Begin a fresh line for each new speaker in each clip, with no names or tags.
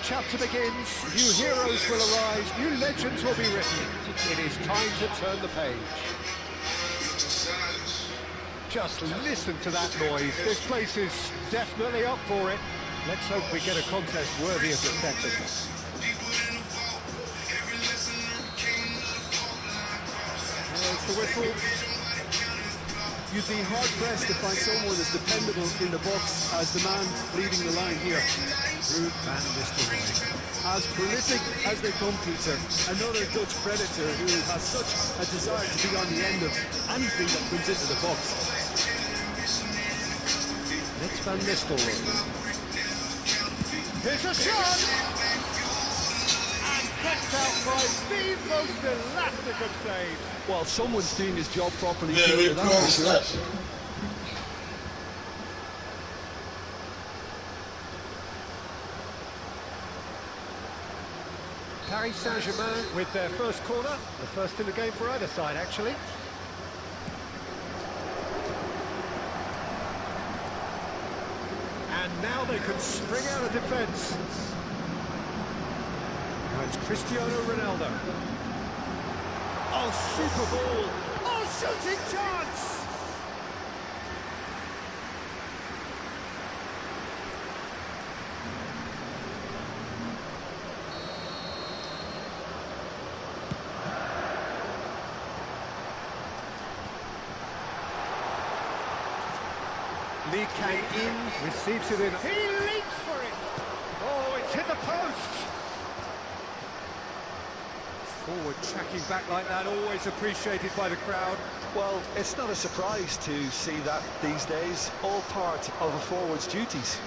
chapter begins, new heroes will arise, new legends will be written. It is time to turn the page. Just listen to that noise. This place is definitely up for it. Let's hope we get a contest worthy of the spectacle. There's the whistle.
You'd be hard-pressed to find someone as dependable in the box as the man leading the line here.
Ruud van Nistelrooy.
As prolific as they come, Peter, another Dutch predator who has such a desire to be on the end of anything that comes into the box.
It's Van Nistelrooy. Here's a shot! And kept out by the most elastic of saves.
Well, someone's doing his job properly.
Very close.
Paris Saint-Germain with their first corner, the first in the game for either side, actually. And now they can spring out of defence. Now it's Cristiano Ronaldo. Oh, super ball! Oh, shooting chance! Lee Kang-in receives it in. He leaps for it! Oh, it's hit the post! Forward tracking back like that, always appreciated by the crowd.
Well, it's not a surprise to see that these days, all part of a forward's duties.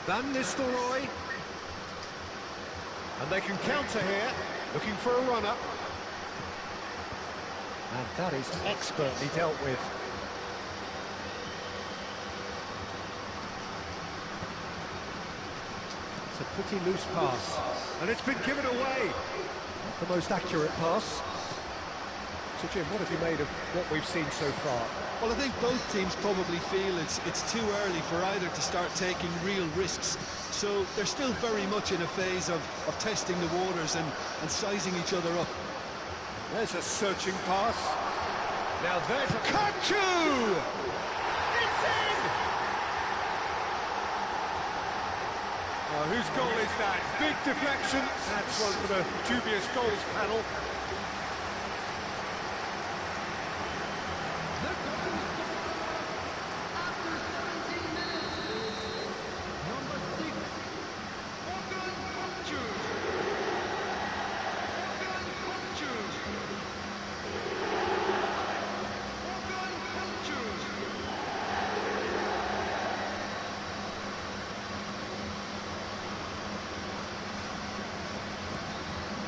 Van Nistelrooy. And they can counter here, looking for a run-up. And that is expertly dealt with. It's a pretty loose pass. And it's been given away. Not the most accurate pass. So Jim, what have you made of what we've seen so far?
Well, I think both teams probably feel it's too early for either to start taking real risks. So they're still very much in a phase of testing the waters and sizing each other up.
There's a searching pass. Now there's a cut-to! It's in! Oh, whose goal is that? Big deflection. That's one for the dubious goals panel.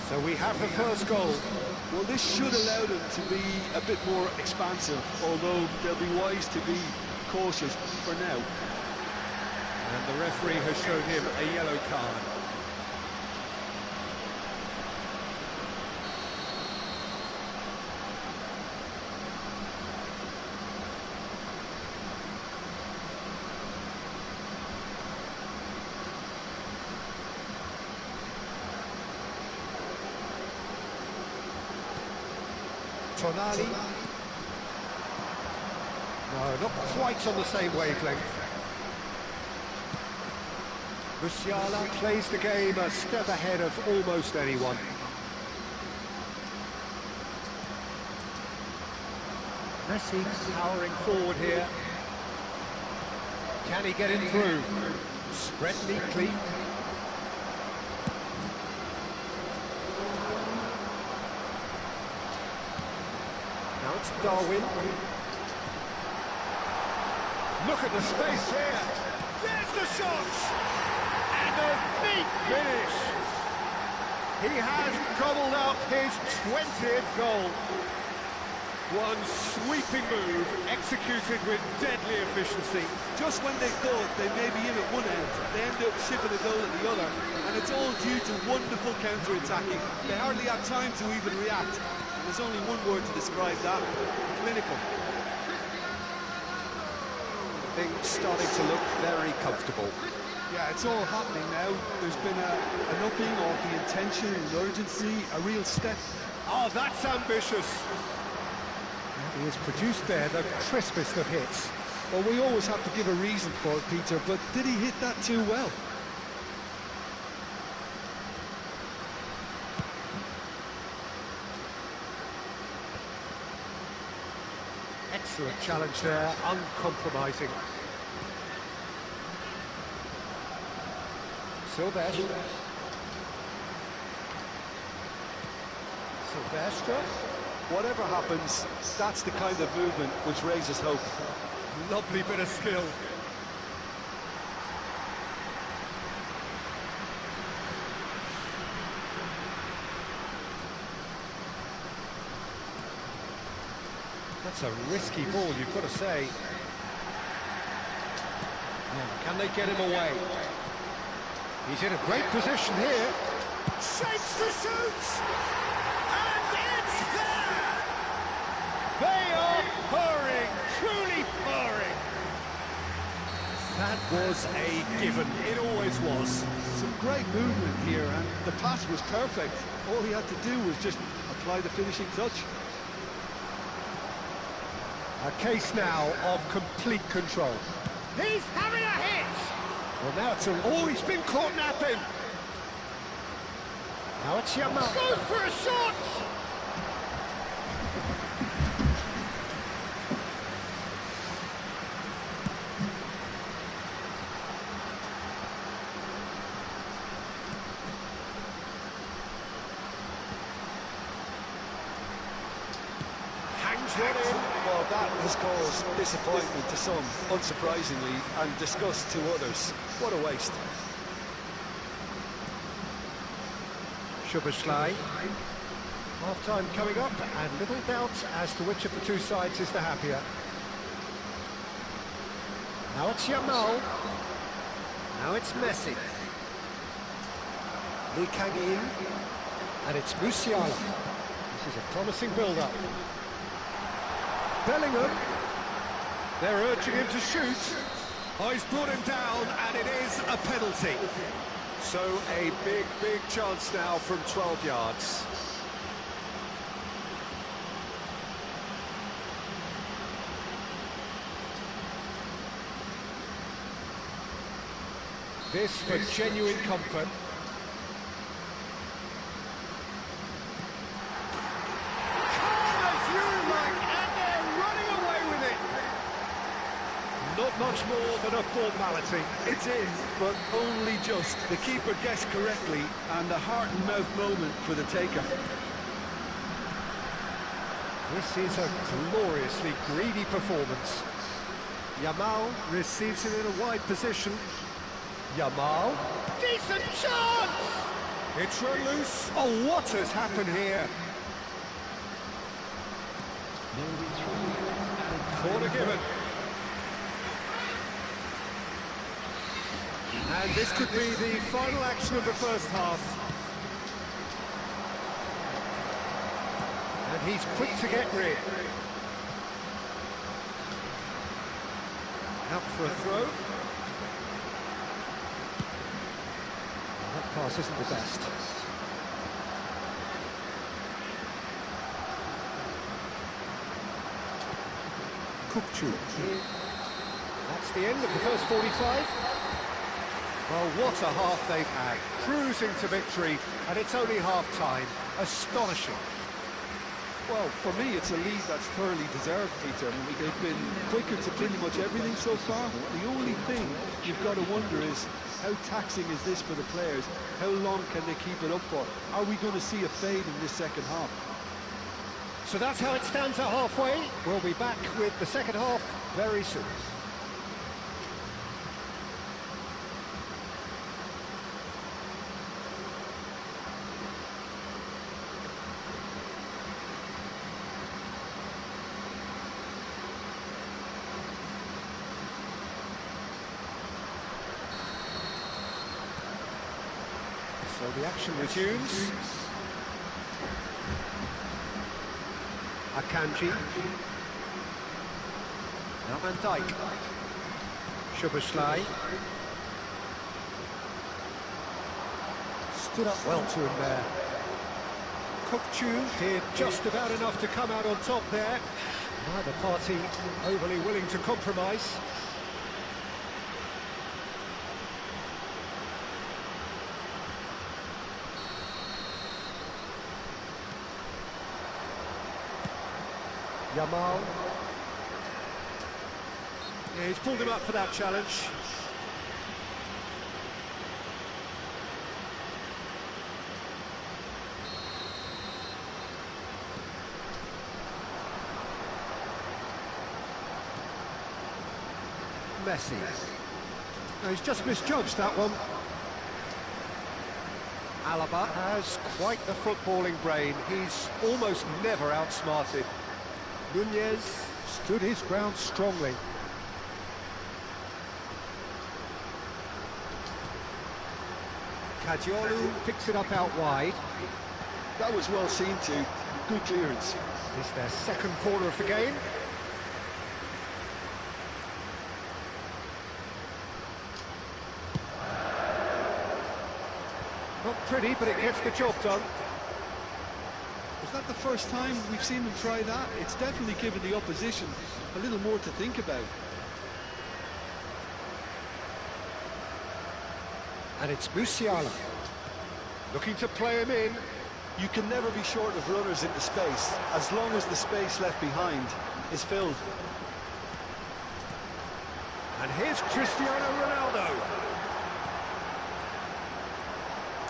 So we have the first goal.
Well, this should allow them to be a bit more expansive, although they'll be wise to be cautious for now.
And the referee has shown him a yellow card. Tonali. No, not quite on the same wavelength. Musiala plays the game a step ahead of almost anyone. Messi powering forward here. Can he get it through? Spread neatly. Now it's Darwin. Look at the space here. There's the shot! And a big finish! He has gobbled up his 20th goal. One sweeping move, executed with deadly efficiency.
Just when they thought they may be in at one end, they end up shipping a goal at the other. And it's all due to wonderful counter-attacking. They hardly have time to even react. And there's only one word to describe that: clinical.
Things starting to look very comfortable.
Yeah, it's all happening now. There's been an upping of the intention and urgency, a real step.
Oh, that's ambitious. He has produced there the crispest of hits.
Well, we always have to give a reason for it, Peter, but did he hit that too well?
Excellent challenge there, uncompromising. Silvestre.
Whatever happens, that's the kind of movement which raises hope.
Lovely bit of skill. That's a risky ball, you've got to say. Can they get him away? He's in a great position here. Shapes to shoot! And it's there! They are purring, truly purring. That was a given, it always was.
Some great movement here, and the pass was perfect. All he had to do was just apply the finishing touch.
A case now of complete control. He's having a hit! Well, now it's oh, he's been caught napping! Now it's Yamal. Goes for a shot! Hangs one in.
Well, that has caused disappointment to some, unsurprisingly, and disgust to others. What a waste.
Szoboszlai. Half-time coming up, and little doubt as to which of the two sides is the happier. Now it's Yamal. Now it's Messi. Lee Kang in, and it's Musiala. This is a promising build-up. Bellingham. They're urging him to shoot. Oh, he's brought him down, and it is a penalty. So a big, big chance now from 12 yards. This for genuine comfort. Calm as you like, and they're running away with it. Not much more than a formality.
It is, but only just. The keeper guessed correctly, and a heart-and-mouth moment for the taker.
This is a gloriously greedy performance. Yamal receives it in a wide position. Yamal. Decent chance! It's run loose. Oh, what has happened here? Corner given. And this could be the final action of the first half. And he's quick to get rid. Out for a throw. That pass isn't the best. Kupchu. That's the end of the first 45. Well, what a half they've had. Cruising to victory, and it's only half-time. Astonishing.
Well, for me, it's a lead that's thoroughly deserved, Peter. They've been quicker to pretty much everything so far. The only thing you've got to wonder is, how taxing is this for the players? How long can they keep it up for? Are we going to see a fade in this second half?
So that's how it stands at halfway. We'll be back with the second half very soon. So the action resumes. Akanji. Now Van Dijk. Szoboszlai. Stood up well to him there. Kokchu did just about enough to come out on top there. Neither party overly willing to compromise. Yamal. Yeah, he's pulled him up for that challenge. Messi. No, he's just misjudged that one. Alaba has quite the footballing brain. He's almost never outsmarted. Nunez stood his ground strongly. Cadiolu picks it up out wide.
That was well seen too. Good clearance.
It's their second corner of the game. Not pretty, but it gets the job done.
Is that the first time we've seen them try that? It's definitely given the opposition a little more to think about.
And it's Musiala. Looking to play him in.
You can never be short of runners into space, as long as the space left behind is filled.
And here's Cristiano Ronaldo.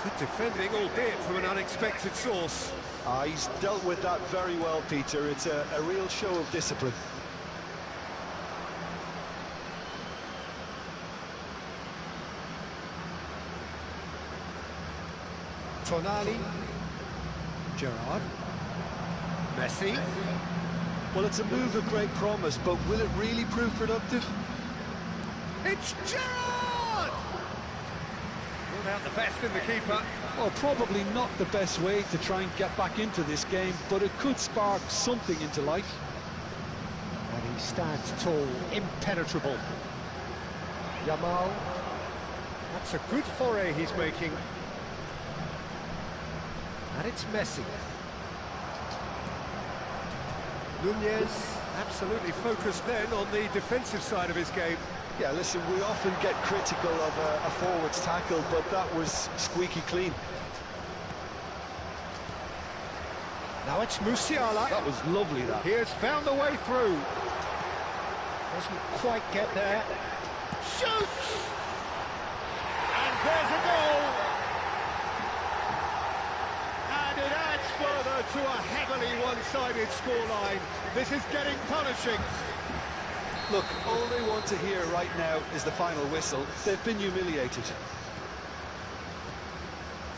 Good defending, albeit from an unexpected source.
He's dealt with that very well, Peter. It's a real show of discipline.
Tonali. Gerrard. Messi.
Well, it's a move of great promise, but will it really prove productive?
It's Gerrard! Not out the best in the keeper.
Well, probably not the best way to try and get back into this game, but it could spark something into life.
And he stands tall, impenetrable. Yamal. That's a good foray he's making. And it's Messi. Nunez absolutely focused then on the defensive side of his game.
Yeah, listen, we often get critical of a forward's tackle, but that was squeaky clean.
Now it's Musiala.
That was lovely, that.
He has found a way through. Doesn't quite get there. Shoots! And there's a goal! And it adds further to a heavily one-sided scoreline. This is getting punishing.
Look, all they want to hear right now is the final whistle. They've been humiliated.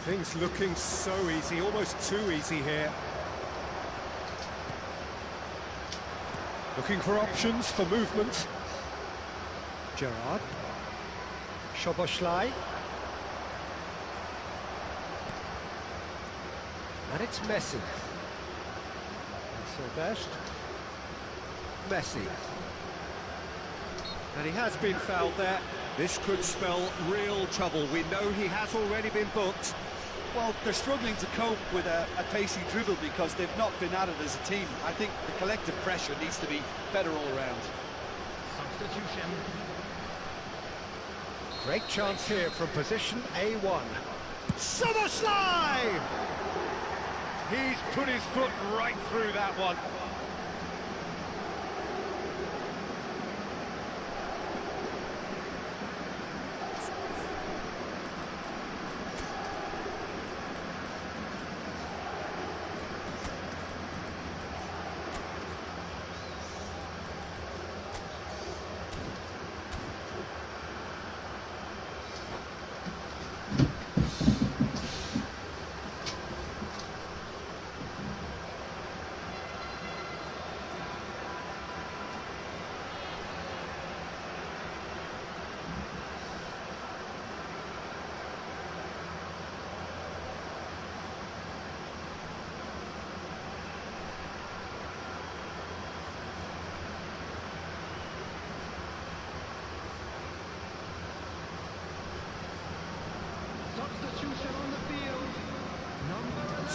Things looking so easy, almost too easy here. Looking for options for movement. Gerrard. Szoboszlai. And it's Messi. Sylvestre. Messi. And he has been fouled there. This could spell real trouble. We know he has already been booked.
Well, they're struggling to cope with a pacey dribble because they've not been at it as a team. I think the collective pressure needs to be better all around.
Substitution.
Great chance here from position A1. Szoboszlai! He's put his foot right through that one.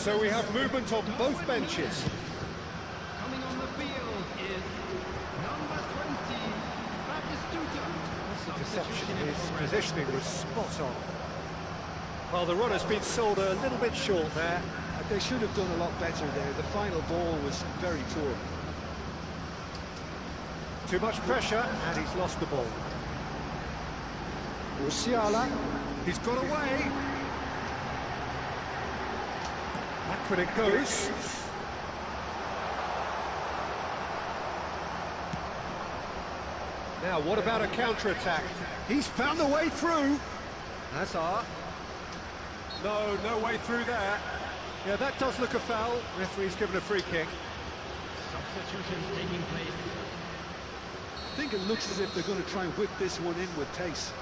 So we have movement on both benches.
Coming on the field is number 20, Batistuta.
Perception, his positioning was spot on. Well, the run has been sold a little bit short there.
They should have done a lot better there. The final ball was very poor.
Too much pressure, and he's lost the ball. Musiala, he's got away. Backward it goes. Now, what about a counter-attack? He's found the way through. Hazard. No way through there. Yeah, that does look a foul. Referee's given a free kick.
Substitutions taking place.
I think it looks as if they're going to try and whip this one in with pace.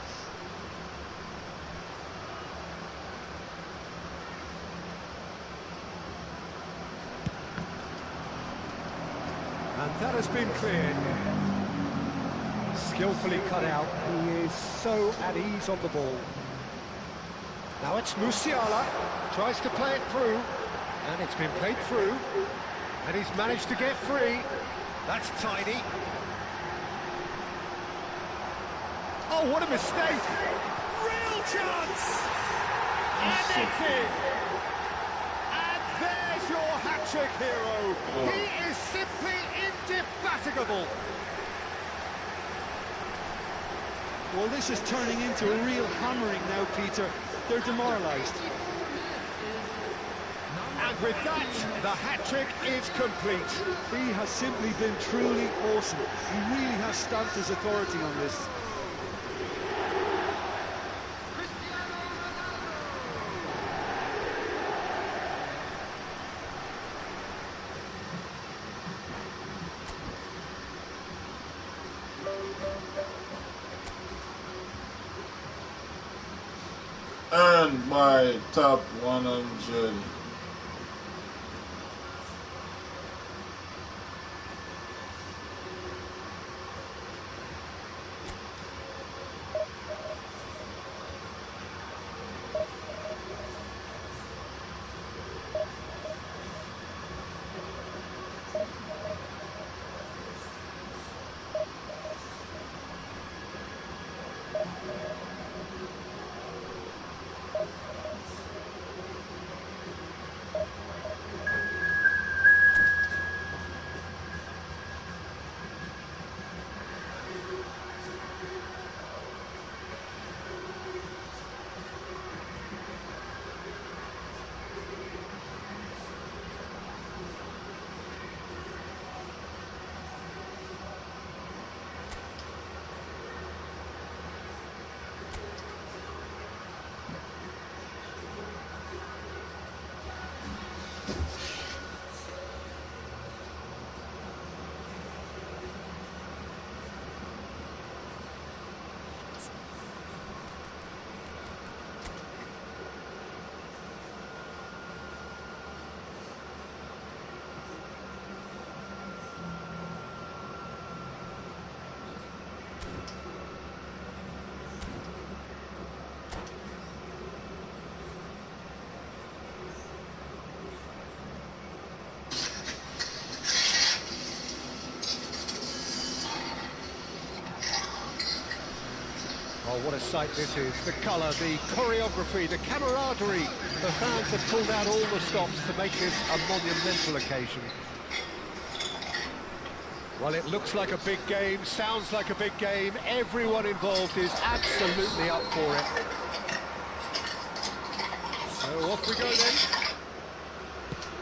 And that has been cleared. Skillfully cut out. He is so at ease on the ball. Now it's Musiala. Tries to play it through. And it's been played through. And he's managed to get free. That's tidy. Oh, what a mistake! Real chance! And it's in! And there's your hat-trick hero! He is simply indefatigable!
Well, this is turning into a real hammering now, Peter. They're demoralised.
And with that, the hat-trick is complete.
He has simply been truly awesome. He really has stamped his authority on this.
Earned my top 100.
Oh, what a sight this is. The colour, the choreography, the camaraderie. The fans have pulled out all the stops to make this a monumental occasion. Well, it looks like a big game, sounds like a big game. Everyone involved is absolutely up for it. So off we go then.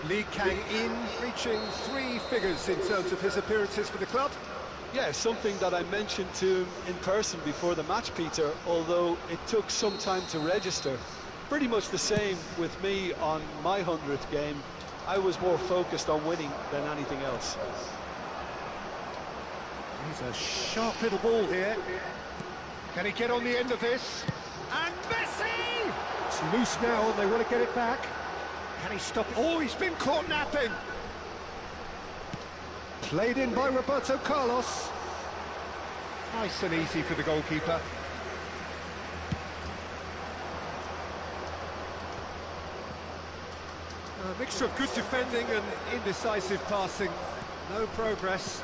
Lee Kang In reaching 3 figures in terms of his appearances for the club.
Yeah, something that I mentioned to him in person before the match, Peter, although it took some time to register. Pretty much the same with me on my 100th game. I was more focused on winning than anything else.
He's a sharp little ball here. Can he get on the end of this? And Messi! It's loose now and they want to get it back. Can he stop? Oh, he's been caught napping. Played in by Roberto Carlos. Nice and easy for the goalkeeper. A mixture of good defending and indecisive passing. No progress.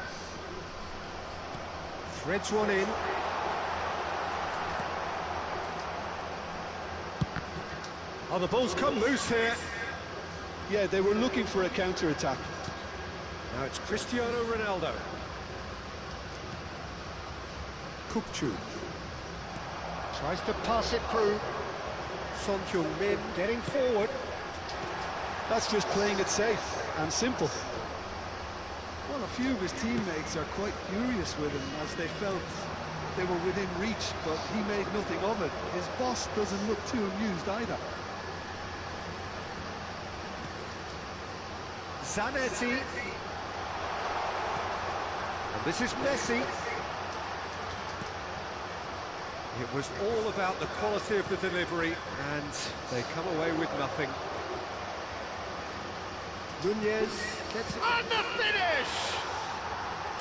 Threads one in. Oh, the ball's come loose here.
Yeah, they were looking for a counter-attack.
Now it's Cristiano Ronaldo. Kupchu. Tries to pass it through. Son Heung-min getting forward.
That's just playing it safe and simple. Well, a few of his teammates are quite furious with him as they felt they were within reach, but he made nothing of it. His boss doesn't look too amused either.
Zanetti. And this is Messi. It was all about the quality of the delivery, and they come away with nothing. Nunez gets it. And the finish!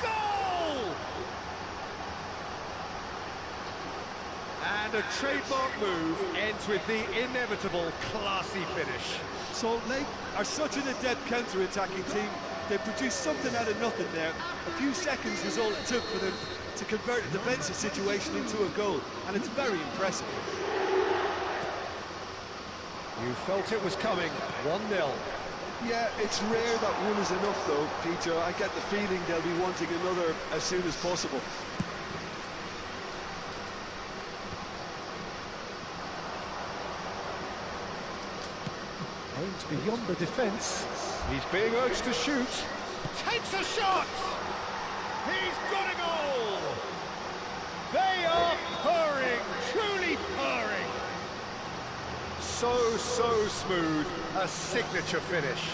Goal! And a trademark move ends with the inevitable classy finish.
Salt Lake are such an adept counter-attacking team. They produced something out of nothing there. A few seconds was all it took for them to convert a defensive situation into a goal, and it's very impressive.
You felt it was coming, 1-0.
Yeah, it's rare that one is enough though, Peter. I get the feeling they'll be wanting another as soon as possible.
Aims beyond the defence. He's being urged to shoot. Takes a shot! He's got a goal! They are purring, truly purring. So smooth, a signature finish.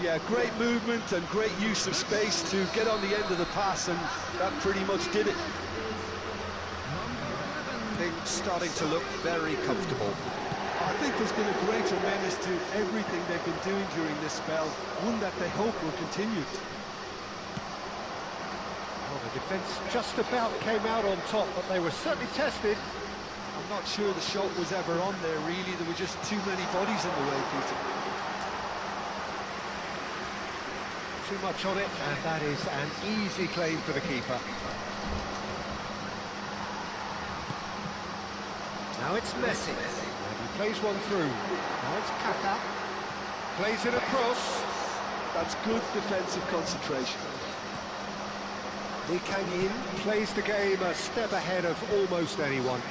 Yeah, great movement and great use of space to get on the end of the pass, and that pretty much did it.
Things starting to look very comfortable.
I think there's been a great tremendous to everything they've been doing during this spell, one that they hope will continue.
Well, the defence just about came out on top, but they were certainly tested.
I'm not sure the shot was ever on there, really. There were just too many bodies in the way, Peter.
Too much on it, and that is an easy claim for the keeper. Now it's Messi. Plays one through. Now it's Kaká. Plays it across.
That's good defensive concentration.
Lee Kang-in plays the game a step ahead of almost anyone.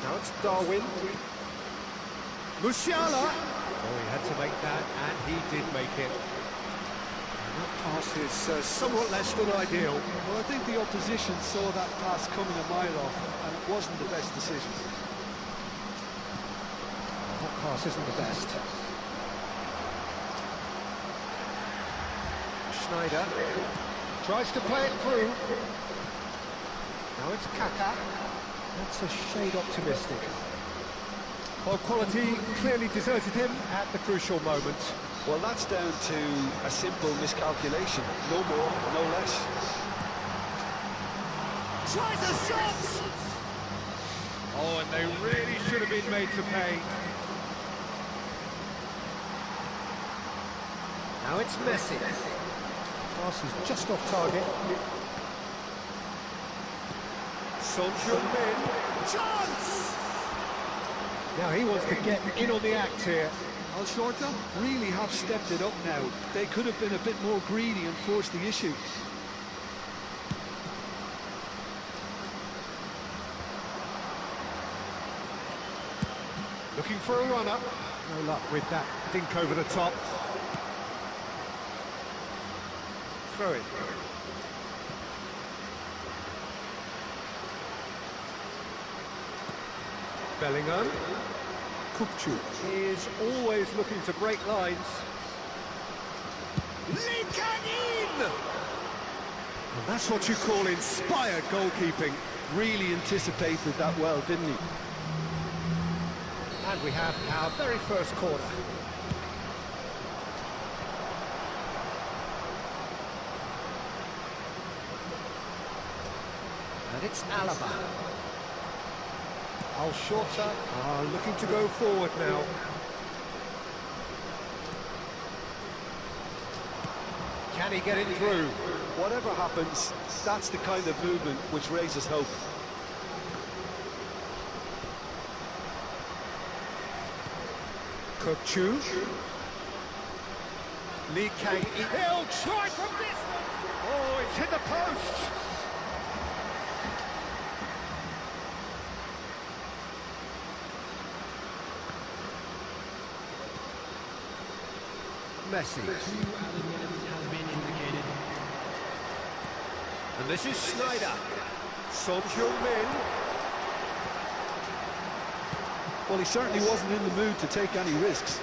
Now it's Darwin. Musiala. Oh, he had to make that, and he did make it. That pass is somewhat less than ideal.
Well, I think the opposition saw that pass coming a mile off, and it wasn't the best decision.
That pass isn't the best. Schneider tries to play it through. Now it's Kaká. That's a shade optimistic. Well, quality clearly deserted him at the crucial moment.
Well, that's down to a simple miscalculation. No more, no less.
Tries a shot! Oh, and they really should have been made to pay. Now it's Messi. Pass is just off target. Son Heung-min. Chance! Now he wants to get in on the act here.
Al Shorta really have stepped it up now. They could have been a bit more greedy and forced the issue.
Looking for a run-up. No luck with that dink over the top. Throw it. Bellingham. Kupchu is always looking to break lines. Lee Kang-in! And that's what you call inspired goalkeeping.
Really anticipated that well, didn't he?
And we have our very first corner. And it's Alaba. Al Shorter looking to go forward now. Can he get it through?
Whatever happens, that's the kind of movement which raises hope.
Kukchu. Lee Kang. He'll try from distance. Oh, it's hit the post. Messi.
2 added minutes has been indicated.
And this is Schneider. Son Heung-min.
Well, he certainly wasn't in the mood to take any risks.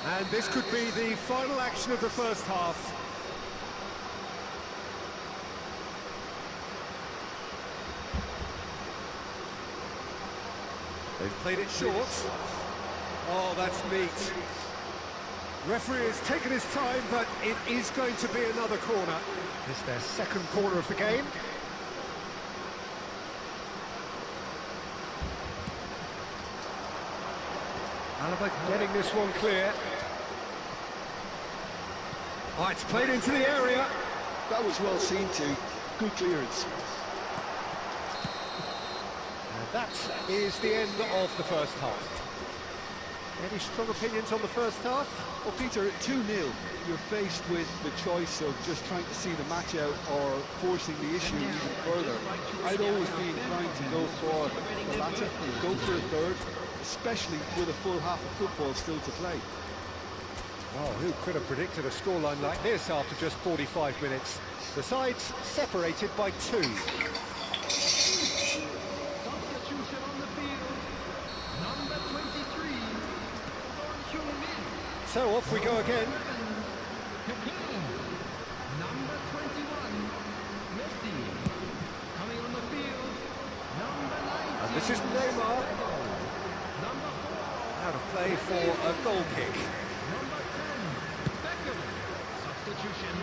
And this could be the final action of the first half. They've played it short. Oh, that's neat. Referee has taken his time, but it is going to be another corner. It's their second corner of the game. Alaba getting this one clear. Oh, it's played into the area.
That was well seen too. Good clearance.
And that is the end of the first half. Any strong opinions on the first half?
Well, Peter, 2-0. You're faced with the choice of just trying to see the match out or forcing the issue even further. I'd always be inclined to go for the latter, go for a third, especially with a full half of football still to play.
Oh, who could have predicted a scoreline like this after just 45 minutes? The sides separated by 2.
Substitution on the field. Number 23, Son Heung-min.
So off we go again.
Number 21, Messi. Coming on the field, number 19.
And this is Neymar.
Number 4,
Out of play for a goal kick.
number 10, Beckham. Substitution.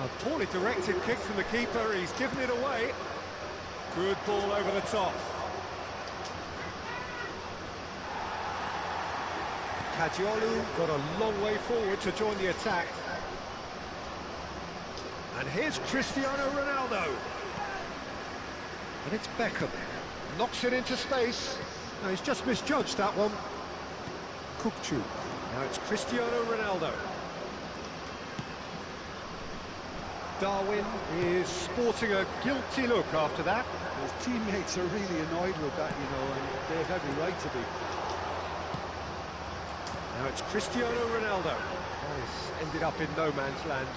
A poorly directed kick from the keeper. He's given it away. Good ball over the top. Kajiolu got a long way forward to join the attack. And here's Cristiano Ronaldo. And it's Beckham. Knocks it into space. No, he's just misjudged that one. Kukchu. Now it's Cristiano Ronaldo. Darwin is sporting a guilty look after that.
His teammates are really annoyed with that, you know, and they have every right to be.
Now it's Cristiano Ronaldo. This ended up in no man's land.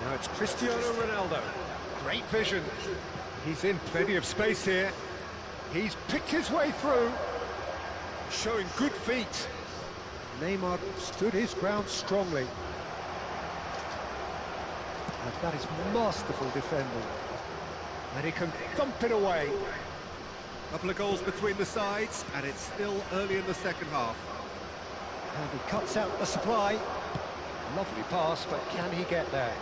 Now it's Cristiano Ronaldo. Great vision. He's in plenty of space here. He's picked his way through. Showing good feet. Neymar stood his ground strongly. And that is masterful defending. And he can thump it away. Couple of goals between the sides, and it's still early in the second half. And he cuts out the supply. Lovely pass, but can he get there?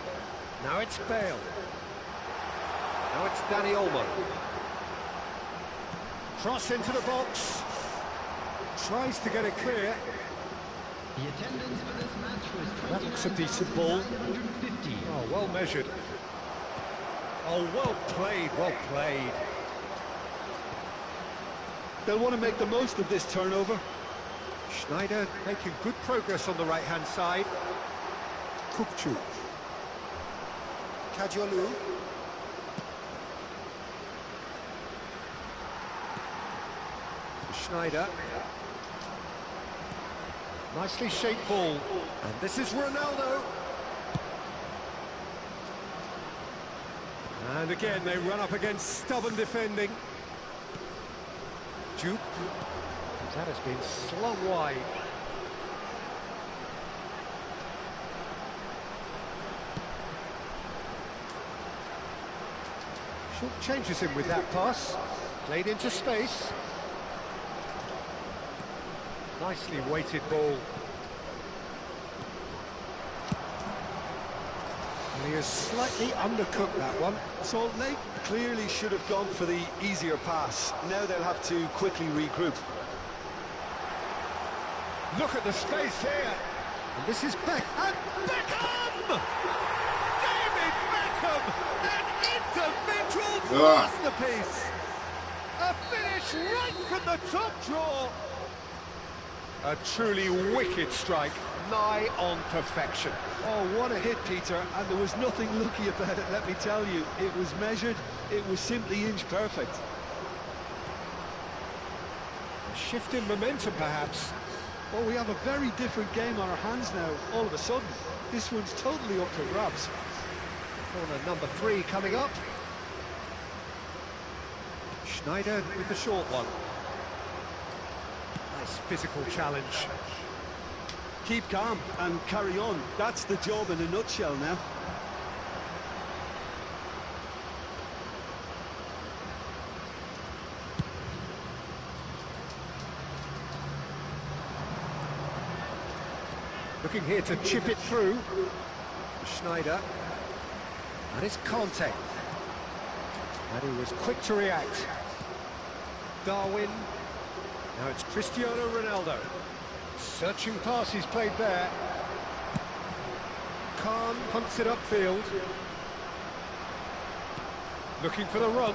Now it's Bale. Now it's Dani Olmo. Cross into the box. Tries to get it clear.
The attendance for this match was
That looks a decent ball.
2,950.
Oh, well measured. Oh, well played, well played.
They'll want to make the most of this turnover.
Schneider making good progress on the right-hand side. Kukchu. Kajiolu. Schneider. Nicely shaped ball. And this is Ronaldo. And again, they run up against stubborn defending. Jupe. That has been slung wide. Short changes him with that pass. Played into space. Nicely weighted ball. And he has slightly undercooked that one.
Salt Lake clearly should have gone for the easier pass. Now they'll have to quickly regroup.
Look at the space here. And this is Beckham. Beckham! David Beckham! An individual masterpiece! A finish right from the top draw. A truly wicked strike, nigh on perfection.
Oh, what a hit, Peter, and there was nothing lucky about it, let me tell you. It was measured, it was simply inch perfect.
A shift in momentum, perhaps.
Well, we have a very different game on our hands now, all of a sudden. This one's totally up for grabs.
Corner number 3 coming up. Schneider with the short one. Nice physical challenge.
Keep calm and carry on. That's the job in a nutshell now.
Looking here to chip it through. Schneider. And it's Conte. And he was quick to react. Darwin. Now it's Cristiano Ronaldo. Searching pass he's played there. Khan punts it upfield. Looking for the run.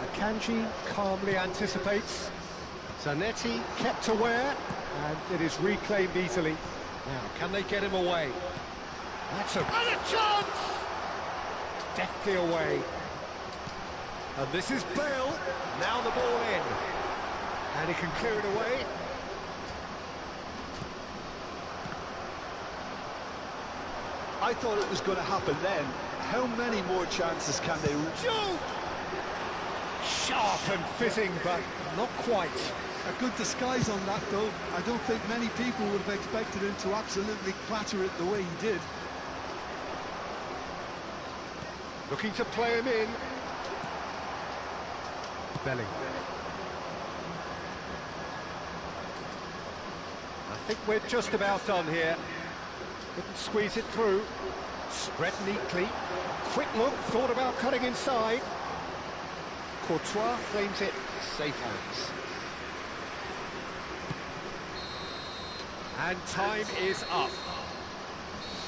Akanji calmly anticipates. Zanetti kept aware, and it is reclaimed easily. Now, can they get him away? That's a chance! Deftly away. And this is Bale. Now the ball in. And he can clear it away.
I thought it was going to happen then. How many more chances can they
Shoot! Sharp and fizzing, but not quite.
A good disguise on that, though. I don't think many people would have expected him to absolutely clatter it the way he did.
Looking to play him in. Belling. I think we're just about done here. Couldn't squeeze it through. Spread neatly. Quick look, thought about cutting inside. Courtois claims it. Safe hands. And time is up.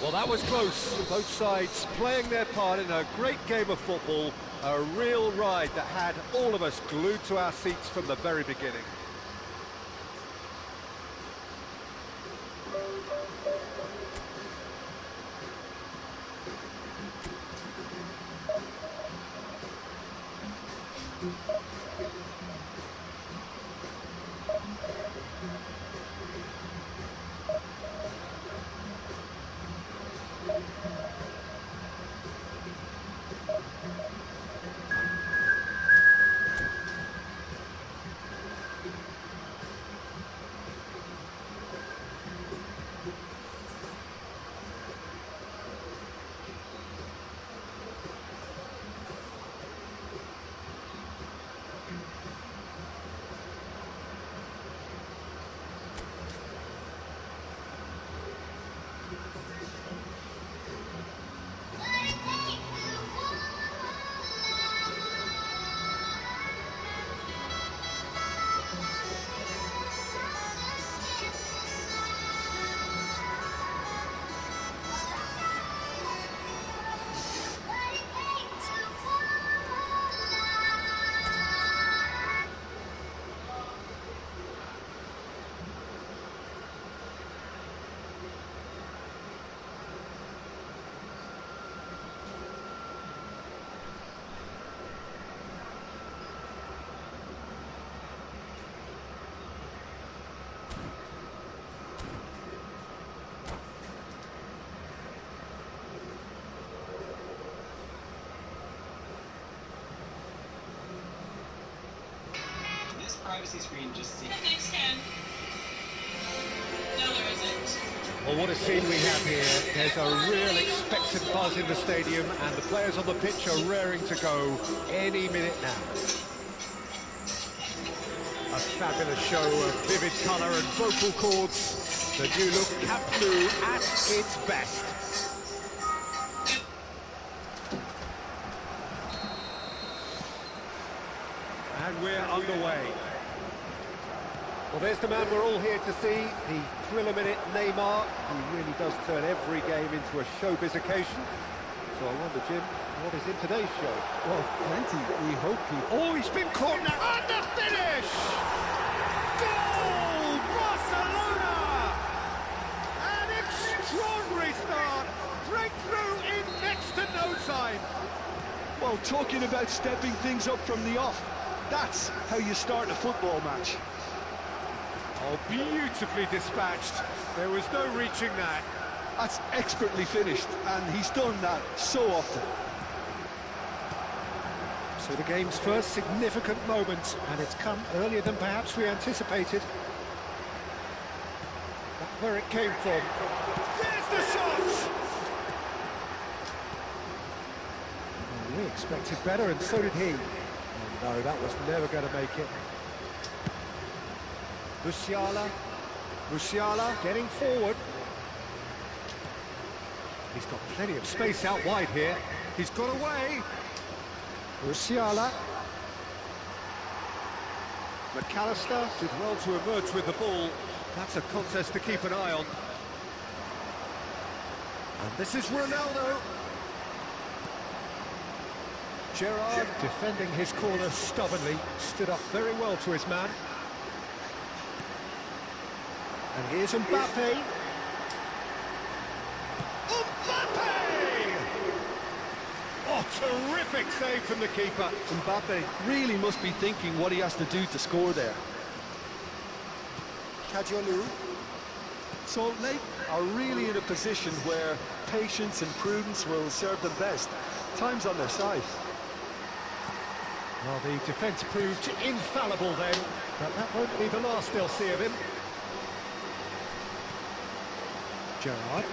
Well, that was close. Both sides playing their part in a great game of football. A real ride that had all of us glued to our seats from the very beginning.
Privacy screen just seems... Next 10. No, there isn't.
Well, what a scene we have here. There's a real expectant buzz in the stadium, and the players on the pitch are raring to go any minute now. A fabulous show of vivid colour and vocal cords. The new look Camp Nou at its best. And we're underway. Well, there's the man we're all here to see, the thriller-minute Neymar, who really does turn every game into a showbiz occasion. So I wonder, Jim, what is in today's show?
Well, plenty. We hope he...
Oh, he's been caught now. And the finish! Goal! Barcelona! An extraordinary start. Breakthrough in next to no time.
Well, talking about stepping things up from the off, that's how you start a football match.
Oh, beautifully dispatched. There was no reaching that.
That's expertly finished, and he's done that so often.
So the game's first significant moment, and it's come earlier than perhaps we anticipated. That's where it came from. There's the shot! Well, we expected better, and so did he. Oh, no, that was never going to make it. Musiala getting forward. He's got plenty of space out wide here. He's got away. Musiala. McAllister did well to emerge with the ball. That's a contest to keep an eye on. And this is Ronaldo. Gerrard defending his corner stubbornly. Stood up very well to his man. And here's Mbappe. Mbappe! Oh, terrific save from the keeper.
Mbappe really must be thinking what he has to do to score there.
Kadiolu.
So Lake are really in a position where patience and prudence will serve them best. Time's on their side.
Well, the defence proved infallible then, but that won't be the last they'll see of him. Gerrard.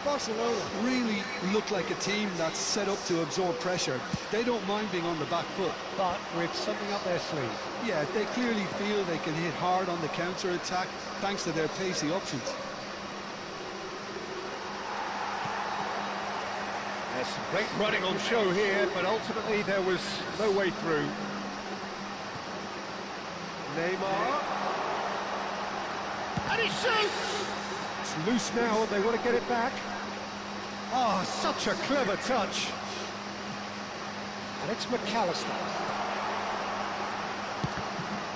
Barcelona really look like a team that's set up to absorb pressure. They don't mind being on the back foot.
But with something up their sleeve.
Yeah, they clearly feel they can hit hard on the counter-attack thanks to their pacey options.
There's some great running on show here, but ultimately there was no way through. Neymar. And he shoots! It's loose now and they want to get it back. Oh, such a clever touch. And it's McAllister.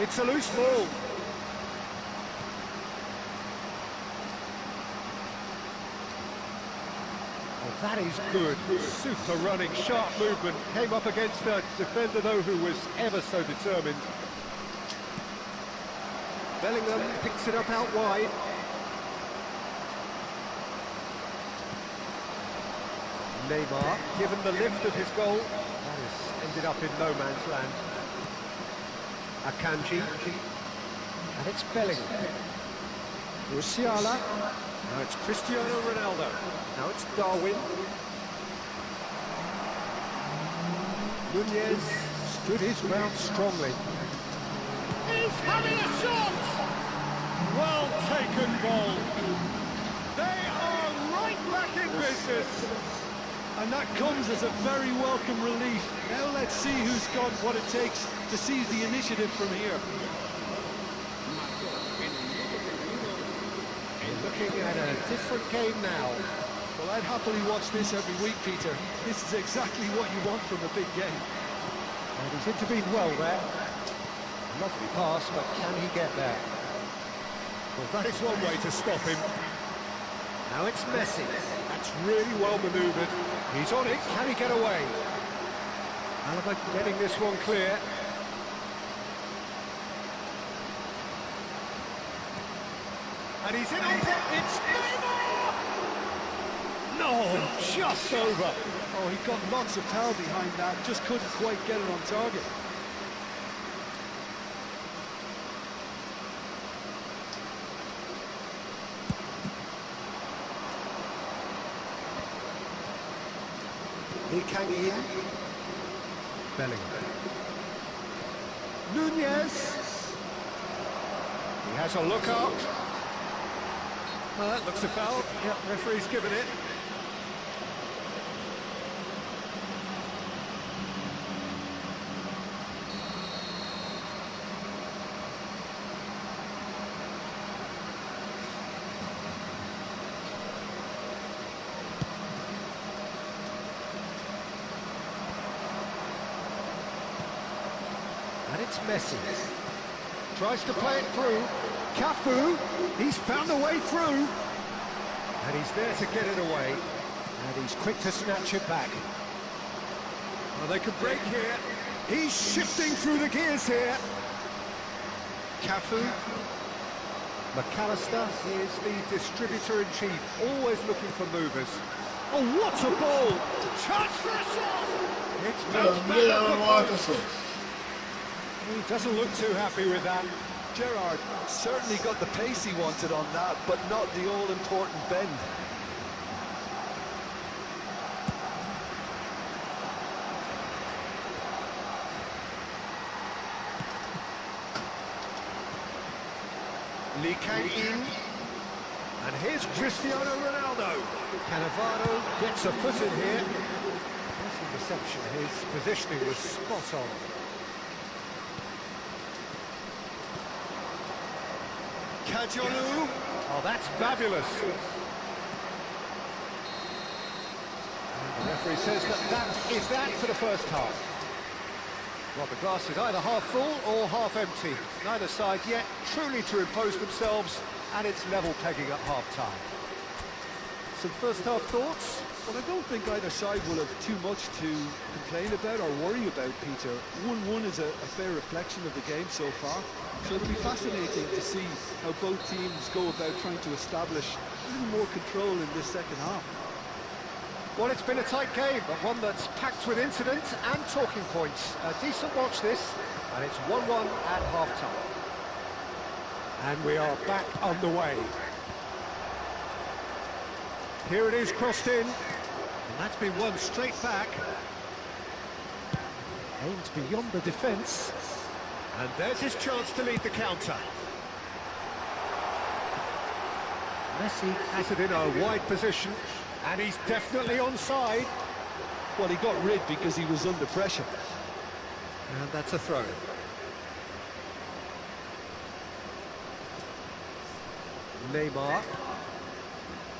It's a loose ball. Oh, that is good. Super running, sharp movement. Came up against a defender, though, who was ever so determined. Bellingham picks it up out wide. Neymar, given the lift of his goal, that has ended up in no man's land. Akanji, and it's Bellingham. Musiala, now it's Cristiano Ronaldo. Now it's Darwin. Nunez stood his ground strongly. He's having a shot! Well taken goal. They are right back in business.
And that comes as a very welcome relief. Now let's see who's got what it takes to seize the initiative from here.
Looking at a different game now.
Well, I'd happily watch this every week, Peter. This is exactly what you want from a big game.
And he's intervened well there. Lovely pass, but can he get there? Well, that is one way to stop him. Now it's Messi. That's really well manoeuvred. He's on it. Can he get away? Alaba getting this one clear. And he's in on it. It's Neymar! No, just over.
Oh, he got lots of power behind that, just couldn't quite get it on target.
Bellingham. Bellingham. Nunez. has a look up. Well, that looks a foul. Yep, referee's given it. And it's Messi. Tries to play it through. Cafu, he's found a way through. And he's there to get it away. And he's quick to snatch it back. Well, they could break here. He's shifting through the gears here. Cafu. McAllister is the distributor-in-chief, always looking for movers. Oh, what a ball! Chance for a shot! It's bounced back off the post. He doesn't look too happy with that.
Gerrard certainly got the pace he wanted on that, but not the all-important bend.
Lee Kang in. And here's Cristiano Ronaldo. Cannavaro gets a foot in here. Nice interception. His positioning was spot on. Kajolu. Oh, that's fabulous. And the referee says that is that for the first half. Well, the glass is either half full or half empty. Neither side yet truly to impose themselves, and it's level pegging at half-time. Some first-half thoughts?
Well, I don't think either side will have too much to complain about or worry about, Peter. 1-1 is a fair reflection of the game so far, so it'll be fascinating to see how both teams go about trying to establish a little more control in this second half.
Well, it's been a tight game, but one that's packed with incident and talking points. A decent watch this, and it's 1-1 at half-time. And we are back underway. Here it is, crossed in, and that's been won straight back. Aims beyond the defence, and there's his chance to lead the counter. Messi has it in a wide position. And he's definitely onside.
Well, he got rid because he was under pressure.
And that's a throw. Neymar.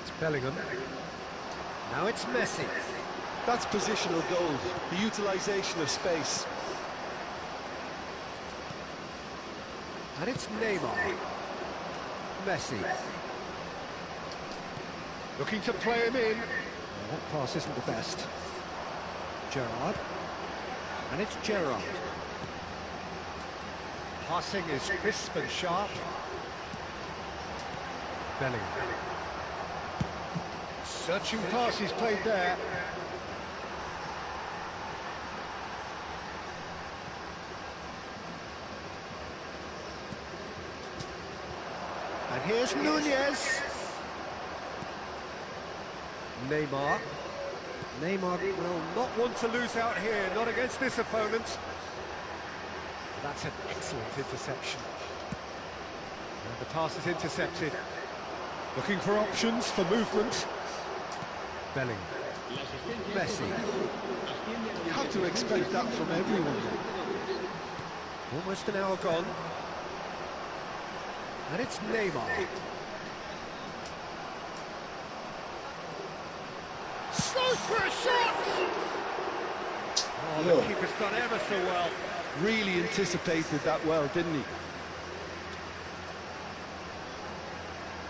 It's Bellingham. Now it's Messi.
That's positional gold, the utilisation of space.
And it's Neymar. Messi. Looking to play him in. Well, that pass isn't the best. Gerrard. And it's Gerrard. Passing is crisp and sharp. Bellingham. Searching pass he's played there. And here's Nunez. Neymar. Neymar will not want to lose out here, not against this opponent. That's an excellent interception. And the pass is intercepted. Looking for options for movement. Bellingham. Messi.
You have to expect that from everyone.
Almost an hour gone. And it's Neymar. Slows for a shot! Oh, the keeper's done ever so well.
Really anticipated that well, didn't he?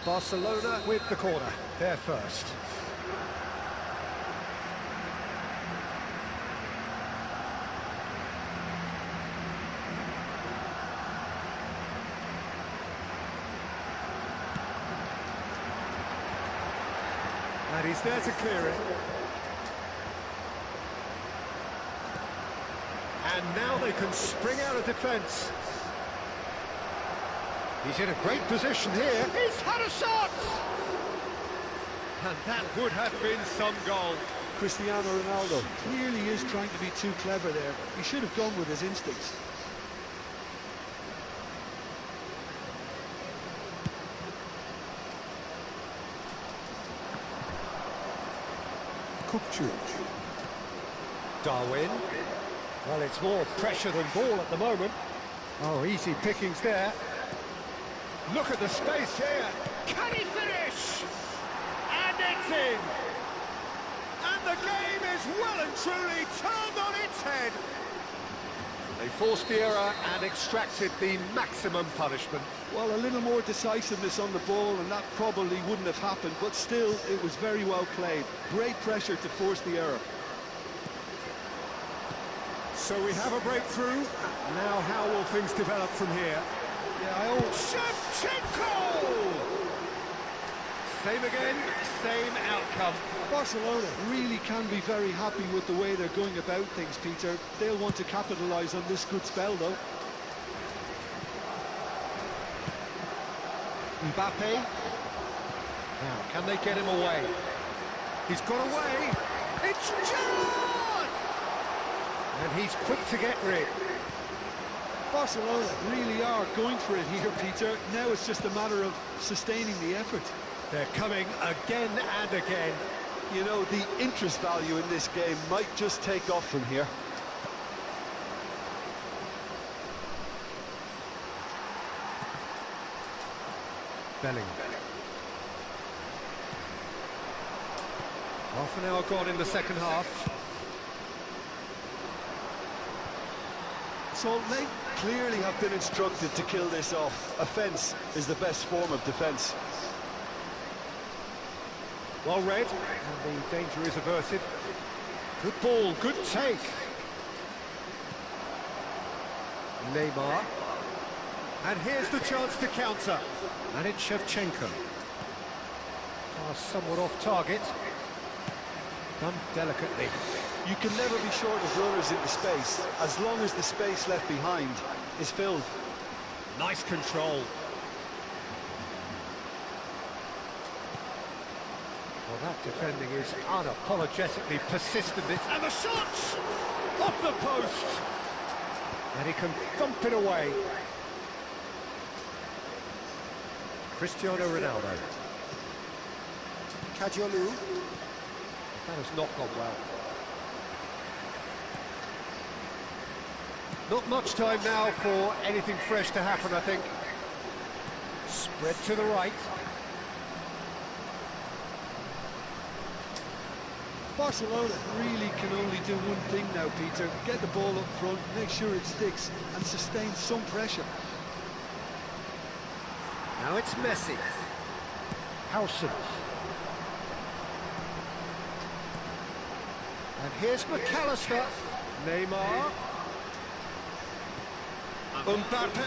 Barcelona with the corner. They're first. And he's there to clear it. And now they can spring out of defence. He's in a great position here. He's had a shot! And that would have been some goal.
Cristiano Ronaldo clearly is trying to be too clever there. He should have gone with his instincts.
Darwin. Well, it's more pressure than ball at the moment. Oh, easy pickings there. Look at the space here. Can he finish? And it's in. And the game is well and truly turned on its head. They forced the error and extracted the maximum punishment.
Well, a little more decisiveness on the ball and that probably wouldn't have happened, but still, it was very well played. Great pressure to force the error.
So we have a breakthrough. Now how will things develop from here?
Yeah,
Shevchenko! Same again, same outcome.
Barcelona really can be very happy with the way they're going about things, Peter. They'll want to capitalise on this good spell, though.
Mbappe. Now, can they get him away? He's got away. It's Gerrard! And he's quick to get rid.
Barcelona really are going for it here, Peter. Now it's just a matter of sustaining the effort.
They're coming again and again.
You know, the interest value in this game might just take off from here.
Bellingham. Half an hour gone in the second half.
Salt Lake clearly have been instructed to kill this off. Offence is the best form of defence.
Well read, and the danger is averted. Good ball, good take. Neymar. And here's the chance to counter. And it's Shevchenko. Pass somewhat off target. Done delicately.
You can never be short of runners into space, as long as the space left behind is filled.
Nice control. Well, that defending is unapologetically persistent. And the shots! Off the post! And he can thump it away. Cristiano Ronaldo. Kajolu. That has not gone well. Not much time now for anything fresh to happen, I think. Spread to the right.
Barcelona really can only do one thing now, Peter. Get the ball up front, make sure it sticks, and sustain some pressure.
Now it's Messi. Howson. And here's McAllister. Neymar. Mbappe.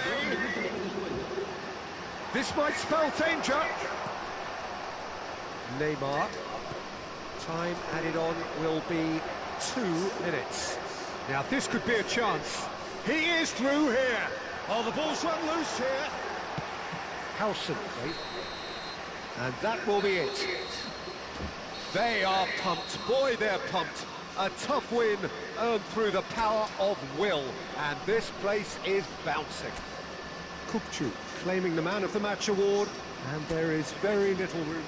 This might spell danger. Neymar. Time added on will be 2 minutes. Now this could be a chance. He is through here. Oh, the ball's run loose here. Howson, and that will be it. They are pumped. Boy, they're pumped. A tough win earned through the power of will, and this place is bouncing. Kupchu claiming the Man of the Match award, and there is very little room.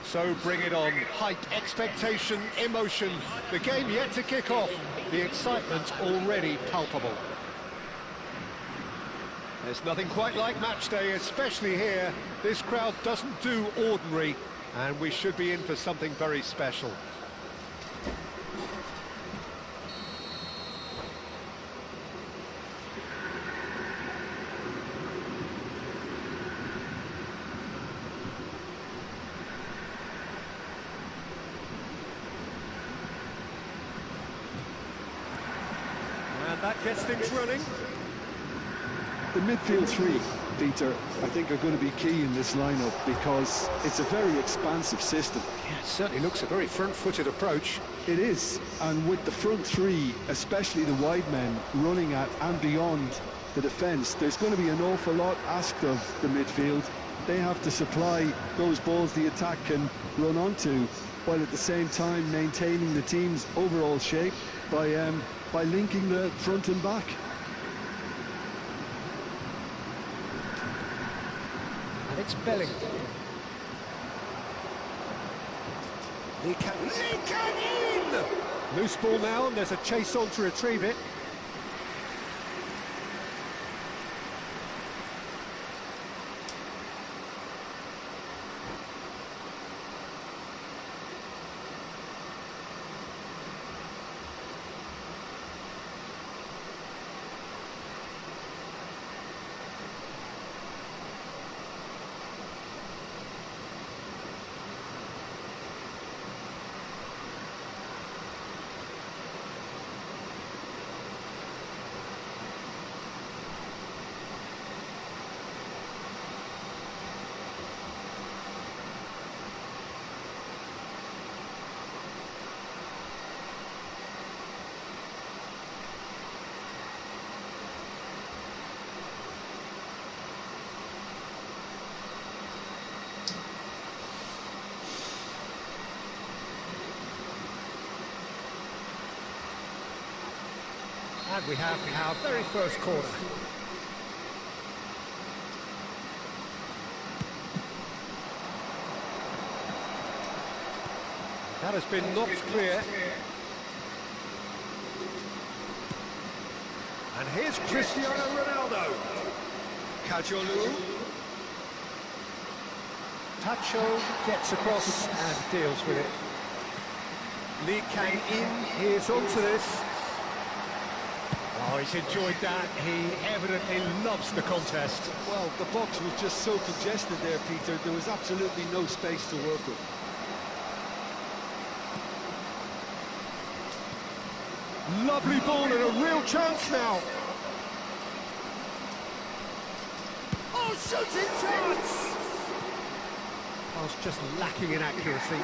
So bring it on. Hype, expectation, emotion. The game yet to kick off. The excitement already palpable. There's nothing quite like match day, especially here. This crowd doesn't do ordinary, and we should be in for something very special. And that gets things running.
The midfield three, Peter, I think are going to be key in this lineup because it's a very expansive system.
Yeah, it certainly looks a very front-footed approach.
It is, and with the front three, especially the wide men, running at and beyond the defence, there's going to be an awful lot asked of the midfield. They have to supply those balls the attack can run onto, while at the same time maintaining the team's overall shape by linking the front and back.
It's Bellingham. Lee can in! Loose ball now, and there's a chase on to retrieve it. And we have our very first corner. That has been knocked clear. And here's Cristiano Ronaldo. Kajolu. Tacho gets across and deals with it. Lee Kang-in, here's onto this. Oh, he's enjoyed that. He evidently loves the contest.
Well, the box was just so congested there, Peter. There was absolutely no space to work with.
Lovely ball and a real chance now. Oh, shooting chance! I was just lacking in accuracy.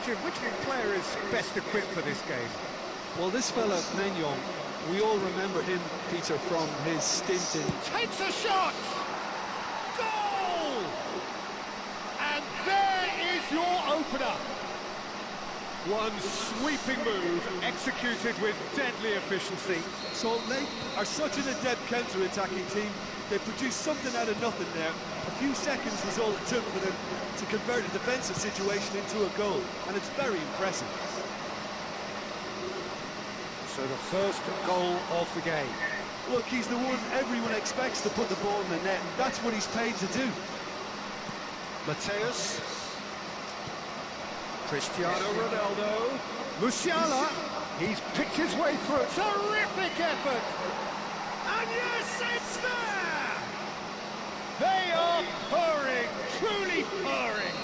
Jim, which player is best equipped for this game?
Well, this fella, Maignan, we all remember him, Peter, from his stint in...
Takes a shot! Goal! And there is your opener. One sweeping move, executed with deadly efficiency.
Salt Lake are such an adept counter-attacking team. They produced something out of nothing there. A few seconds was all it took for them to convert a defensive situation into a goal, and it's very impressive.
So the first goal of the game.
Look, he's the one everyone expects to put the ball in the net, and that's what he's paid to do.
Mateus. Cristiano Ronaldo. Musiala. He's picked his way through. Terrific effort. And yes, it's there! They are purring, truly purring.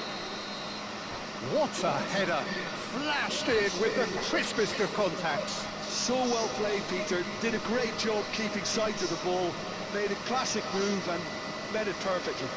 What a header. Flashed in with the crispest of contacts.
So well played, Peter. Did a great job keeping sight of the ball. Made a classic move and met it perfectly.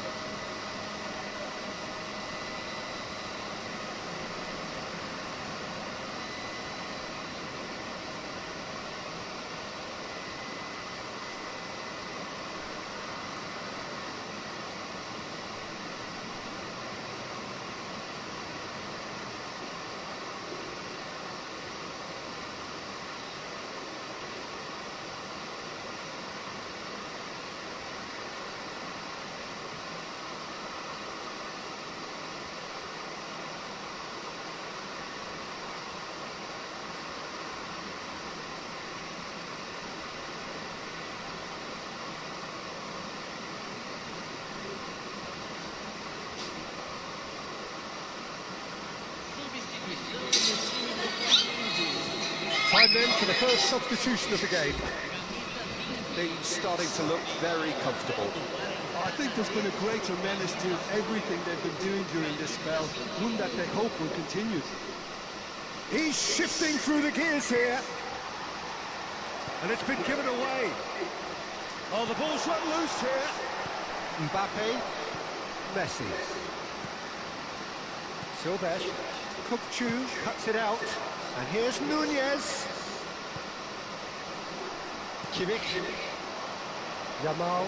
Time then for the first substitution of the game. Things starting to look very comfortable.
I think there's been a great tremendous to everything they've been doing during this spell, one that they hope will continue.
He's shifting through the gears here. And it's been given away. Oh, the ball's run loose here. Mbappe, Messi. Silvesh, Kupchu cuts it out. And here's Nunez. Kimmich. Yamal.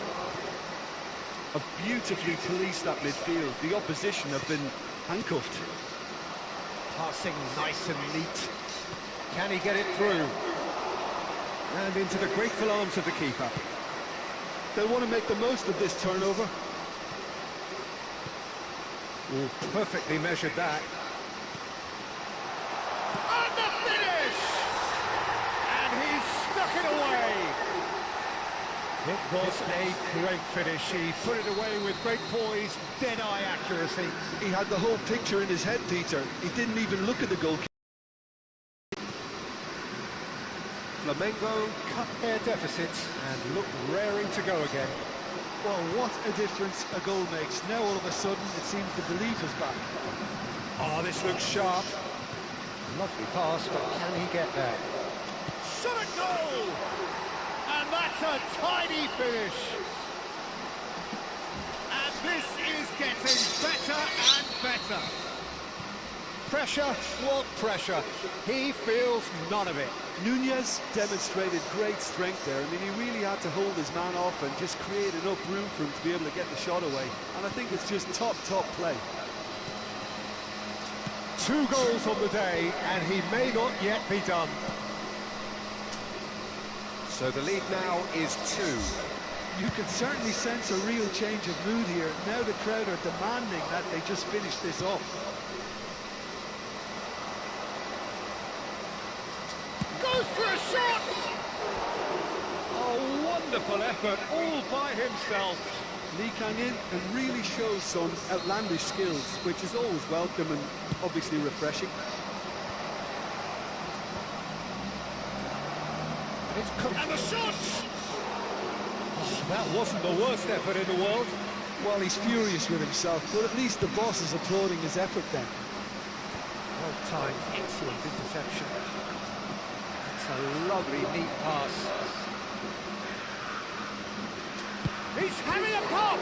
Have beautifully policed that midfield. The opposition have been handcuffed.
Passing nice and neat. Can he get it through? And into the grateful arms of the keeper.
They'll want to make the most of this turnover.
Oh, perfectly measured that. And the finish! And he's stuck it away. It was a great finish. He put it away with great poise, dead-eye accuracy.
He had the whole picture in his head, Peter. He didn't even look at the goalkeeper.
Flamengo cut their deficits and look raring to go again.
Well, what a difference a goal makes. Now all of a sudden it seems the belief is back.
Oh, this looks sharp. Lovely pass, but can he get there? Shot a goal! And that's a tidy finish. And this is getting better and better. Pressure, what pressure? He feels none of it.
Nunez demonstrated great strength there. I mean, he really had to hold his man off and just create enough room for him to be able to get the shot away. And I think it's just top play.
2 goals on the day, and he may not yet be done. So the lead now is 2.
You can certainly sense a real change of mood here. Now the crowd are demanding that they just finish this off.
Goes for a shot! Oh, wonderful effort, all by himself.
Lee Kang-in and really shows some outlandish skills, which is always welcome and obviously refreshing.
And the shot! Oh, that wasn't the worst effort in the world.
Well, he's furious with himself, but at least the boss is applauding his effort then.
Well-timed, excellent interception. It's a lovely, neat pass. He's having a pop!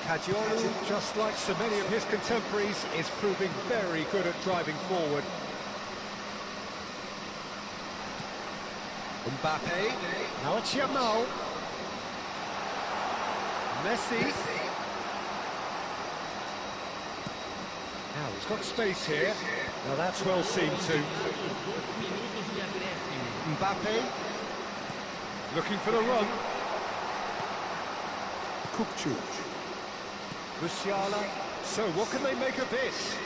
Caggiolo, just like so many of his contemporaries, is proving very good at driving forward. Mbappe, now it's Yamal. Messi. Now he's got space here. Now that's well seen too. Mbappe, looking for the run. Kupchu. Musiala. So what can they make of this?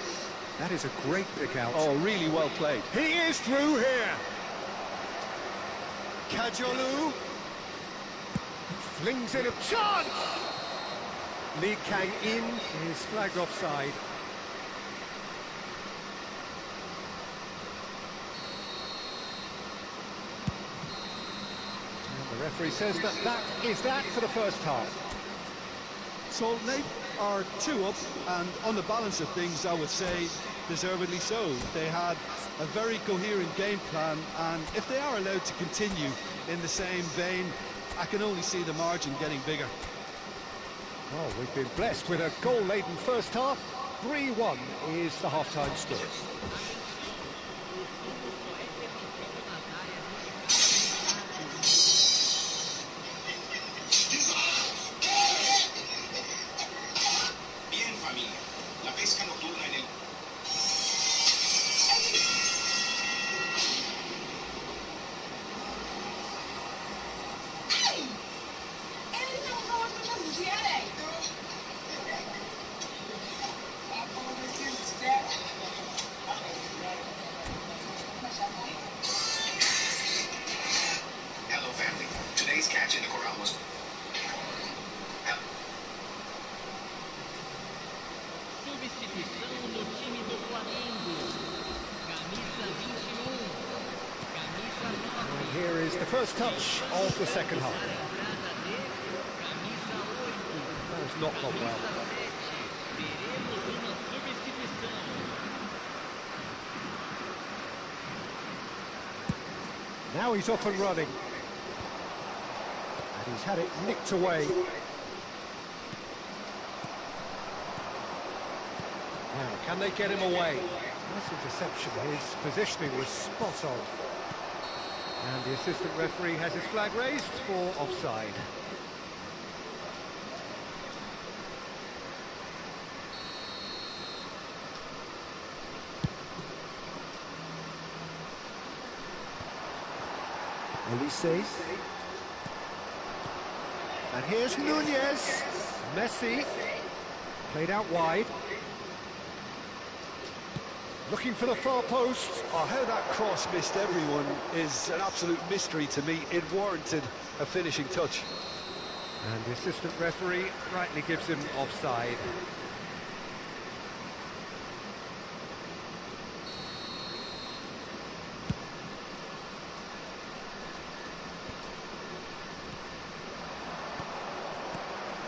That is a great pick out.
Oh, really well played.
He is through here. Caggiolo flings in a chance. Lee Kang-in is flagged offside. And the referee says that is that for the first half.
So they are 2 up, and on the balance of things, I would say deservedly so. They had a very coherent game plan, and if they are allowed to continue in the same vein, I can only see the margin getting bigger.
Well, we've been blessed with a goal-laden first half. 3-1 is the half-time score.
Bien, familia. La pesca nocturna en el...
It's the first touch of the second half. That has not gone well. Now he's off and running. And he's had it nicked away. Now, can they get him away? Nice interception. His positioning was spot on. And the assistant referee has his flag raised for offside. Olise. And here's Nunez. Messi. Played out wide. Looking for the far post.
Oh, how that cross missed everyone is an absolute mystery to me. It warranted a finishing touch.
And the assistant referee rightly gives him offside.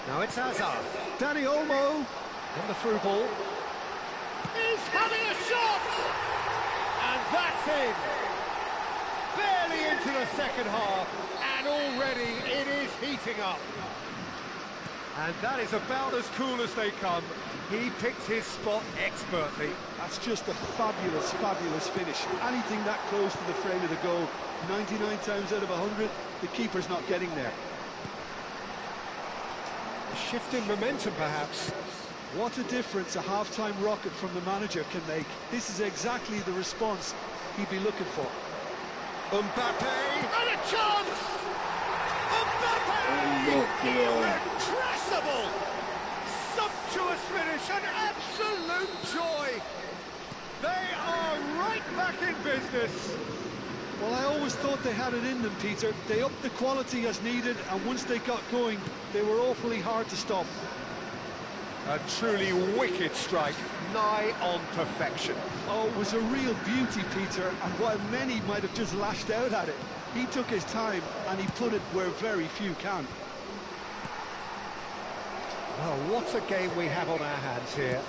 Now it's Hazard. Danny Olmo on the through ball. He's having a shot! And that's in. Barely into the second half, and already it is heating up. And that is about as cool as they come. He picked his spot expertly.
That's just a fabulous, fabulous finish. Anything that close to the frame of the goal, 99 times out of 100, the keeper's not getting there.
A shift in momentum, perhaps.
What a difference a half-time rocket from the manager can make. This is exactly the response he'd be looking for.
Mbappe! And a chance! Mbappe! Irrepressible! Sumptuous finish, an absolute joy! They are right back in business.
Well, I always thought they had it in them, Peter. They upped the quality as needed, and once they got going, they were awfully hard to stop.
A truly wicked strike, nigh on perfection.
Oh, it was a real beauty, Peter, and while many might have just lashed out at it, he took his time and he put it where very few can.
Well, what a game we have on our hands here.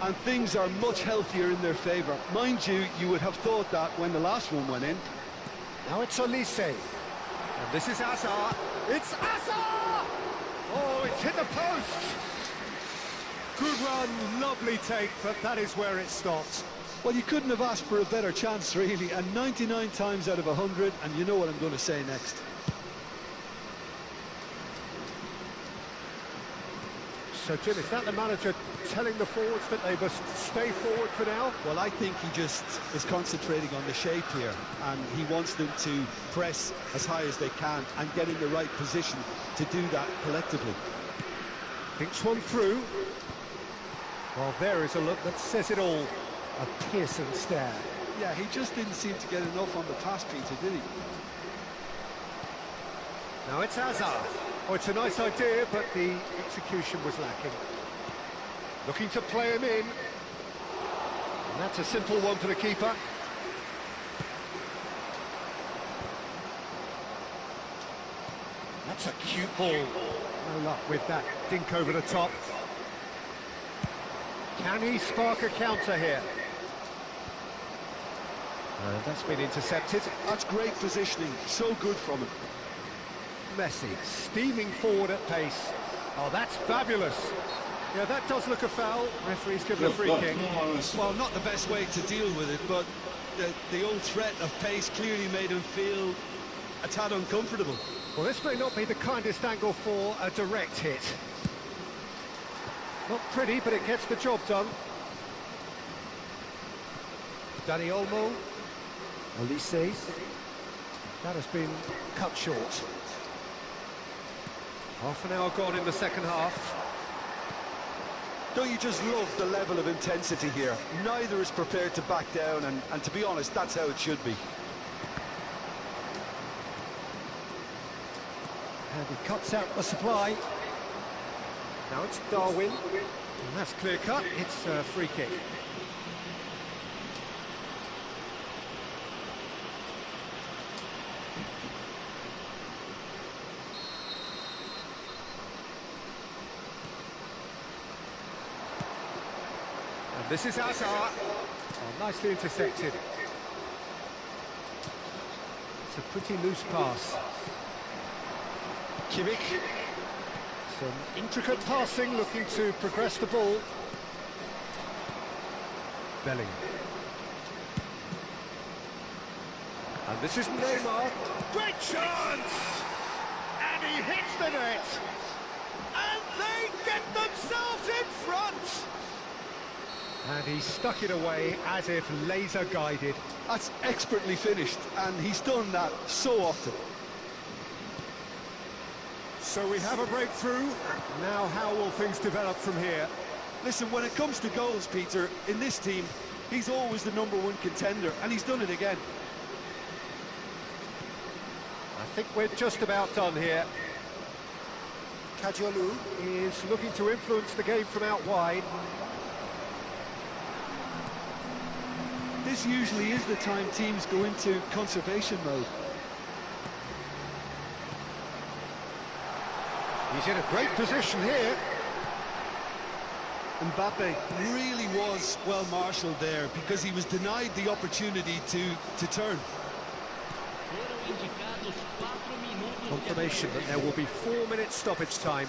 And things are much healthier in their favour. Mind you, you would have thought that when the last one went in.
Now it's Olise. And this is Hazard. It's Hazard! Oh, it's hit the post. Good run, lovely take, but that is where it stopped.
Well, you couldn't have asked for a better chance, really, and 99 times out of 100, and you know what I'm going to say next.
So, Jim, is that the manager telling the forwards that they must stay forward for now?
Well, I think he just is concentrating on the shape here, and he wants them to press as high as they can and get in the right position to do that collectively.
Thinks one through. Well, there is a look that says it all. A piercing stare.
Yeah, he just didn't seem to get enough on the pass, Peter, did he?
Now it's Hazard. Oh, it's a nice idea, but the execution was lacking. Looking to play him in. And that's a simple one for the keeper. That's a cute ball. No luck with that dink over the top. Can he spark a counter here? That's been intercepted.
That's great positioning, so good from him.
Messi steaming forward at pace. Oh, that's fabulous. Yeah, that does look a foul. Referee's given a free kick.
Well, not the best way to deal with it, but the old threat of pace clearly made him feel a tad uncomfortable.
Well, this may not be the kindest angle for a direct hit. Not pretty, but it gets the job done. Danny Olmo. Olise. That has been cut short. Half an hour gone in the second half.
Don't you just love the level of intensity here? Neither is prepared to back down, and to be honest, that's how it should be.
And he cuts out the supply. Now it's Darwin. And that's clear cut. It's a free kick. And this is Hazard. Oh, nicely intercepted. It's a pretty loose pass. Kimmich. Some intricate passing, looking to progress the ball. Belling. And this is Neymar. Great chance! And he hits the net. And they get themselves in front. And he stuck it away as if laser guided.
That's expertly finished, and he's done that so often.
So we have a breakthrough. Now how will things develop from here?
Listen, when it comes to goals, Peter, in this team, he's always the #1 contender, and he's done it again.
I think we're just about done here. Kajolu is looking to influence the game from out wide.
This usually is the time teams go into conservation mode.
He's in a great position here.
Mbappe really was well marshalled there because he was denied the opportunity to turn.
Confirmation that there will be 4 minutes stoppage time.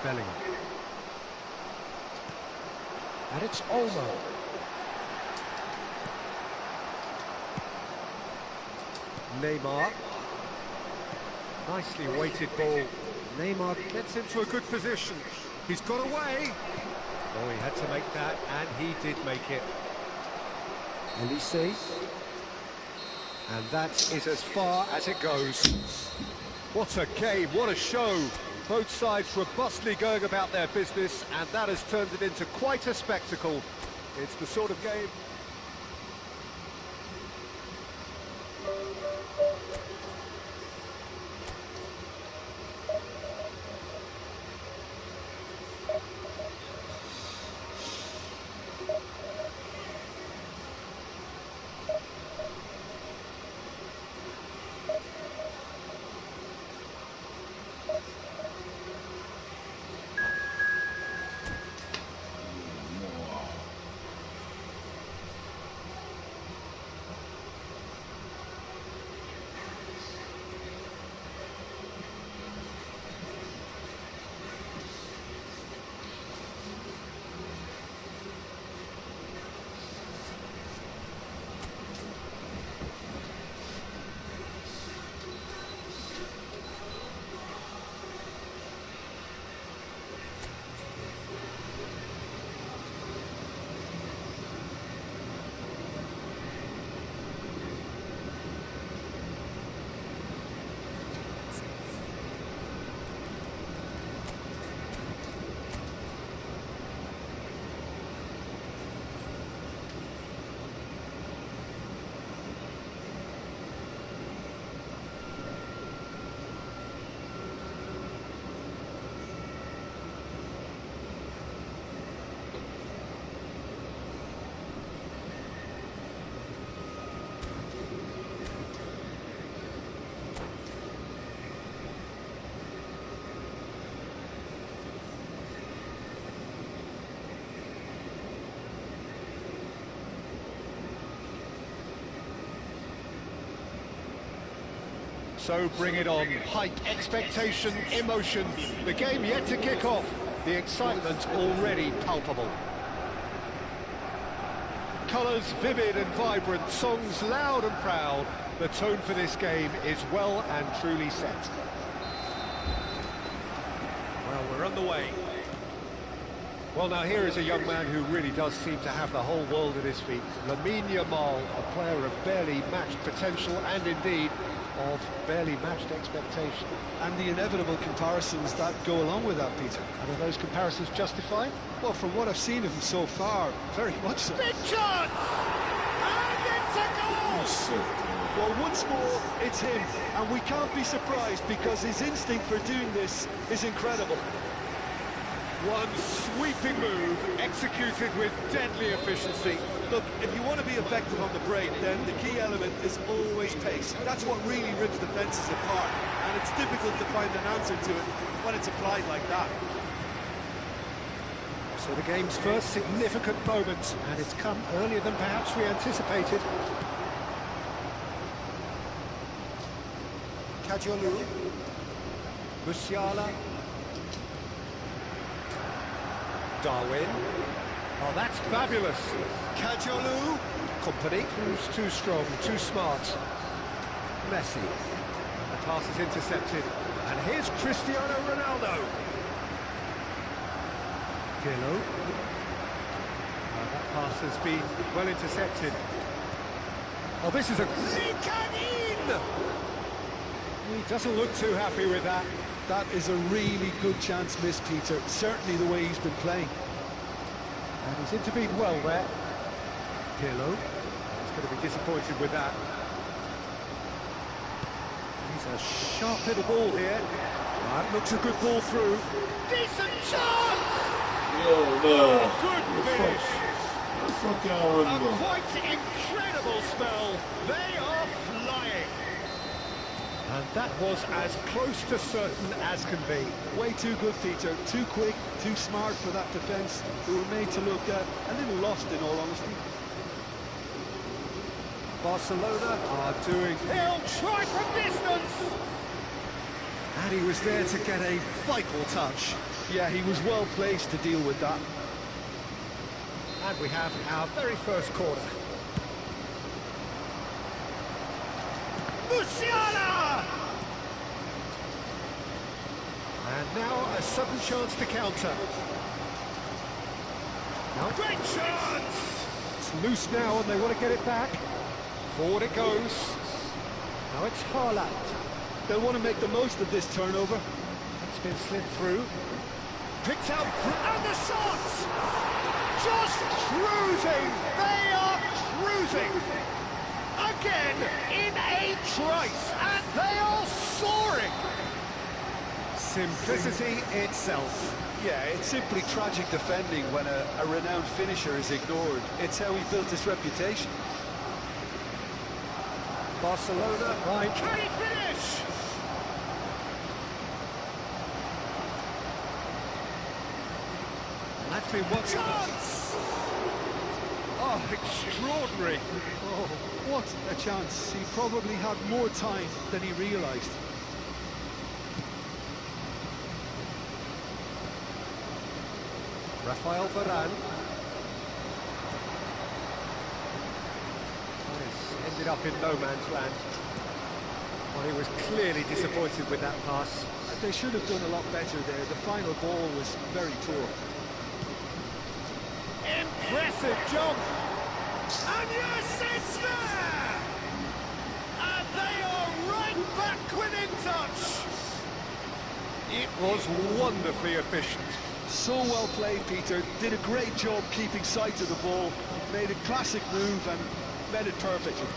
Belling. And it's Olmo. Neymar. Nicely weighted ball. Neymar gets into a good position. He's got away. Oh, he had to make that, and he did make it. Elise. And that is as far as it goes. What a game, what a show. Both sides robustly going about their business, and that has turned it into quite a spectacle. It's the sort of game... So bring it on. Height, expectation, emotion. The game yet to kick off. The excitement already palpable. Colours vivid and vibrant, songs loud and proud. The tone for this game is well and truly set. Well, we're underway. Well, now here is a young man who really does seem to have the whole world at his feet. Lamine Yamal, a player of barely matched potential and indeed of barely matched expectation.
And the inevitable comparisons that go along with that, Peter.
And are those comparisons justified?
Well, from what I've seen of him so far, very much so.
Big chance! And it's a goal!
Well, once more, it's him. And we can't be surprised because his instinct for doing this is incredible.
One sweeping move, executed with deadly efficiency.
Look, if you want to be effective on the break, then the key element is always pace. That's what really rips defences apart, and it's difficult to find an answer to it when it's applied like that.
So the game's first significant moment, and it's come earlier than perhaps we anticipated. Kajolu, Musiala, Darwin. Oh, that's fabulous. Kajolu, Company. Who's too strong, too smart. Messi. The pass is intercepted. And here's Cristiano Ronaldo. Pirlo. That pass has been well intercepted. Oh, this is a... Zikanin! He doesn't look too happy with that.
That is a really good chance missed, Peter. Certainly the way he's been playing.
And he's intervened well there. Pirlo. He's going to be disappointed with that. He's a sharp little ball here. That looks a good ball through. Decent chance!
No.
Good finish.
A
quite incredible spell. They are flying. And that was as close to certain as can be.
Way too good, Peter. Too quick, too smart for that defence, who were made to look a little lost, in all honesty.
Barcelona are doing... He'll try from distance! And he was there to get a vital touch.
Yeah, he was well placed to deal with that.
And we have our very first corner. Musiala! And now a sudden chance to counter. Now, great chance! It's loose now and they want to get it back. Forward it goes. Now it's Haaland.
They'll want to make the most of this turnover.
It's been slipped through. Picked up, and the shots! Just cruising! They are cruising! Again, in a trice, and they are soaring! Simplicity itself.
Yeah, it's simply tragic defending when a renowned finisher is ignored. It's how he built his reputation.
Barcelona, right. Can he finish? And that's been one chance! Oh, extraordinary.
Oh, what a chance. He probably had more time than he realised.
Rafael Varane. Ended up in no man's land. Well, he was clearly disappointed with that pass.
They should have done a lot better there. The final ball was very poor.
Impressive jump! And yes, it's there! And they are right back within touch! It was wonderfully efficient.
So well played, Peter. Did a great job keeping sight of the ball. Made a classic move and met it perfectly.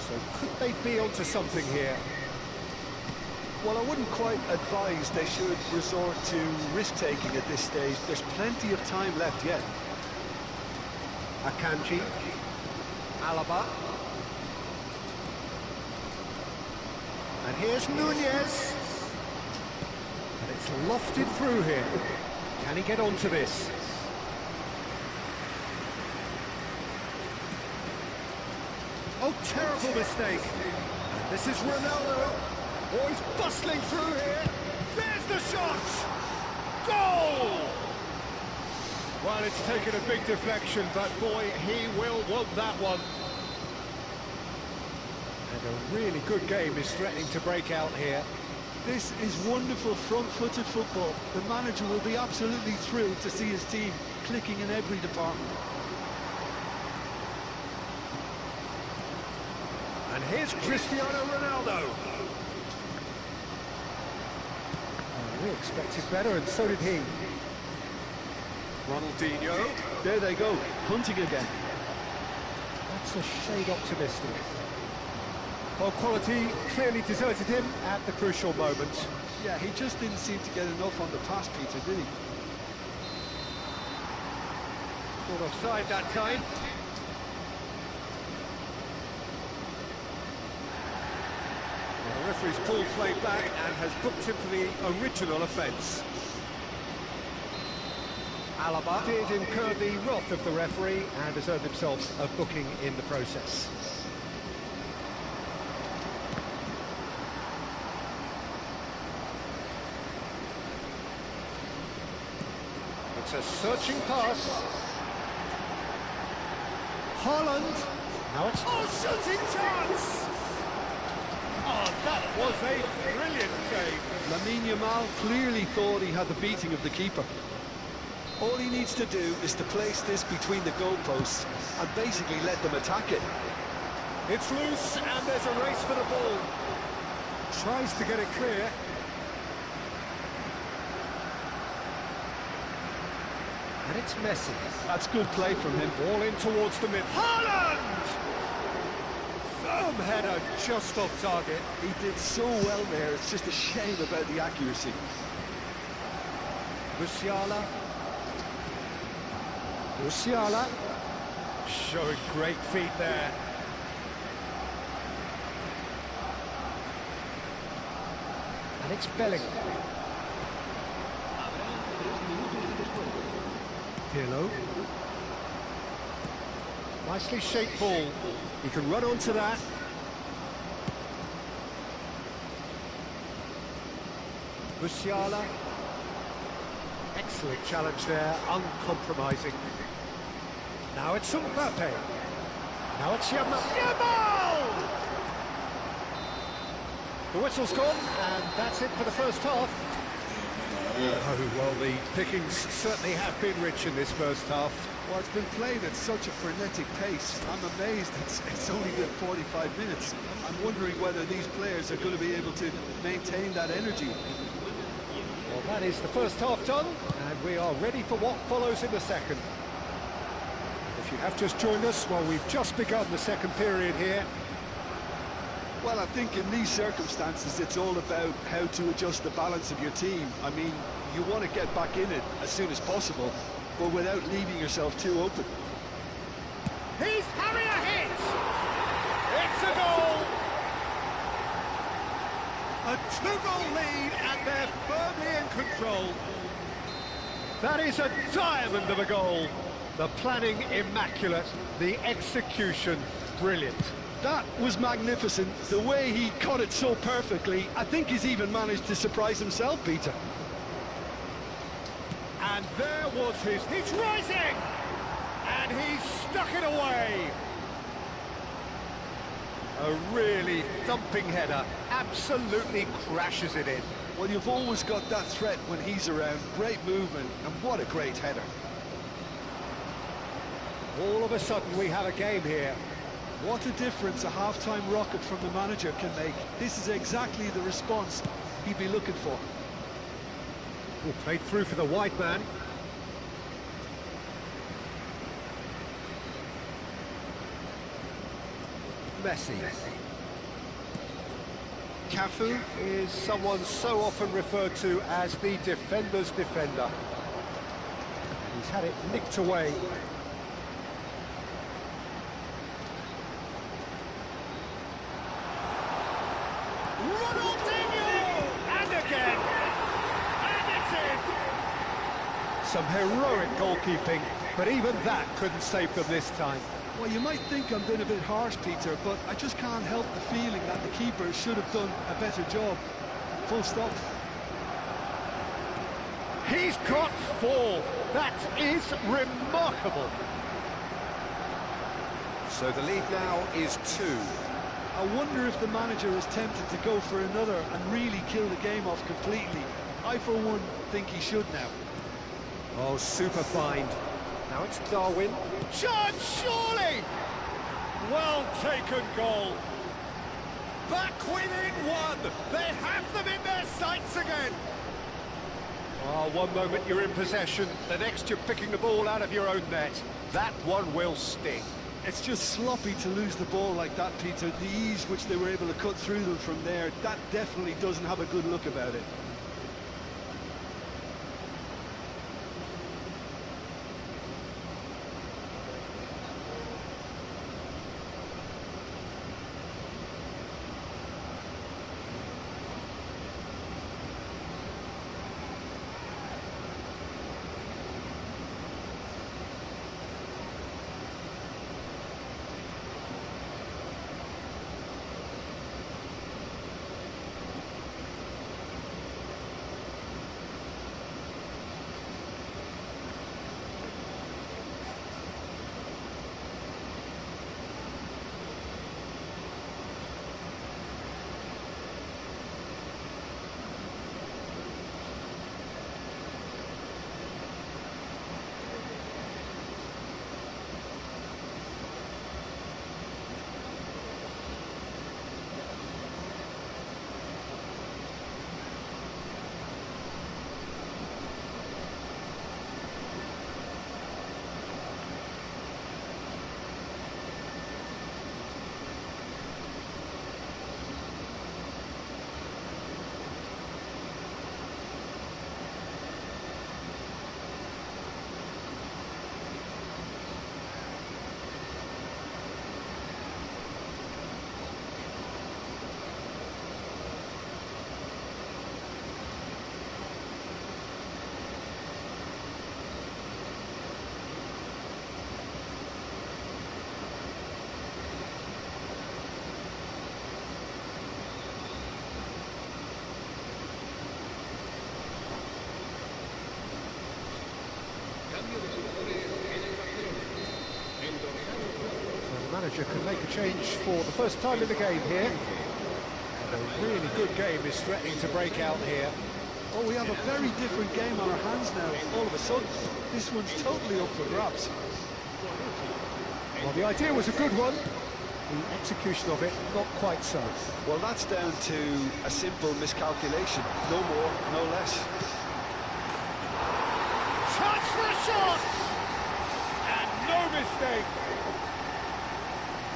So could they be onto something here?
Well, I wouldn't quite advise they should resort to risk-taking at this stage. There's plenty of time left yet.
Akanji, Alaba. And here's Nunez. And it's lofted through here. Can he get onto this? Oh, terrible mistake. And this is Ronaldo. Oh, he's bustling through here. There's the shot. Goal! Well, it's taken a big deflection, but boy, he will want that one. And a really good game is threatening to break out here.
This is wonderful front-footed football. The manager will be absolutely thrilled to see his team clicking in every department.
And here's Cristiano Ronaldo. Oh, we expected better, and so did he. Ronaldinho.
There they go, hunting again.
That's a shade optimistic. Well, quality clearly deserted him at the crucial moment.
Yeah, he just didn't seem to get enough on the pass, Peter, did he?
Not offside that time. Well, the referee's pulled play back and has booked him for the original offence. Alaba did incur the wrath of the referee and has earned himself a booking in the process. It's a searching pass. Haaland. Now it's... Oh, shooting chance! Oh, that was a brilliant save.
Lamine Yamal clearly thought he had the beating of the keeper. All he needs to do is to place this between the goalposts and basically let them attack it.
It's loose and there's a race for the ball. Tries to get it clear. And it's Messi.
That's good play from him.
Ball in towards the mid. Haaland! Firm header just off target.
He did so well there, it's just a shame about the accuracy.
Musiala. Musiala. Showing great feet there. And it's Bellingham. Pirlo. Nicely shaped ball. He can run onto that. Musiala. Excellent challenge there, uncompromising. Now it's Mbappe. Now it's Yamal! The whistle's gone, and that's it for the first half. Oh, well, the pickings certainly have been rich in this first half.
Well, it's been played at such a frenetic pace. I'm amazed it's only been 45 minutes. I'm wondering whether these players are going to be able to maintain that energy.
Well, that is the first half done, and we are ready for what follows in the second. If you have just joined us, well, we've just begun the second period here.
Well, I think in these circumstances, it's all about how to adjust the balance of your team. I mean, you want to get back in it as soon as possible, but without leaving yourself too open.
He's having a hit! It's a goal! A two-goal lead, and they're firmly in control. That is a diamond of a goal. The planning immaculate, the execution brilliant.
That was magnificent. The way he cut it so perfectly, I think he's even managed to surprise himself, Peter.
And there was he's rising! And he's stuck it away! A really thumping header, absolutely crashes it in.
Well, you've always got that threat when he's around. Great movement, and what a great header.
All of a sudden we have a game here.
What a difference a half-time rocket from the manager can make. This is exactly the response he'd be looking for.
Well, played through for the wide man. Messi. Cafu is someone so often referred to as the defender's defender. He's had it nicked away. Some heroic goalkeeping, but even that couldn't save them this time.
Well, you might think I'm being a bit harsh, Peter, but I just can't help the feeling that the keeper should have done a better job. Full stop.
He's got 4. That is remarkable. So the lead now is 2.
I wonder if the manager is tempted to go for another and really kill the game off completely. I, for one, think he should now.
Oh, super find. Now it's Darwin. Chance, surely! Well taken goal. Back within 1. They have them in their sights again. Oh, one moment you're in possession, the next you're picking the ball out of your own net. That one will sting.
It's just sloppy to lose the ball like that, Peter. The ease which they were able to cut through them from there, that definitely doesn't have a good look about it.
So the manager can make a change for the first time in the game here. A really good game is threatening to break out here.
Oh, we have a very different game on our hands now, all of a sudden. This one's totally up for grabs.
Well, the idea was a good one. The execution of it, not quite so.
Well, that's down to a simple miscalculation. No more, no less.
Chance for a shot! And no mistake.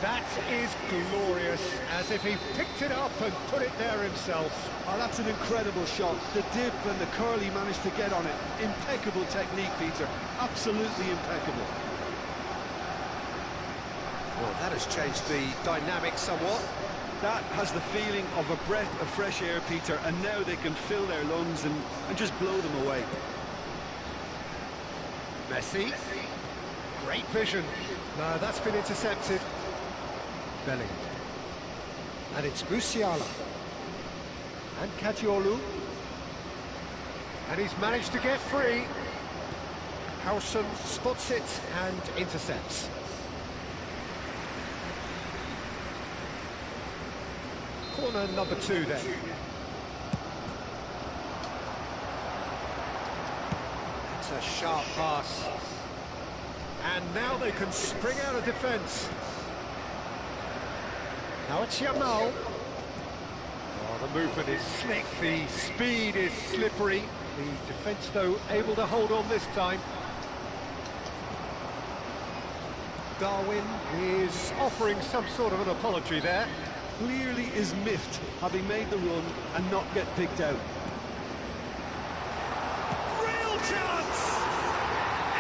That is glorious, as if he picked it up and put it there himself.
Oh, that's an incredible shot. The dip and the curl he managed to get on it. Impeccable technique, Peter. Absolutely impeccable.
Well, that has changed the dynamic somewhat.
That has the feeling of a breath of fresh air, Peter, and now they can fill their lungs and just blow them away.
Messi. Great vision. No, that's been intercepted. Belling. And it's Musiala. And Kadiolu. And he's managed to get free. Howson spots it and intercepts. Corner number 2 then. It's a sharp pass. And now they can spring out of defence. Now it's Yamal. Oh, the movement is slick, the speed is slippery. The defence, though, able to hold on this time. Darwin is offering some sort of an apology there.
Clearly is miffed, having made the run and not get picked out.
Real chance!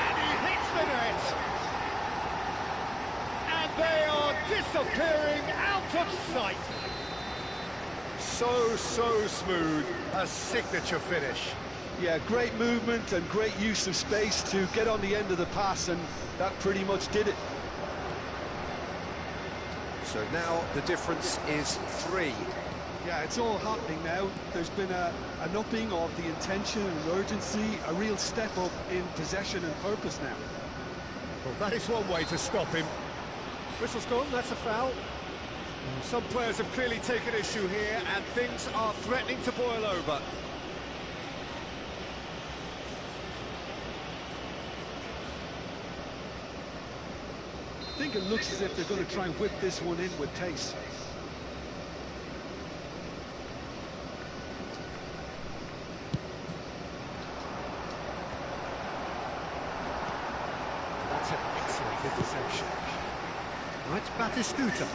And he hits the net. And they are disappearing out of sight. So smooth, a signature finish.
Yeah, great movement and great use of space to get on the end of the pass, and that pretty much did it.
So now the difference is 3.
Yeah, it's all happening now. There's been an upping of the intention and urgency, a real step up in possession and purpose now.
Well, that is one way to stop him. Whistle's gone, that's a foul. Some players have clearly taken issue here, and things are threatening to boil over.
I think it looks as if they're going to try and whip this one in with pace.
That's an excellent interception. Now it's Batistuta.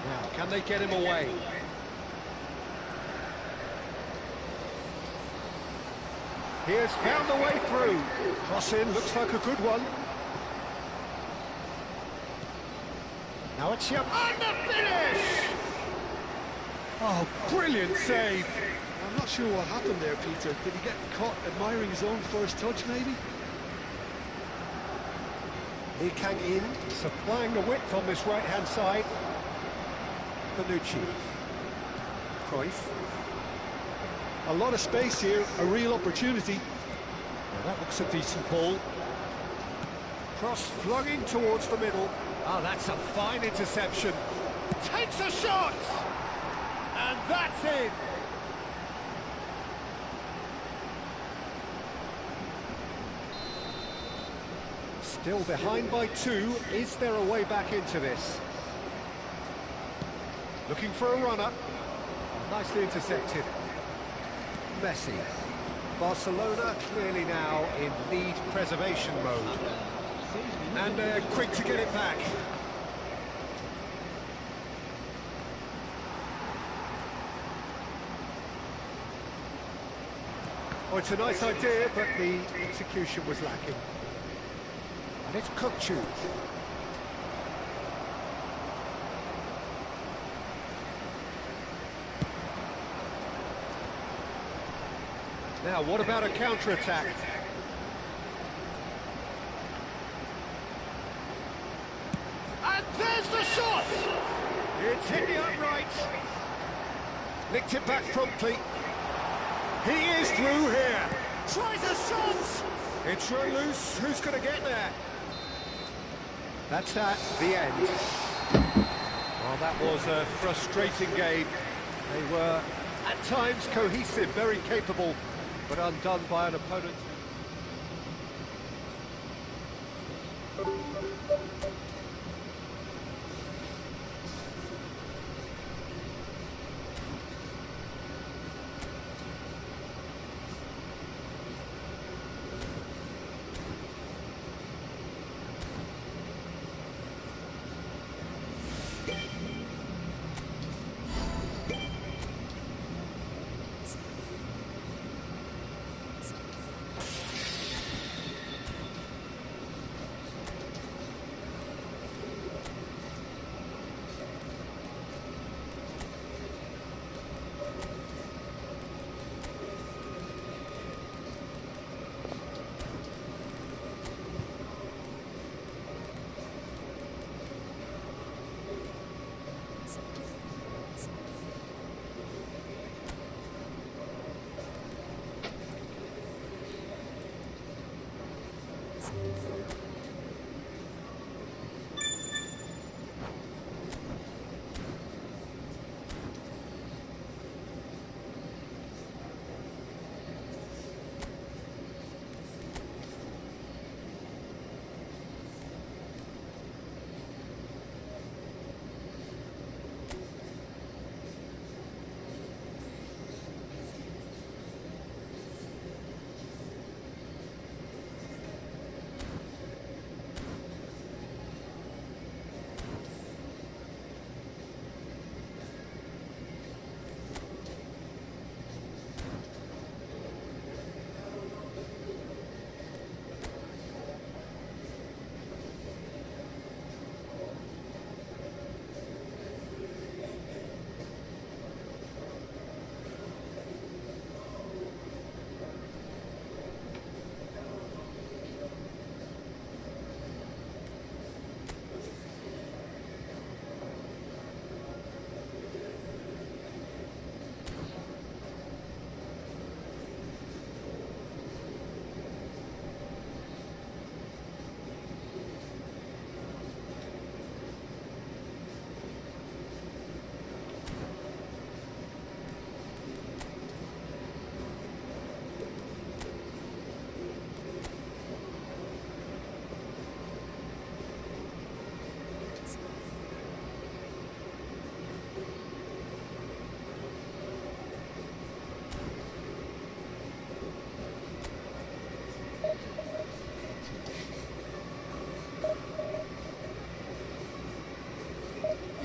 Now, can they get him away? He has found the way through. Cross in, looks like a good one. Now it's Yap. And the finish! Oh, brilliant save.
I'm not sure what happened there, Peter. Did he get caught admiring his own first touch, maybe?
Lee Kang in, supplying the width on this right-hand side. Bonucci. Cruyff.
A lot of space here, a real opportunity.
Well, that looks a decent ball. Cross flung in towards the middle. Oh, that's a fine interception. Takes a shot! And that's in! Still behind by 2. Is there a way back into this? Looking for a runner. Oh, nicely intercepted. Messi. Barcelona clearly now in lead preservation mode. And they're quick to get it back. Oh, it's a nice idea, but the execution was lacking. And it's Kukcu. Now, what about a counter-attack? And there's the shot! It's hit the upright. Nicked it back promptly. He is through here. Tries a shot! It's run loose. Who's going to get there? That's that, the end. Well, that was a frustrating game. They were, at times, cohesive, very capable, but undone by an opponent.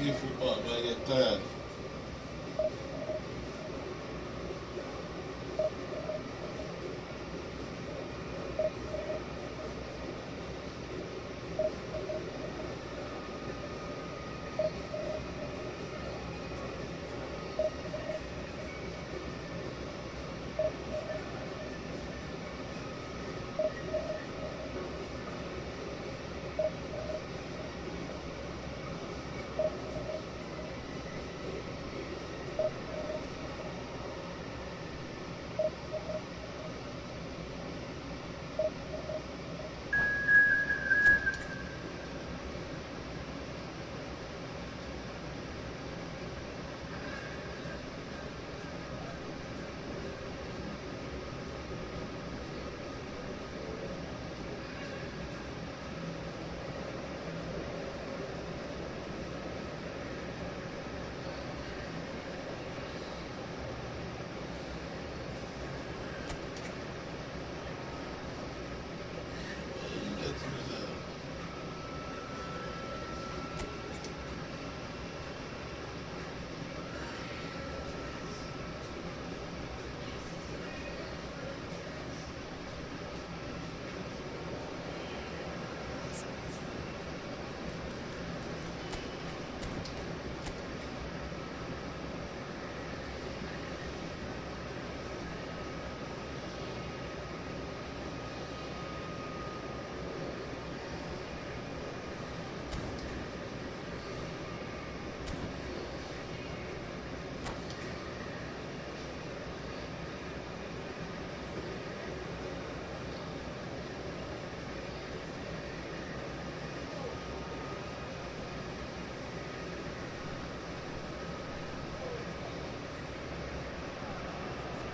Give football, but I get tired.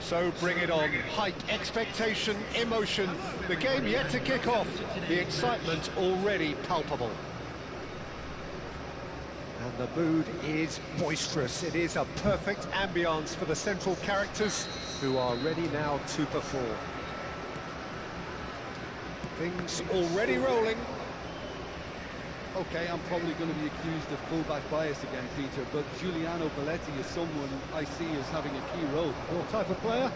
So bring it on. Height, expectation, emotion. The game yet to kick off. The excitement already palpable. And the mood is boisterous. It is a perfect ambience for the central characters who are ready now to perform. Things already rolling.
Okay, I'm probably going to be accused of fullback bias again, Peter, but Giuliano Belletti is someone I see as having a key role.
Your type of player?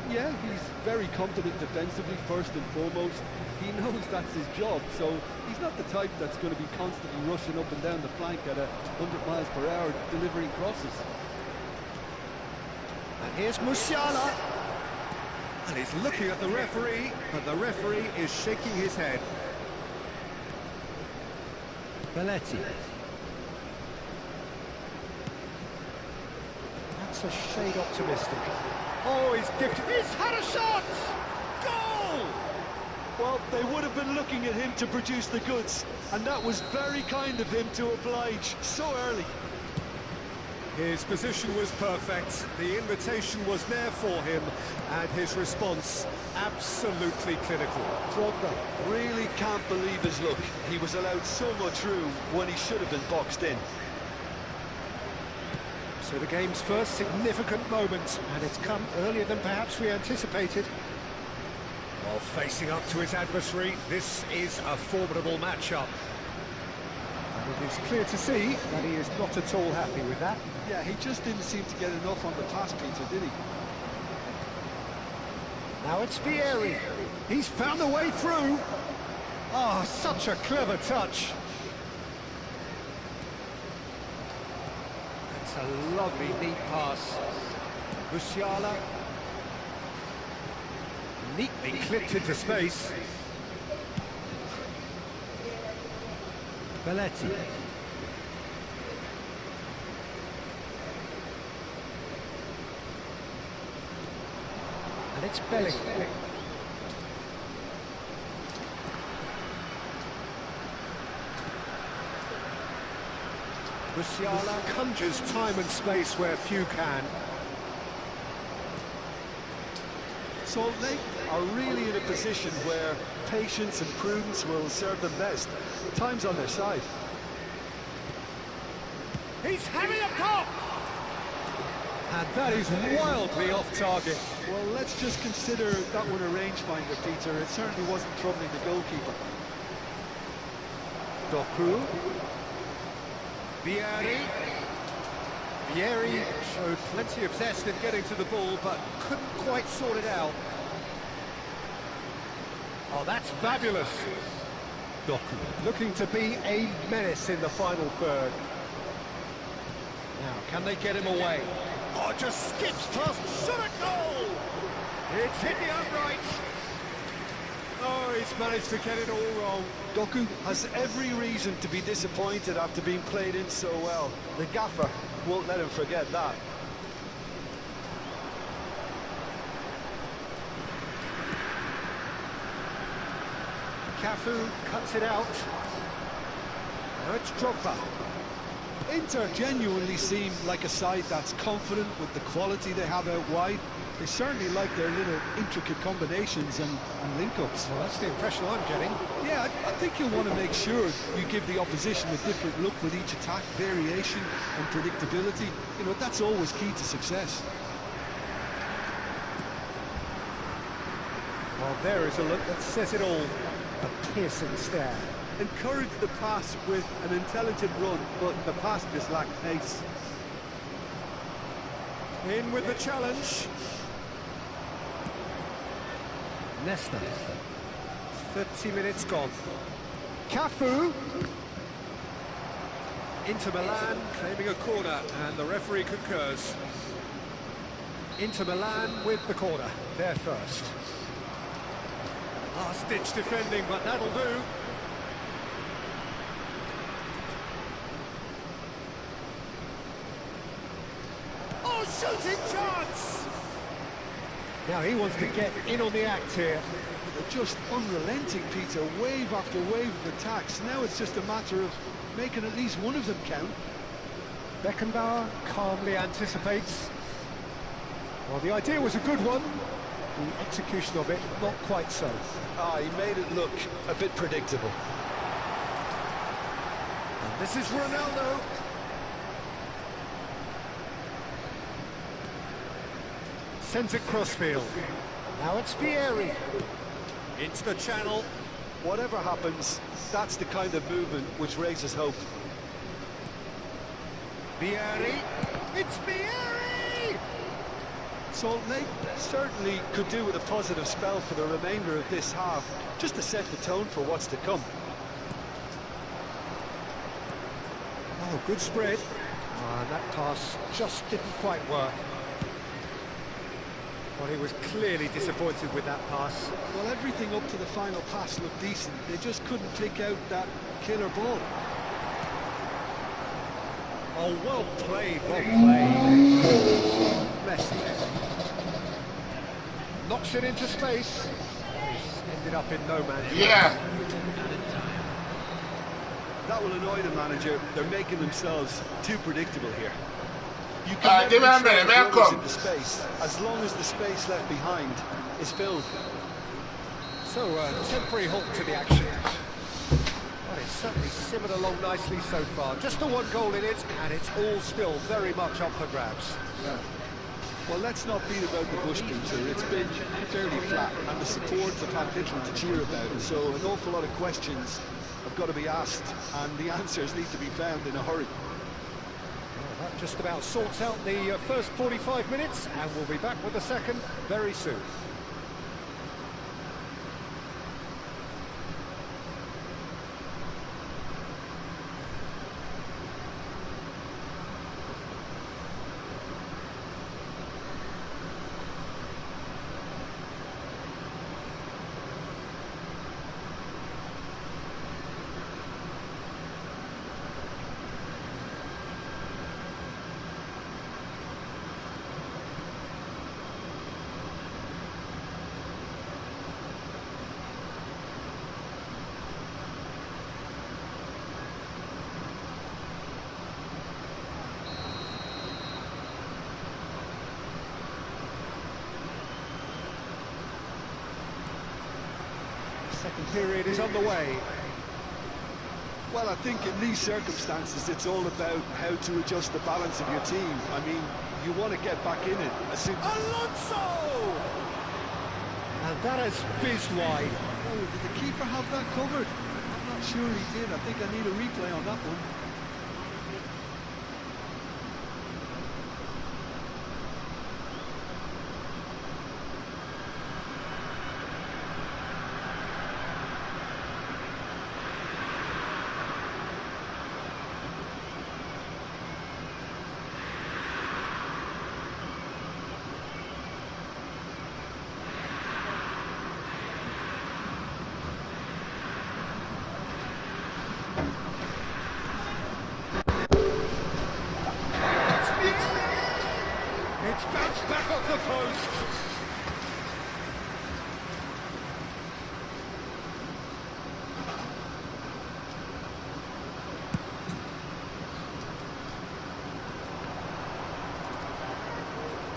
Yeah, he's very competent defensively, first and foremost. He knows that's his job, so he's not the type that's going to be constantly rushing up and down the flank at 100 miles per hour, delivering crosses.
And here's Musiala. And he's looking at the referee, but the referee is shaking his head. Belletti. That's a shade optimistic. Oh, he's gifted. He's had a shot! Goal!
Well, they would have been looking at him to produce the goods, and that was very kind of him to oblige so early.
His position was perfect, the invitation was there for him, and his response absolutely clinical.
Drogba really can't believe his luck. He was allowed so much room when he should have been boxed in.
So the game's first significant moment, and it's come earlier than perhaps we anticipated. While facing up to his adversary, this is a formidable matchup. And it is clear to see that he is not at all happy with that.
Yeah, he just didn't seem to get enough on the pass, Peter, did he?
Now it's Vieri. He's found a way through. Ah, such a clever touch. That's a lovely, neat pass. Musiala. Neatly clipped into space. Belletti. And it's Belling. Musiala conjures time and space where few can.
Salt Lake are really in a position where patience and prudence will serve them best. Time's on their side.
He's having a pop! And that is wildly off target.
Well, let's just consider that one a rangefinder, Peter. It certainly wasn't troubling the goalkeeper.
Doku. Vieri showed plenty of zest in getting to the ball, but couldn't quite sort it out. Oh, that's fabulous. Doku looking to be a menace in the final third. Now, can they get him away? Oh, just skips past, shot a goal! It's hit the uprights. Oh, he's managed to get it all wrong.
Doku has every reason to be disappointed after being played in so well. The gaffer won't let him forget that.
Cafu cuts it out. Now it's Drogba.
Inter genuinely seem like a side that's confident with the quality they have out wide. They certainly like their little intricate combinations and link-ups.
Well, that's the impression I'm getting.
Yeah, I think you'll want to make sure you give the opposition a different look with each attack, variation and predictability. You know, that's always key to success.
Well, there is a look that says it all. A piercing stare.
Encourage the pass with an intelligent run, but the pass just lacked pace.
In with the challenge. Nesta. 30 minutes gone. Cafu. Inter Milan claiming a corner, and the referee concurs. Inter Milan with the corner. They're first. Last-ditch defending, but that'll do. Oh, shooting chance! Now he wants to get in on the act here.
They're just unrelenting, Peter. Wave after wave of attacks. Now it's just a matter of making at least one of them count.
Beckenbauer calmly anticipates. Well, the idea was a good one. The execution of it, not quite so.
He made it look a bit predictable.
And this is Ronaldo. Sends it crossfield. Now it's Vieri. Into the channel.
Whatever happens, that's the kind of movement which raises hope.
Vieri. It's Vieri!
Salt Lake certainly could do with a positive spell for the remainder of this half, just to set the tone for what's to come.
Oh, good spread. And that pass just didn't quite work. Well, he was clearly disappointed with that pass.
Well, everything up to the final pass looked decent. They just couldn't pick out that killer ball.
Oh, well played, well played. Messi. Knocks it into space. He's ended up in no man's land.
That will annoy the manager. They're making themselves too predictable here. You can never into space as long as the space left behind is filled.
So, temporary halt to the action. Well, it's certainly simmered along nicely so far. Just the one goal in it, and it's all still very much up for grabs.
Yeah. Well, let's not beat about the bush, Peter. It's been fairly flat, and the supports have had little to cheer about. So an awful lot of questions have got to be asked, and the answers need to be found in a hurry.
Well, that just about sorts out the first 45 minutes, and we'll be back with the second very soon. Second period is underway.
Well, I think in these circumstances, it's all about how to adjust the balance of your team. I mean, you want to get back in it as soon...
Alonso! And that has fizzed wide.
Oh, did the keeper have that covered? I'm not sure he did. I think I need a replay on that one.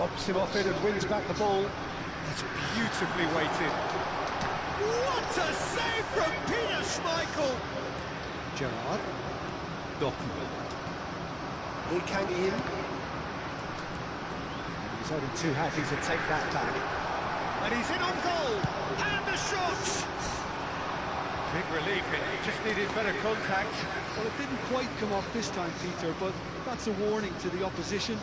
Bumps him off it and wins back the ball. It's beautifully weighted. What a save from Peter Schmeichel! Gerrard. Doku. Lee Kang in. He's only too happy to take that back. And he's in on goal. And the shot! Big relief, it just needed better contact.
Well, it didn't quite come off this time, Peter, but that's a warning to the opposition.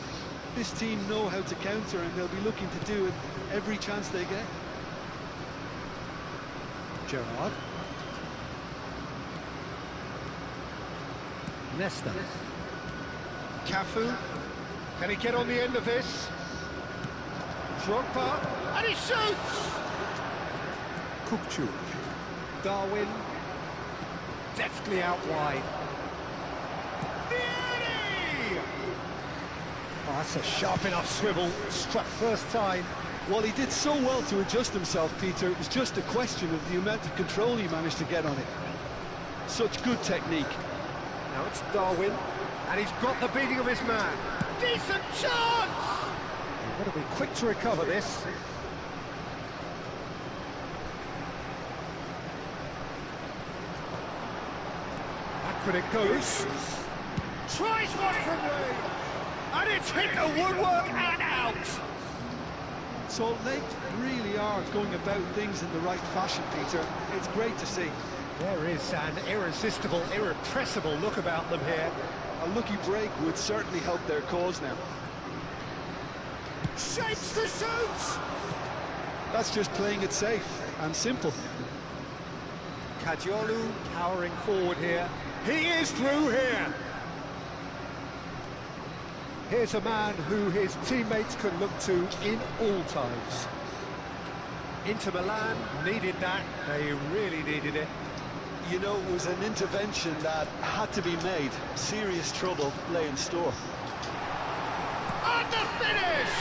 This team know how to counter, and they'll be looking to do it every chance they get.
Gerrard. Nesta. Cafu. Can he get on the end of this? Drogba. And he shoots! Kupchuk. Darwin. Deftly out wide. Vianney! Oh, that's a sharp enough swivel. Struck first time.
Well, he did so well to adjust himself, Peter. It was just a question of the amount of control he managed to get on it. Such good technique.
Now it's Darwin, and he's got the beating of his man. Decent chance! You've got to be quick to recover this. Backward it goes. Tries one from way, and it's hit the woodwork and out.
Salt Lake really are going about things in the right fashion, Peter. It's great to see.
There is an irresistible, irrepressible look about them here.
A lucky break would certainly help their cause now.
Shapes the shoot!
That's just playing it safe and simple.
Kadiolu powering forward here. He is through here. Here's a man who his teammates can look to in all times. Inter Milan needed that. They really needed it.
You know, it was an intervention that had to be made. Serious trouble lay in store.
And the finish!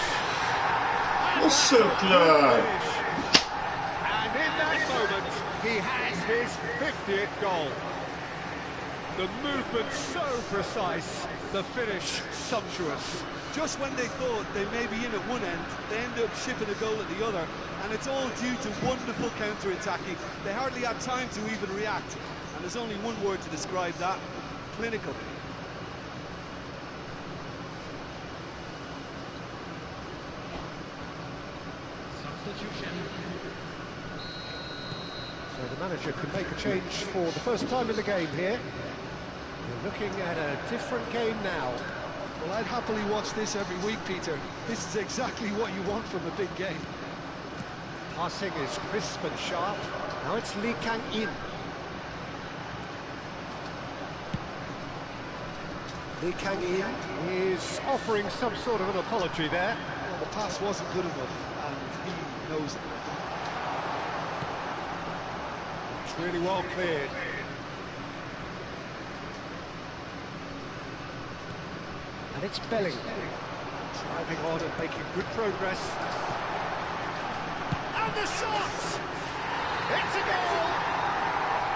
Oh, såklart!
And in that moment, he has his 50th goal. The movement so precise, the finish sumptuous.
Just when they thought they may be in at one end, they end up shipping a goal at the other, and it's all due to wonderful counter-attacking. They hardly had time to even react, and there's only one word to describe that: clinical.
Substitution.
So the manager can make a change for the first time in the game here. We're looking at a different game now.
Well, I'd happily watch this every week, Peter. This is exactly what you want from a big game.
Passing is crisp and sharp. Now it's Lee Kang in. Lee Kang in is offering some sort of an apology there.
Well, the pass wasn't good enough, and he knows it.
It's really well cleared. And it's Bellingham, driving on and making good progress. And the shot! It's a goal!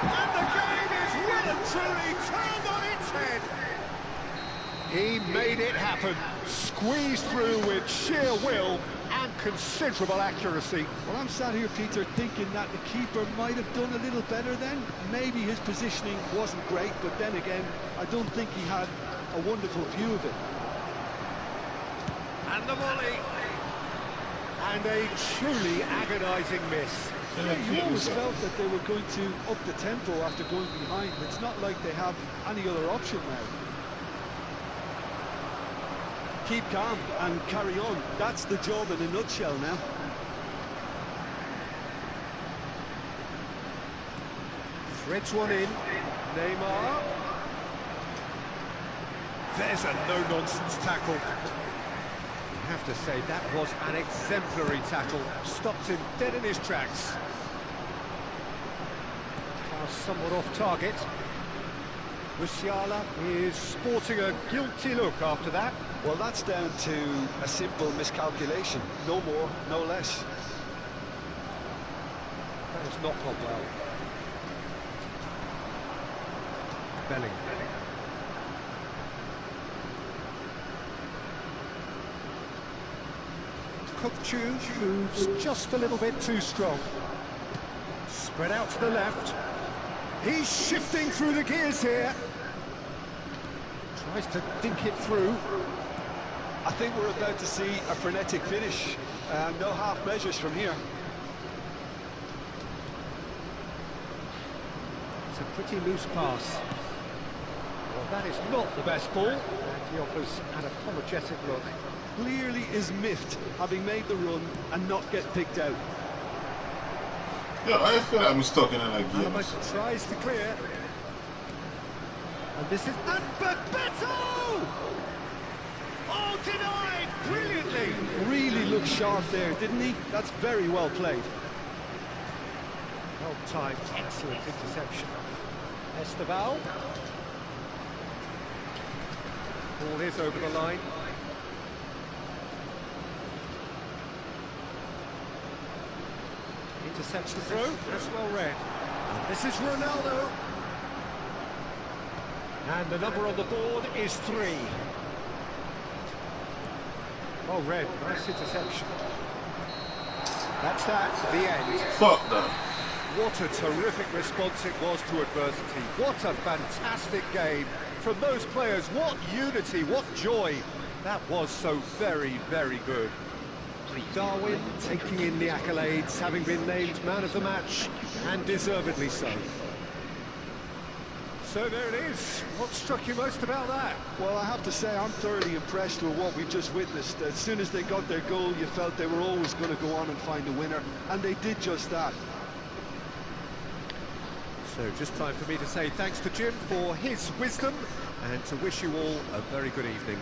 And the game is well and truly turned on its head. He made it happen, squeezed through with sheer will and considerable accuracy.
Well, I'm sat here, Peter, thinking that the keeper might have done a little better then. Maybe his positioning wasn't great, but then again, I don't think he had a wonderful view of it.
And the volley. And a truly agonising miss.
Yeah, you always felt that they were going to up the tempo after going behind. It's not like they have any other option now. Keep calm and carry on. That's the job in a nutshell now.
Threads one in. Neymar. There's a no-nonsense tackle. I have to say, that was an exemplary tackle. Stopped him dead in his tracks. Now somewhat off target. Musiala is sporting a guilty look after that.
Well, that's down to a simple miscalculation. No more, no less.
That has not gone well. Bellingham. Cookchew moves just a little bit too strong. Spread out to the left. He's shifting through the gears here. Tries to dink it through.
I think we're about to see a frenetic finish. No half measures from here.
It's a pretty loose pass. Well, that is not the best ball. And he offers an apologetic look.
Clearly is miffed, having made the run and not get picked out.
Yeah, I feel like I'm stuck in a game.
Tries to clear. And this is... And Bebeto! Oh, denied! Brilliantly!
Really looked sharp there, didn't he? That's very well played.
Well timed, excellent interception. Esteval. Ball is over the line. Intercepts the throw, that's well read. And this is Ronaldo. And the number on the board is 3. Well read, nice interception. That's that, the end.
Fuck that.
What a terrific response it was to adversity. What a fantastic game from those players. What unity, what joy. That was so very, very good. Darwin taking in the accolades, having been named man of the match, and deservedly so. So there it is. What struck you most about that?
Well, I have to say, I'm thoroughly impressed with what we've just witnessed. As soon as they got their goal, you felt they were always going to go on and find a winner, and they did just that.
So just time for me to say thanks to Jim for his wisdom, and to wish you all a very good evening.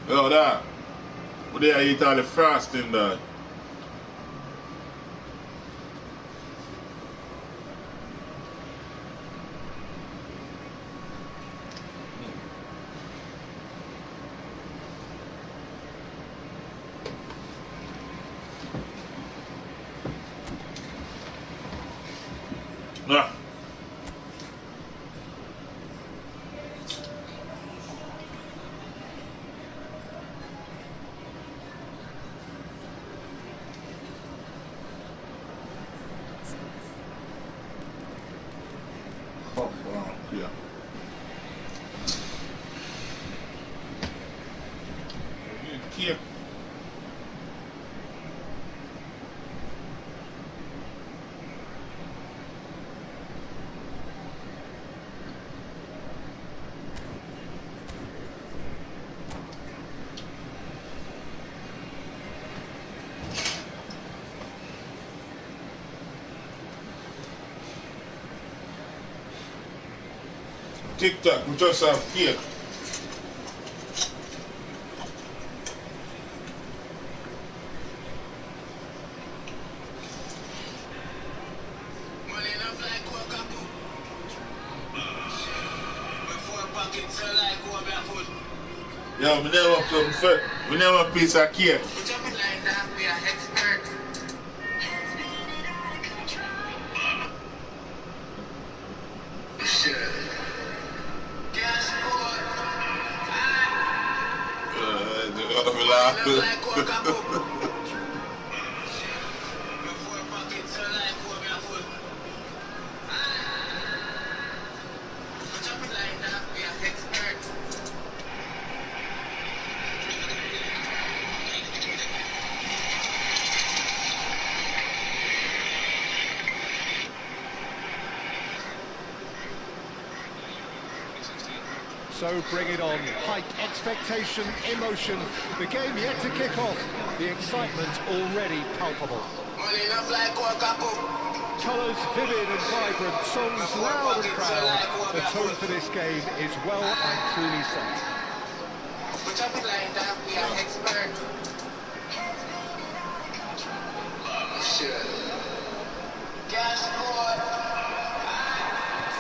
Yo, that. What they eat all the frosting, that. Ah. Oh, wow, yeah. Cake. TikTok, we just have cake. Yeah, we never come first. We never piece of cake.
So bring it on. Hype, expectation, emotion. The game yet to kick off. The excitement already palpable. Colours vivid and vibrant, songs loud and proud. The tone for this game is well and truly set.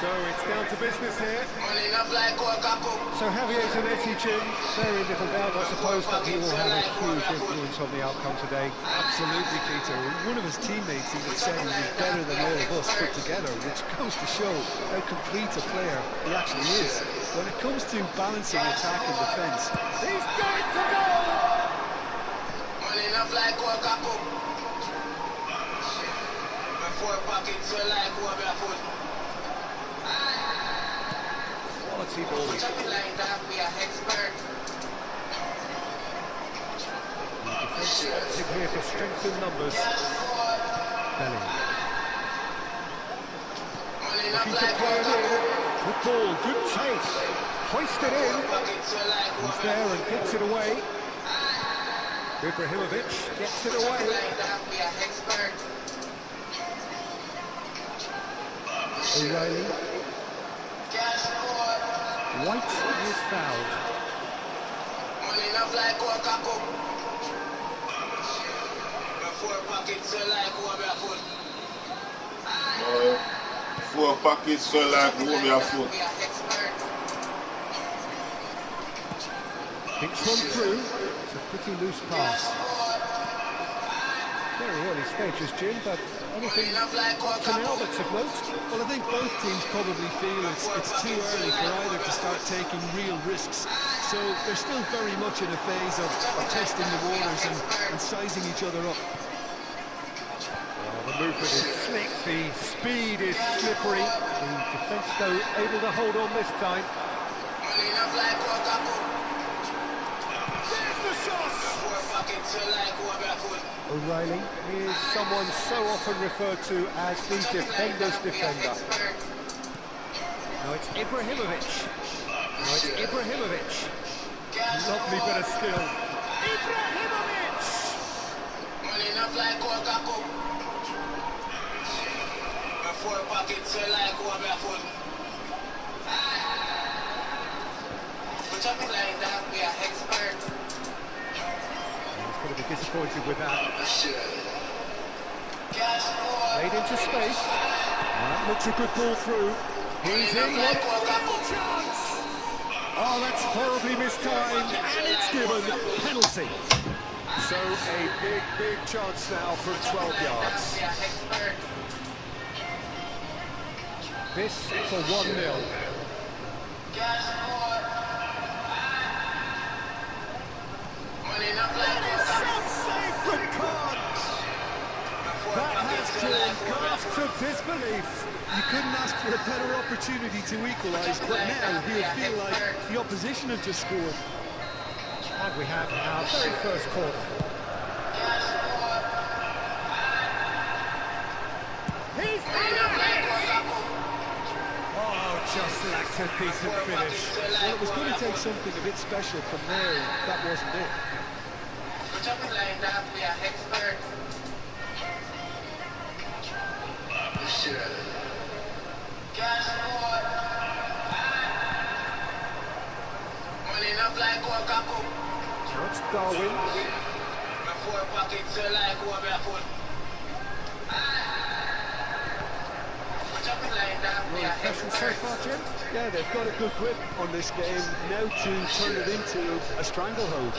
So it's down to business here. So Javier Zanetti, Jim, very little doubt, I suppose, that he will have a huge influence on the outcome today.
Absolutely, Peter. One of his teammates even said he was better than all of us put together, which goes to show how complete a player he actually is. When it comes to balancing attack and defence,
He's going to goal! Quality ball. Defence opting here for strength in numbers. Belling. Looking to play it in. Good ball, good take. Hoist it in. He's there and gets it away. Ibrahimovic gets it away. O'Reilly. White is fouled.
Four pockets so like move your foot.
Kicks one through. It's a pretty loose pass. Very early stages, Jim, but anything up to now that's of note?
well, I think both teams probably feel it's too early for either to start taking real risks. So they're still very much in a phase of testing the waters and sizing each other up.
The movement is slick, the speed is slippery. The defence, though, able to hold on this time. There's the shot! O'Reilly is someone so often referred to as the defender's defender. Now it's Ibrahimovic. Lovely bit of skill. Ibrahimovic! He's going to be disappointed with that. Played into space. That looks a good ball through. He's in one more chance. Oh, that's horribly mistimed, and it's given penalty. So a big chance now from 12 yards. This for 1-0. That is some save from Khan. That has drawn gasps of disbelief.
You couldn't ask for a better opportunity to equalise, but now he'll feel like the opposition have just scored.
And we have our very first corner. He's in it! Oh, just lacked a decent finish.
Well, it was going to take something a bit special from there. That wasn't it.
What's Darwin? Real impression so far, Jim?
Yeah, they've got a good grip on this game. Now to turn it into a stranglehold.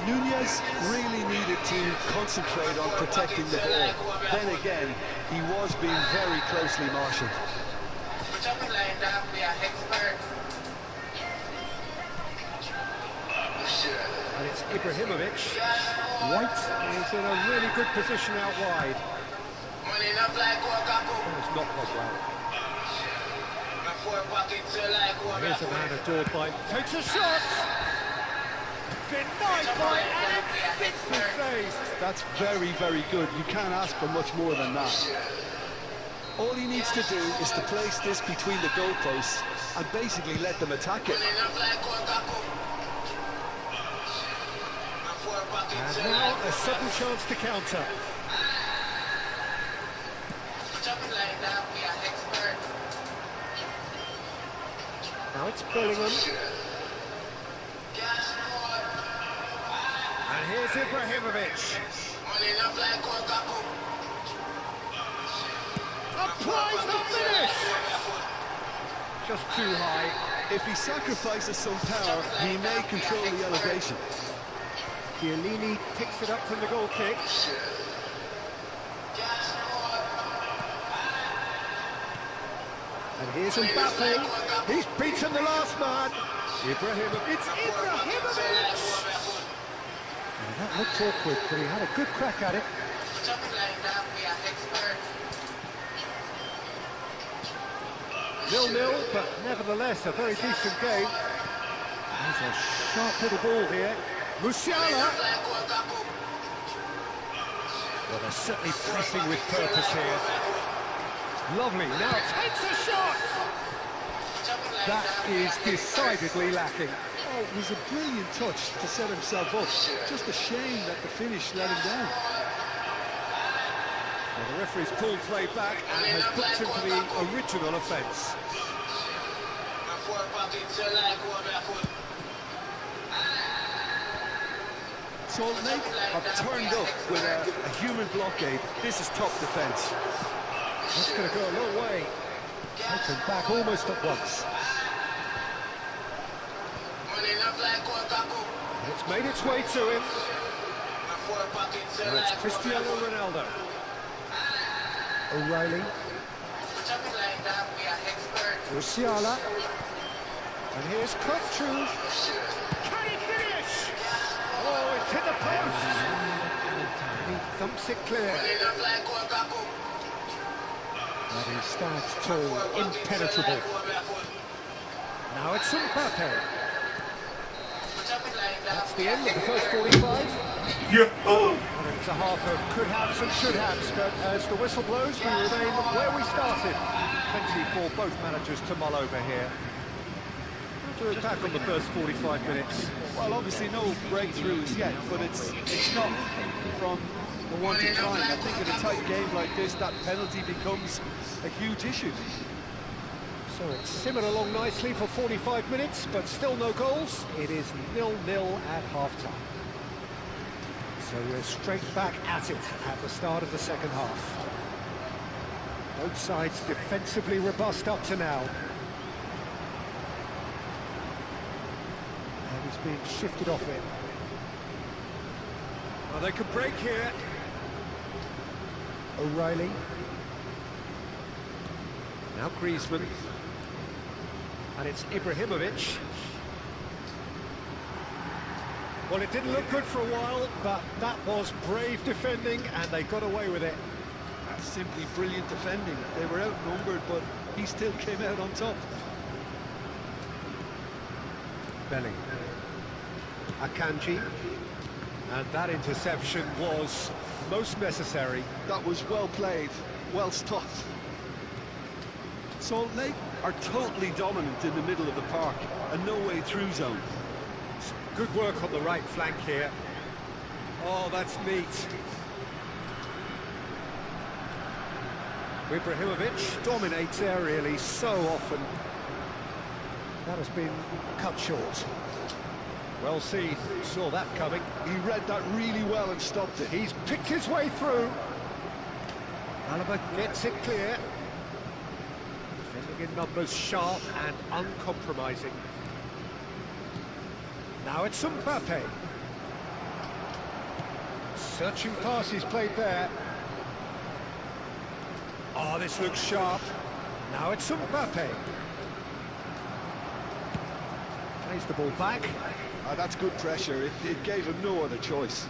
Nunez really needed to concentrate on protecting the ball. Then again, he was being very closely marshalled.
And it's Ibrahimovic. White is in a really good position out wide. It's not gone well. Here's a man adored by... Takes a shot! Denied by Alex. Sticks the save.
That's very, very good. You can't ask for much more than that. All he needs to do is to place this between the goalposts and basically let them attack it.
And now a sudden chance to counter. Now it's Bellingham. And here's Ibrahimovic. Applies the finish! Just too high.
If he sacrifices some power, he may control the elevation.
Aleennicolay picks it up from the goal kick. And here's Mbappe. He's beaten the last man. Ibrahimovic. It's Ibrahimovic! And that looked awkward, but he had a good crack at it. 0-0, but nevertheless a very decent game. There's a sharp little ball here. Musiala! Well, they're certainly pressing with purpose here. Lovely, now takes a shot! That is decidedly lacking.
Oh, it was a brilliant touch to set himself up. Just a shame that the finish let him down.
Well, the referee's pulled play back and has booked him for the original offence.
Salt Lake have turned up with a human blockade. This is top defence.
That's going to go a long way. Taken back almost at once. It's made its way to him. Now it's Cristiano Ronaldo. O'Reilly. Musiala. And here's Kutchu. Can he finish? Oh, it's hit the post. And he thumps it clear. And he stands tall, impenetrable. Now it's Mbappe. That's the end of the first 45.
Yeah.
And it's a half of could-haves and should-haves, but as the whistle blows, we remain where we started. Plenty for both managers to mull over here. How to look back on the first 45 minutes?
Well, obviously no breakthroughs yet, but it's not from the one to try. I think in a tight game like this, that penalty becomes a huge issue.
So it's simmered along nicely for 45 minutes, but still no goals. It is 0-0 at half-time. So we're straight back at it at the start of the second half. Both sides defensively robust up to now. And he's being shifted off it. Well, they could break here. O'Reilly. Now Griezmann. And it's Ibrahimovic. Well, it didn't look good for a while, but that was brave defending, and they got away with it.
That's simply brilliant defending. They were outnumbered, but he still came out on top.
Bellingham. Akanji. And that interception was most necessary.
That was well played, well stopped. Salt Lake are totally dominant in the middle of the park, and no way through zone.
Good work on the right flank here. Oh, that's neat. Ibrahimovic dominates aerially so often. That has been cut short. Well seen, saw that coming.
He read that really well and stopped it.
He's picked his way through. Alaba gets it clear. Defending in numbers, sharp and uncompromising. Now it's Mbappe. Searching passes played there. Oh, this looks sharp. Now it's Mbappe. Plays the ball back.
That's good pressure. It gave him no other choice.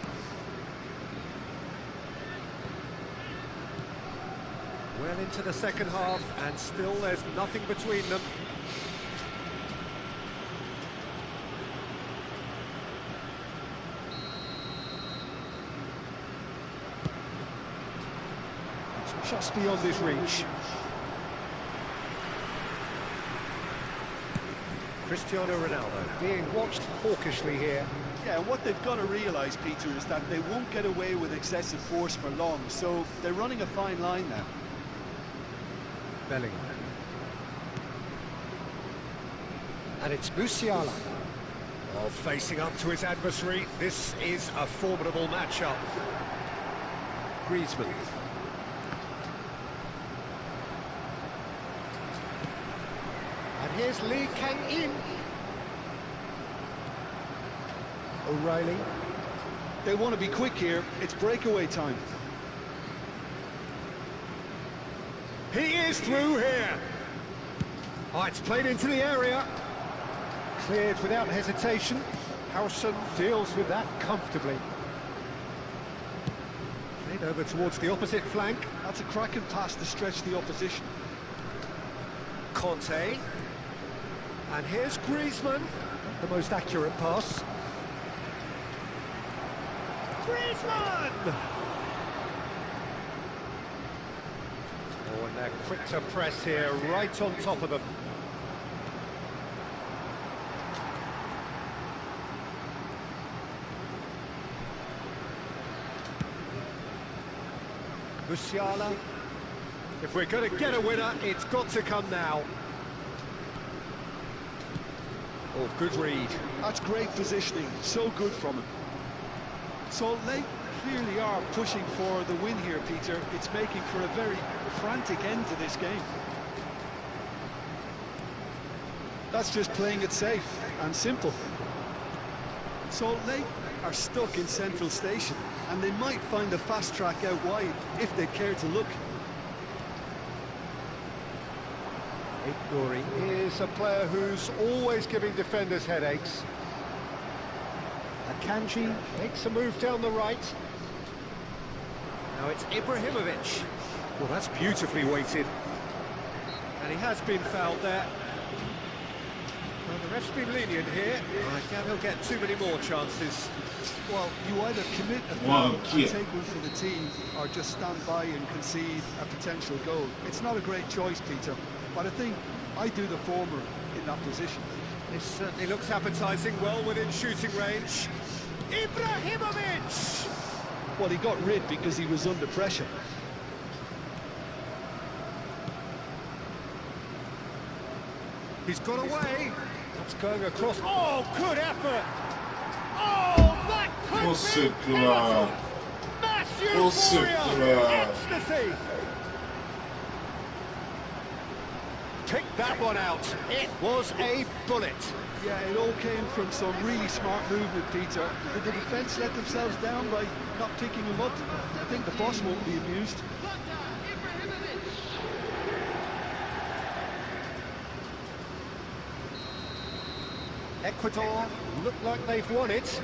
Well into the second half, and still there's nothing between them. It's just beyond his reach. Cristiano Ronaldo being watched hawkishly here.
Yeah, and what they've got to realise, Peter, is that they won't get away with excessive force for long, so they're running a fine line now.
Bellingham. And it's Musiala. Well, facing up to his adversary, this is a formidable matchup. Griezmann. And here's Lee Kang-in. O'Reilly.
They want to be quick here. It's breakaway time.
He is through here. Oh, it's played into the area. Cleared without hesitation. Harrison deals with that comfortably. Played over towards the opposite flank.
That's a cracking pass to stretch the opposition.
Conte. And here's Griezmann. The most accurate pass. Griezmann! Oh, and they're quick to press here, right on top of them. Musiala. If we're going to get a winner, it's got to come now. Oh, good read.
That's great positioning, so good from him. Salt Lake clearly are pushing for the win here, Peter. It's making for a very frantic end to this game. That's just playing it safe and simple. Salt Lake are stuck in Central Station, and they might find a fast track out wide if they care to look.
Nouri is a player who's always giving defenders headaches. Akanji makes a move down the right. Now it's Ibrahimovic. Well, that's beautifully weighted. And he has been fouled there. Well, the ref's been lenient here. I doubt he'll get too many more chances.
Well, you either commit a foul and take one for the team, or just stand by and concede a potential goal. It's not a great choice, Peter, but I think I do the former in that position.
This certainly looks appetising, well within shooting range. Ibrahimovic!
Well, he got rid because he was under pressure.
He's got away. That's going across. Oh, good effort! Oh, that could be pivotal! Mass euphoria! Ecstasy! Pick that one out. It was a bullet.
Yeah, it all came from some really smart movement, Peter. Did the defence let themselves down by not picking him up? I think the boss won't be amused.
Ecuador look like they've won it,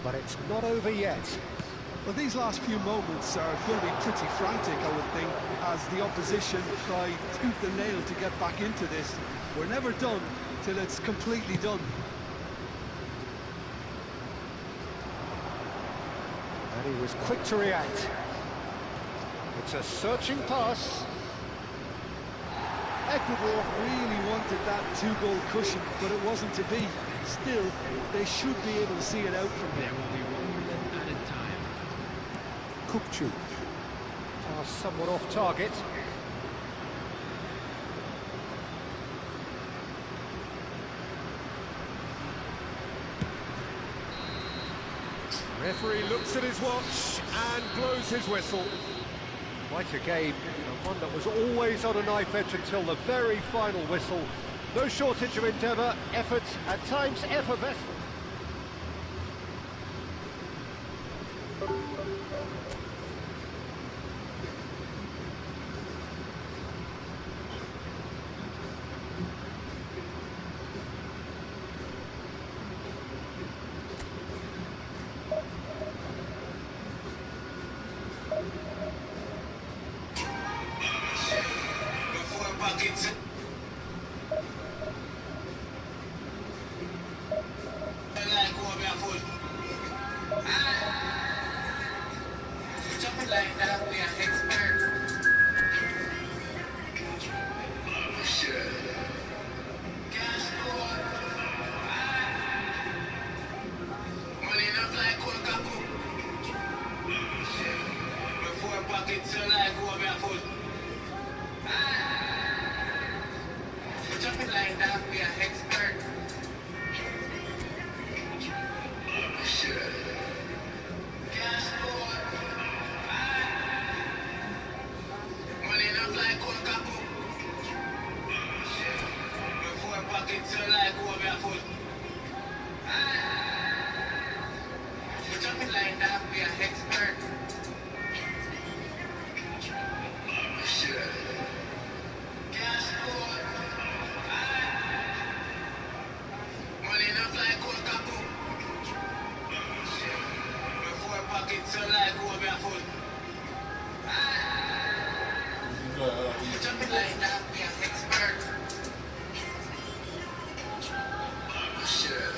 but it's not over yet.
Well, these last few moments are going to be pretty frantic, I would think, as the opposition try tooth and nail to get back into this. We're never done till it's completely done.
And he was quick to react. It's a searching pass.
Ecuador really wanted that two-goal cushion, but it wasn't to be. Still, they should be able to see it out from here.
There will be 1 minute added time.
Kupchu. Pass somewhat off target. Referee looks at his watch and blows his whistle. Quite a game, and one that was always on a knife edge until the very final whistle. No shortage of endeavour, effort, at times effervescent.
Something like that, we are expert. Sure.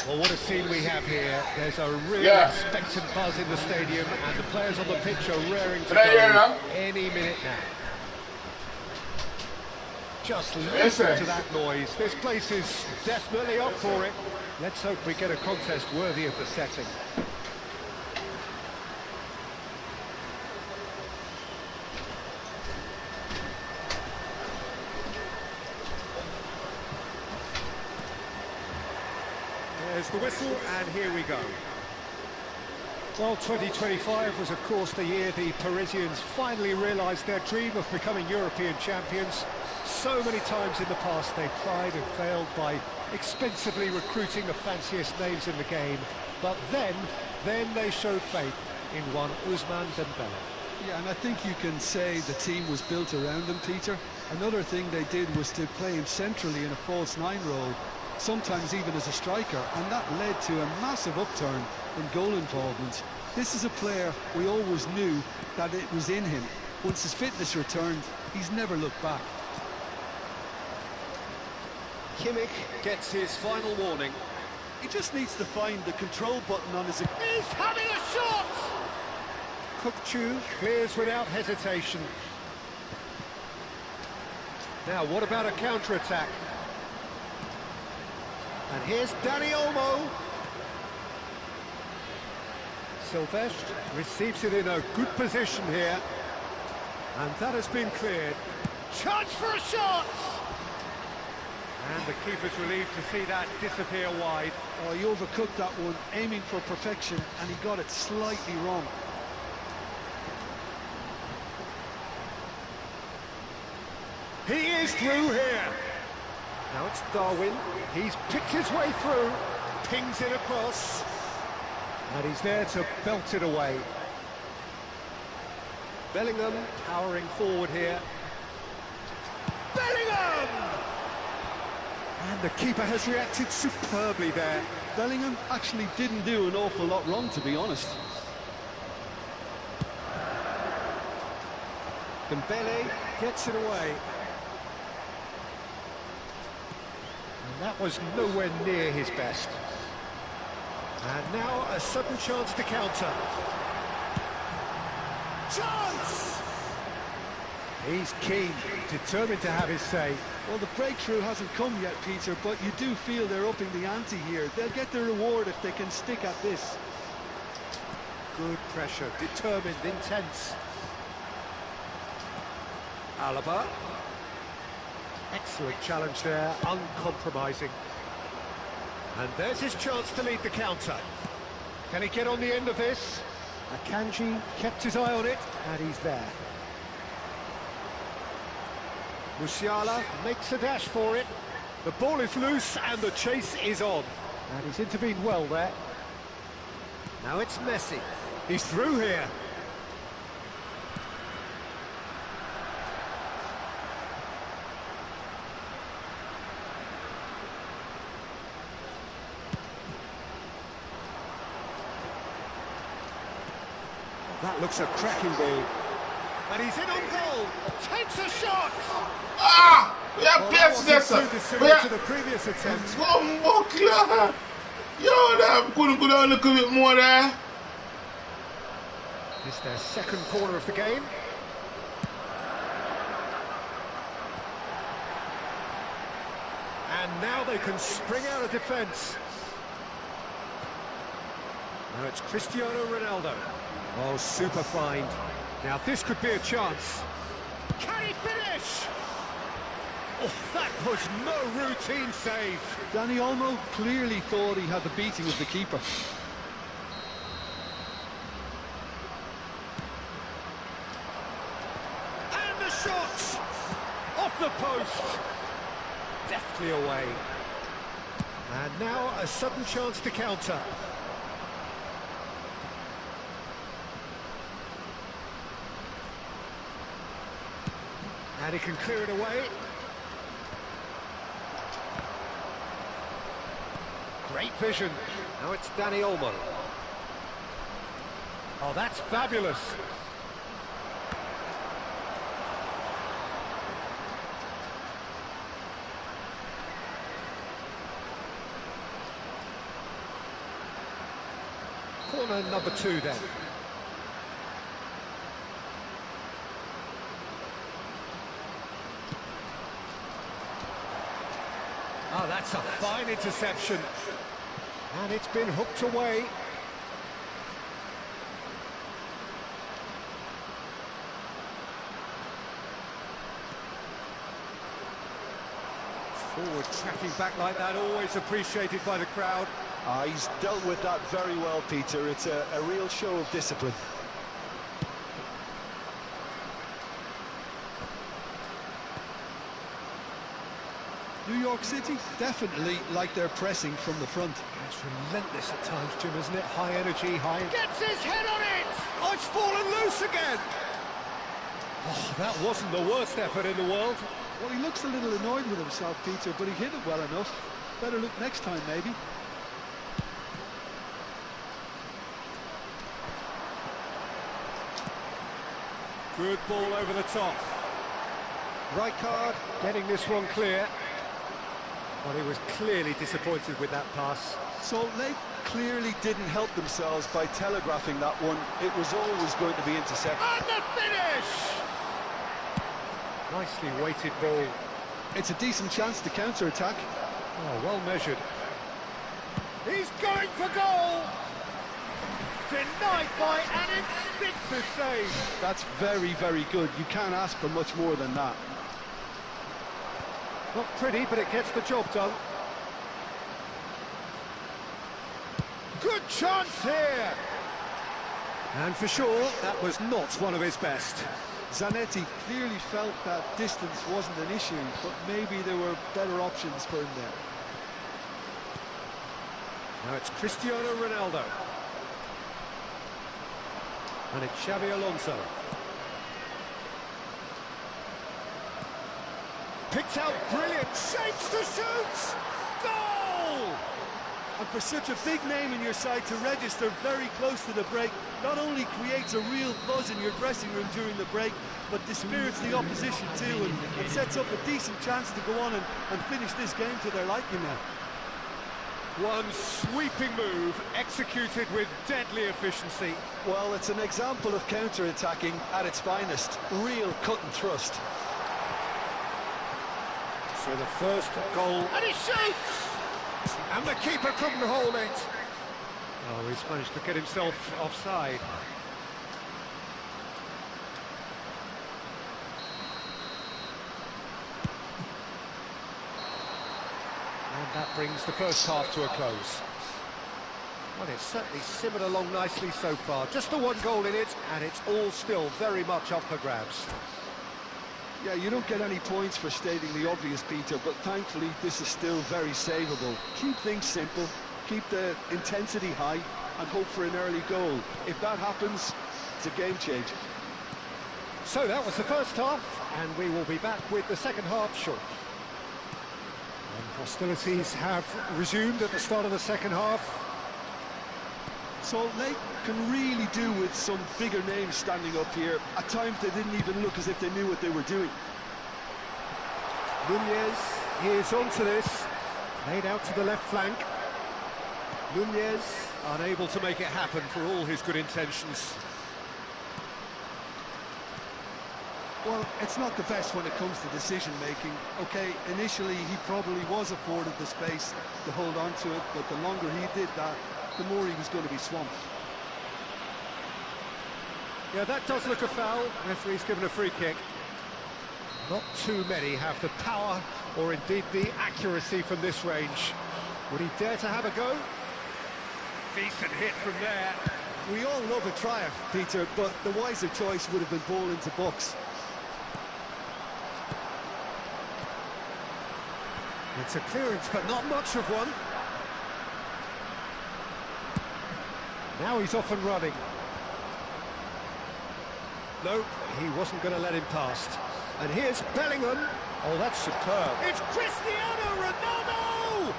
Well, what a scene we have here. There's a real expectant buzz in the stadium, and the players on the pitch are raring to go any minute now. Just listen to that noise. This place is definitely up for it. Let's hope we get a contest worthy of the setting. There's the whistle, and here we go. Well, 2025 was, of course, the year the Parisians finally realised their dream of becoming European champions. So many times in the past they tried and failed by expensively recruiting the fanciest names in the game. But then they showed faith in one Ousmane Dembélé.
Yeah, and I think you can say the team was built around him, Peter. Another thing they did was to play him centrally in a false nine role, sometimes even as a striker, and that led to a massive upturn in goal involvement. This is a player we always knew that it was in him. Once his fitness returned, he's never looked back.
Kimmich gets his final warning.
He just needs to find the control button on his...
He's having a shot! Kukçu clears without hesitation. Now, what about a counter-attack? And here's Dani Olmo. Silvestre receives it in a good position here. And that has been cleared. Chance for a shot! And the keeper's relieved to see that disappear wide.
Oh, he overcooked that one, aiming for perfection, and he got it slightly wrong.
He is through here. Now it's Darwin. He's picked his way through, pings it across, and he's there to belt it away. Bellingham powering forward here. Bellingham! And the keeper has reacted superbly there.
Bellingham actually didn't do an awful lot wrong, to be honest.
Dembélé gets it away. And that was nowhere near his best. And now a sudden chance to counter. Chance! He's keen, determined to have his say.
Well, the breakthrough hasn't come yet, Peter, but you do feel they're upping the ante here. They'll get their reward if they can stick at this.
Good pressure, determined, intense. Alaba. Excellent challenge there, uncompromising. And there's his chance to lead the counter. Can he get on the end of this? Akanji kept his eye on it, and he's there. Musiala makes a dash for it. The ball is loose and the chase is on. And he's intervened well there. Now it's Messi. He's through here. That looks a cracking ball. And he's in on goal. Takes a shot.
Ah! We have
Well,
PS
too dissimilar to the previous attempt.
Yo, that couldn't go down a little bit more there.
It's their second corner of the game. And now they can spring out of defence. Now it's Cristiano Ronaldo. Oh, super find. Now this could be a chance. Can he finish? Oh, that was no routine save.
Dani Olmo clearly thought he had the beating of the keeper.
And the shot! Off the post. Deftly away. And now a sudden chance to counter. And he can clear it away. Great vision. Now it's Dani Olmo. Oh, that's fabulous. Corner number 2 then. Oh, that's a fine interception. And it's been hooked away. Forward tracking back like that, always appreciated by the crowd.
He's dealt with that very well, Peter. It's a real show of discipline.
New York City definitely like their pressing from the front.
It's relentless at times, Jim, isn't it? High energy, high... Gets his head on it! Oh, it's fallen loose again! Oh, that wasn't the worst effort in the world.
Well, he looks a little annoyed with himself, Peter, but he hit it well enough. Better look next time, maybe.
Good ball over the top. Rijkaard getting this one clear. Well, he was clearly disappointed with that pass.
So they clearly didn't help themselves by telegraphing that one. It was always going to be intercepted.
And the finish! Nicely weighted ball.
It's a decent chance to counter-attack.
Oh, well measured. He's going for goal! Denied by an instinctive save.
That's very, very good. You can't ask for much more than that.
Not pretty, but it gets the job done. Good chance here! And for sure, that was not one of his best.
Zanetti clearly felt that distance wasn't an issue, but maybe there were better options for him there.
Now it's Cristiano Ronaldo. And it's Xabi Alonso. Picked out brilliant shapes to shoot! Goal!
And for such a big name in your side to register very close to the break, not only creates a real buzz in your dressing room during the break, but dispirits the opposition too, and sets up a decent chance to go on and finish this game to their liking now.
One sweeping move, executed with deadly efficiency.
Well, it's an example of counter-attacking at its finest. Real cut and thrust.
So the first goal, and he shoots! And the keeper couldn't hold it. Oh, he's managed to get himself offside. And That brings the first half to a close. Well, it's certainly simmered along nicely so far. Just the one goal in it, and it's all still very much up for grabs.
Yeah, you don't get any points for stating the obvious, Peter, but thankfully this is still very savable. Keep things simple, keep the intensity high, and hope for an early goal. If that happens, it's a game changer.
So that was the first half, and we will be back with the second half shortly. And hostilities have resumed at the start of the second half.
Salt Lake can really do with some bigger names standing up here. At times they didn't even look as if they knew what they were doing.
Nunez is onto this, laid out to the left flank. Nunez unable to make it happen for all his good intentions.
Well, it's not the best when it comes to decision-making. OK, initially he probably was afforded the space to hold on to it, but the longer he did that, the more he was going to be swamped.
Yeah, that does look a foul. Referee's given a free kick. Not too many have the power or indeed the accuracy from this range. Would he dare to have a go? Decent hit from there.
We all love a trier, Peter, but the wiser choice would have been ball into box.
It's a clearance, but not much of one. Now he's off and running. No, he wasn't going to let him past. And here's Bellingham. Oh, that's superb. It's Cristiano Ronaldo!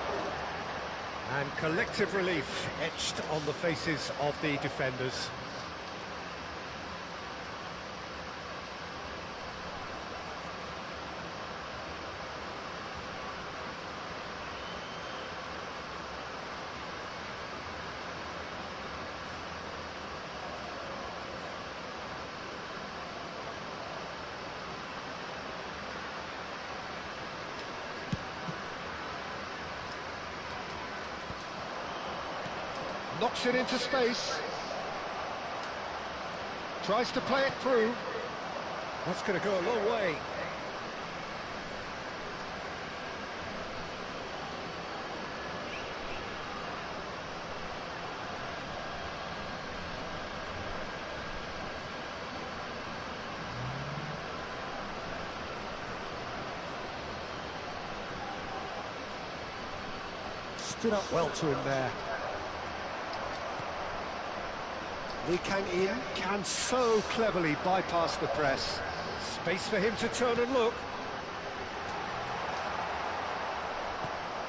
And collective relief etched on the faces of the defenders. Knocks it into space. Tries to play it through. That's going to go a long way. Stood up well to him there. Lee Kang-in can so cleverly bypass the press. Space for him to turn and look.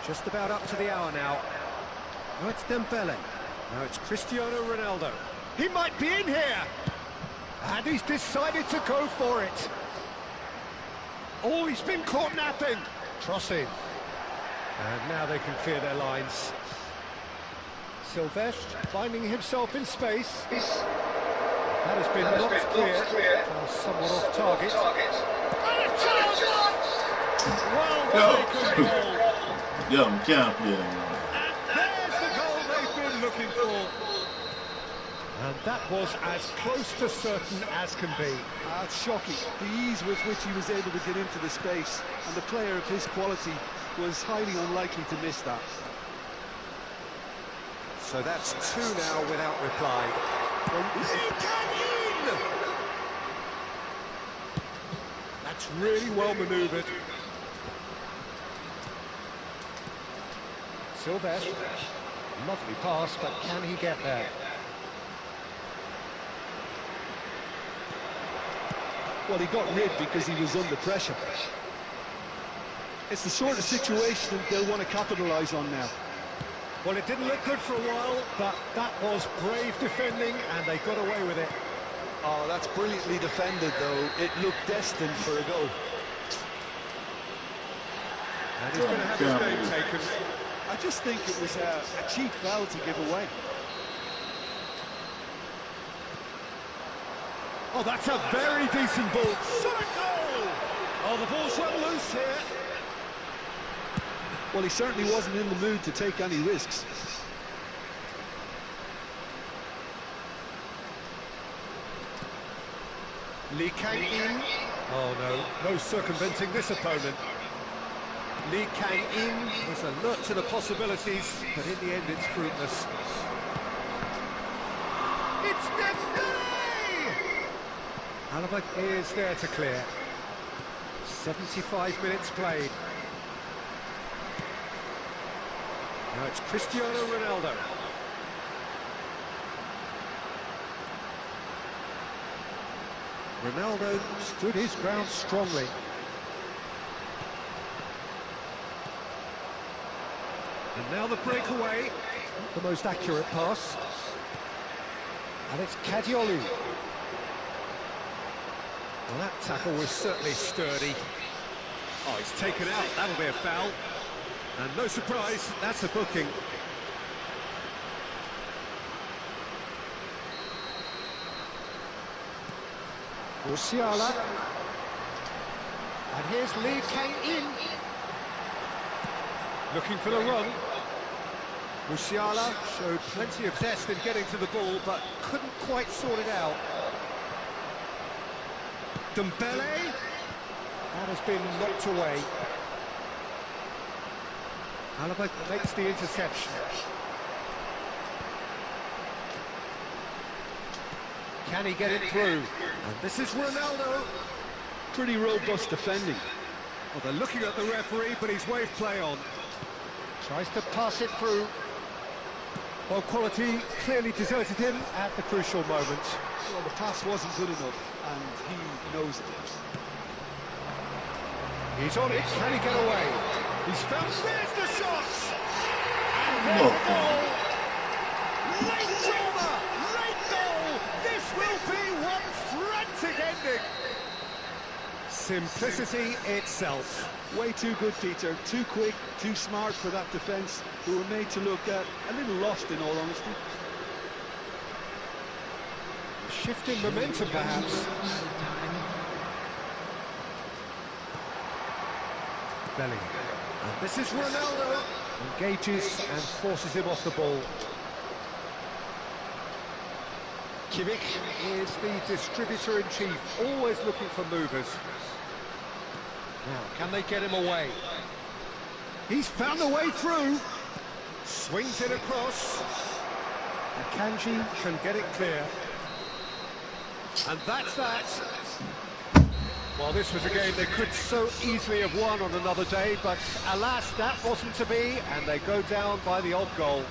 Just about up to the hour now. No, it's Dembele. No, it's Cristiano Ronaldo. He might be in here! And he's decided to go for it. Oh, he's been caught napping. Crossing. And now they can clear their lines. Silvestre finding himself in space. That has been knocked clear. Somewhat off target. And a chance! Well taken goal.
Yeah, we can't play them.
And there's the goal they've been looking for. And that was as close to certain as can be.
That's shocking. The ease with which he was able to get into the space, and the player of his quality was highly unlikely to miss that.
So that's two now without reply. Lee Kang-in! That's really well manoeuvred. Silvestre. Lovely pass, but can he get there?
Well, he got rid because he was under pressure. It's the sort of situation they'll want to capitalise on now.
Well, it didn't look good for a while, but that was brave defending, and they got away with it.
Oh, that's brilliantly defended, though. It looked destined for a goal.
And he's going to have his name taken.
I just think it was a cheap foul to give away.
Oh, that's a very decent ball. Shot a goal! Oh, the ball's run loose here.
Well, he certainly wasn't in the mood to take any risks.
Lee Kang-in. Oh, no. No circumventing this opponent. Lee Kang-in was alert to the possibilities, but in the end it's fruitless. It's Dembele! Alaba is there to clear. 75 minutes played. Now it's Cristiano Ronaldo. Ronaldo stood his ground strongly. And now the breakaway, the most accurate pass. And it's Kadiolu. Well, that tackle was certainly sturdy. Oh, he's taken out, that'll be a foul. And no surprise, that's a booking. Musiala. And here's Lee Kang-in. Looking for the run. Musiala showed plenty of zest in getting to the ball, but couldn't quite sort it out. Dembele. That has been knocked away. Alaba makes the interception. Can he get it through? And this is Ronaldo.
Pretty robust defending.
Well, they're looking at the referee, but he's waved play on. Tries to pass it through. Well, quality clearly deserted him at the crucial moment.
Well, the pass wasn't good enough, and he knows it.
He's on it. Can he get away? He's found. There's the shot! And there's the goal! Late shoulder! Late goal! This will be one frantic ending! Simplicity itself.
Way too good, Peter. Too quick, too smart for that defence, who were made to look a little lost, in all honesty.
Shift in momentum, perhaps. Bellingham. And this is Ronaldo. Engages and forces him off the ball. Kimmich is the distributor-in-chief, always looking for movers. Now, can they get him away? He's found a way through. Swings it across. Akanji can get it clear. And that's that. Well, this was a game they could so easily have won on another day, but alas, that wasn't to be, and they go down by the odd goal.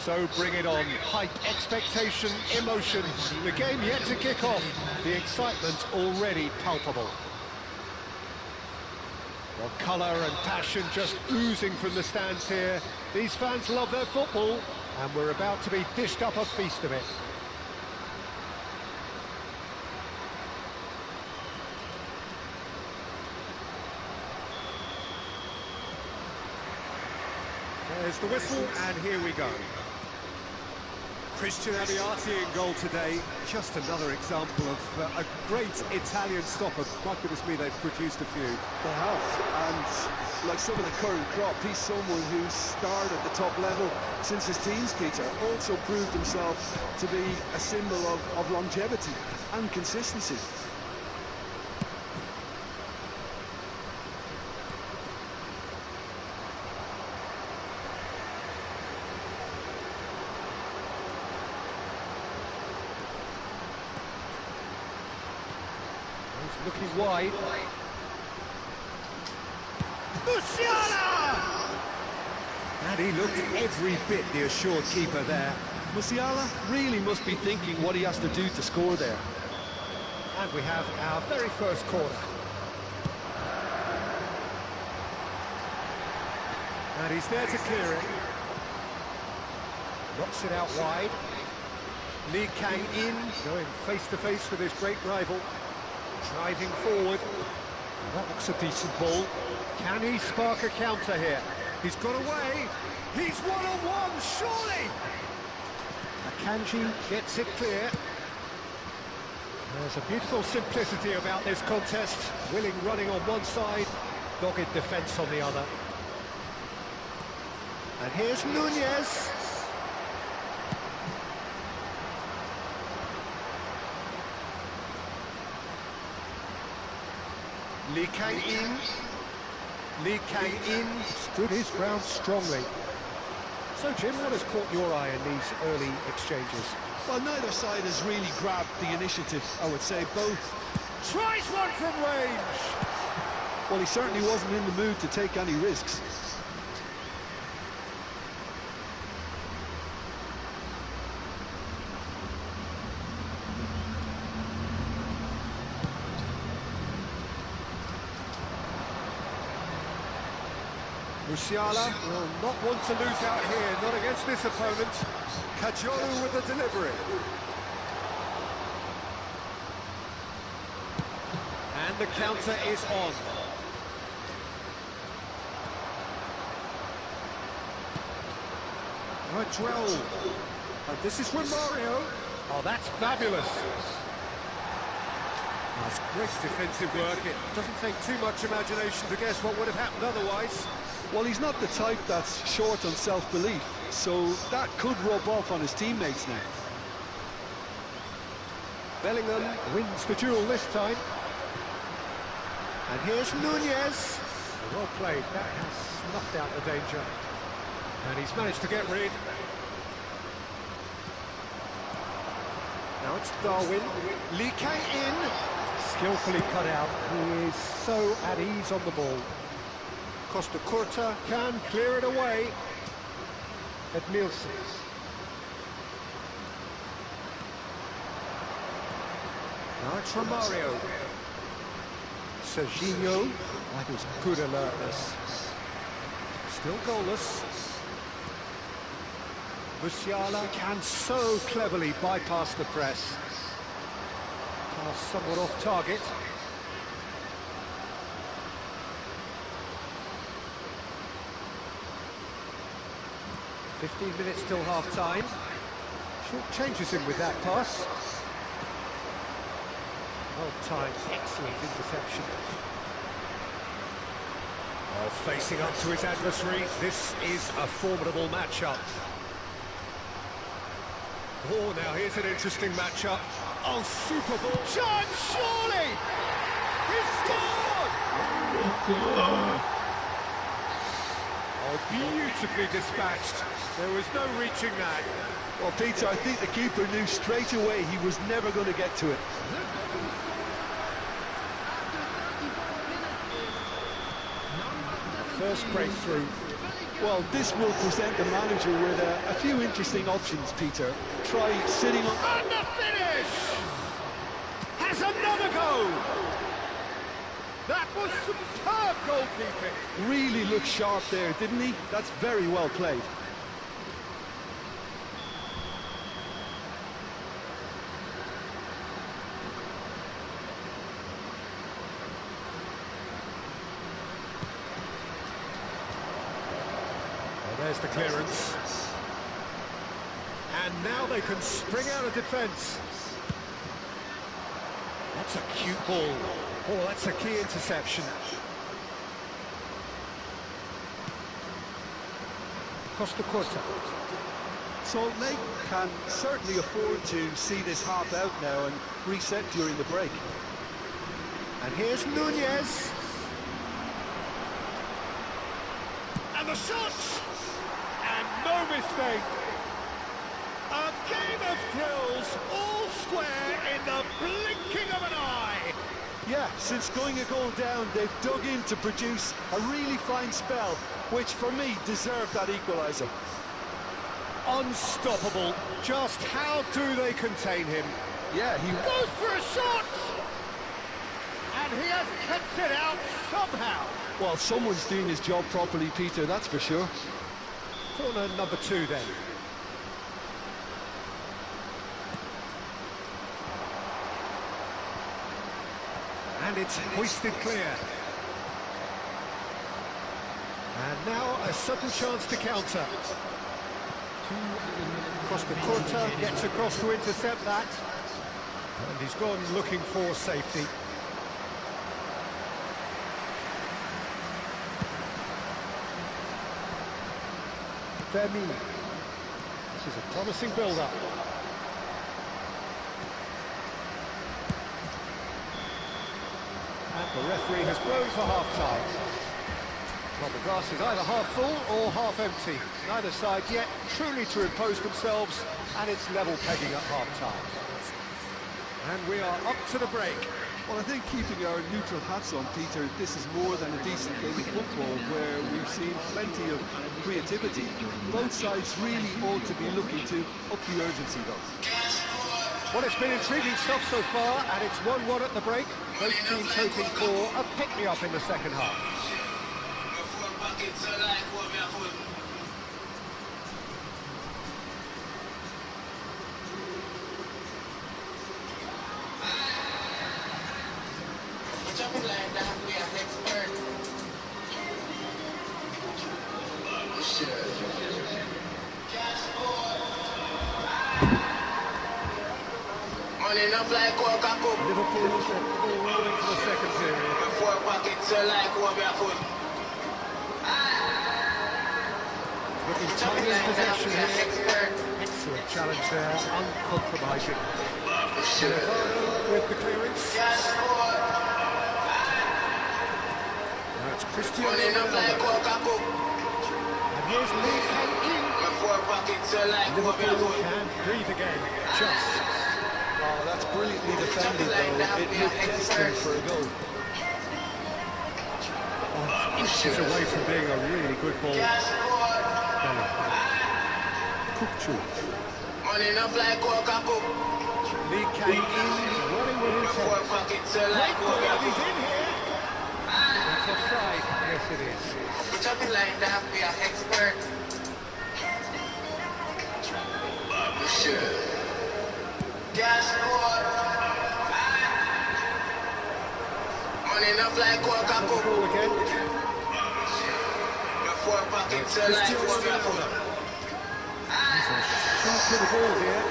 So bring it on. Hype, expectation, emotion. The game yet to kick off. The excitement already palpable. Well, colour and passion just oozing from the stands here. These fans love their football, and we're about to be dished up a feast of it. There's the whistle, and here we go. Christian Abbiati in goal today. Just another example of a great Italian stopper. My goodness me, they've produced a few.
They have, and like some of the current crop, he's someone who's starred at the top level since his teens, Peter. Also proved himself to be a symbol of longevity and consistency.
Looking wide. Musiala! And he looked every bit the assured keeper there.
Musiala really must be thinking what he has to do to score there.
And we have our very first corner. And he's there to clear it. Knocks it out wide. Lee Kang-in going face-to-face with his great rival. Driving forward. That looks a decent ball. Can he spark a counter here? He's got away. He's one-on-one, surely! Akanji gets it clear. There's a beautiful simplicity about this contest. Willing running on one side, dogged defence on the other. And here's Nunez. Lee Kang-in. Lee Kang-in stood his ground strongly. So, Jim, what has caught your eye in these early exchanges?
Well, neither side has really grabbed the initiative, I would say. Both.
Tries one from range!
Well, he certainly wasn't in the mood to take any risks.
Musiala will not want to lose out here, not against this opponent. Kajolu with the delivery. And the counter is on. Drill. And this is from Mario. Oh, that's fabulous. That's great defensive work. It doesn't take too much imagination to guess what would have happened otherwise.
Well, he's not the type that's short on self-belief, so that could rub off on his teammates now.
Bellingham wins the duel this time. And here's Nunez. Well played, that has snuffed out the danger. And he's managed to get rid. Now it's Darwin. Lee Kang-in. Skillfully cut out. He is so at ease on the ball. Costa Curta can clear it away. Edmilson. Now it's Romario. Serginho. That was good alertness. Still goalless. Musiala can so cleverly bypass the press. Pass somewhat off target. "15 minutes till half-time." Short changes him with that pass. Well-timed, excellent interception. Oh, facing up to his adversary, this is a formidable matchup. Oh, now here's an interesting matchup. Oh, super ball. Chance, surely! He scored! Oh, beautifully dispatched. There was no reaching that.
Well, Peter, I think the keeper knew straight away he was never going to get to it.
First breakthrough.
Well, this will present the manager with a few interesting options, Peter. Try sitting on...
And the finish! Has another go! That was superb goalkeeping.
Really looked sharp there, didn't he? That's very well played.
There's the clearance. And now they can spring out of defence. That's a cute ball. Oh, that's a key interception. Costa Curta.
Salt Lake can certainly afford to see this half out now and reset during the break.
And here's Nunez. And the shots! And no mistake. A game of thrills, all square in the blinking of an eye.
Yeah, since going a goal down, they've dug in to produce a really fine spell, which for me deserved that equaliser.
Unstoppable. Just how do they contain him?
Yeah, he
Goes for a shot! And he has kept it out somehow.
Well, someone's doing his job properly, Peter, that's for sure.
Corner number 2 then. And it's hoisted clear. And now a sudden chance to counter. Costa Curta gets across to intercept that. And he's gone looking for safety. Vermi. This is a promising build-up. And the referee has blown for half-time. Well, the glass is either half full or half empty. Neither side yet truly to impose themselves, and it's level pegging at half-time. And we are up to the break.
Well, I think keeping our neutral hats on, Peter, this is more than a decent game of football where we've seen plenty of creativity. Both sides really ought to be looking to up the urgency, though.
Well, it's been intriguing stuff so far, and it's 1-1 at the break. Both teams hoping for a pick-me-up in the second half. Liverpool all rolling for the second period. Looking tiny in possession here. Excellent challenge there, uncompromising. With the clearance. Now it's Cristiano Ronaldo. And here's Lee Kang-in. Liverpool can breathe again. Just.
Oh, that's brilliantly defended, though. It looked destined for a goal.
Oh, inches away from being a really good ball. Lee Kang-in running with himself. Great ball, he's in here. That's offside. Yes, it is. Ball again. Cristiano Ronaldo. He's a shot to the ball here.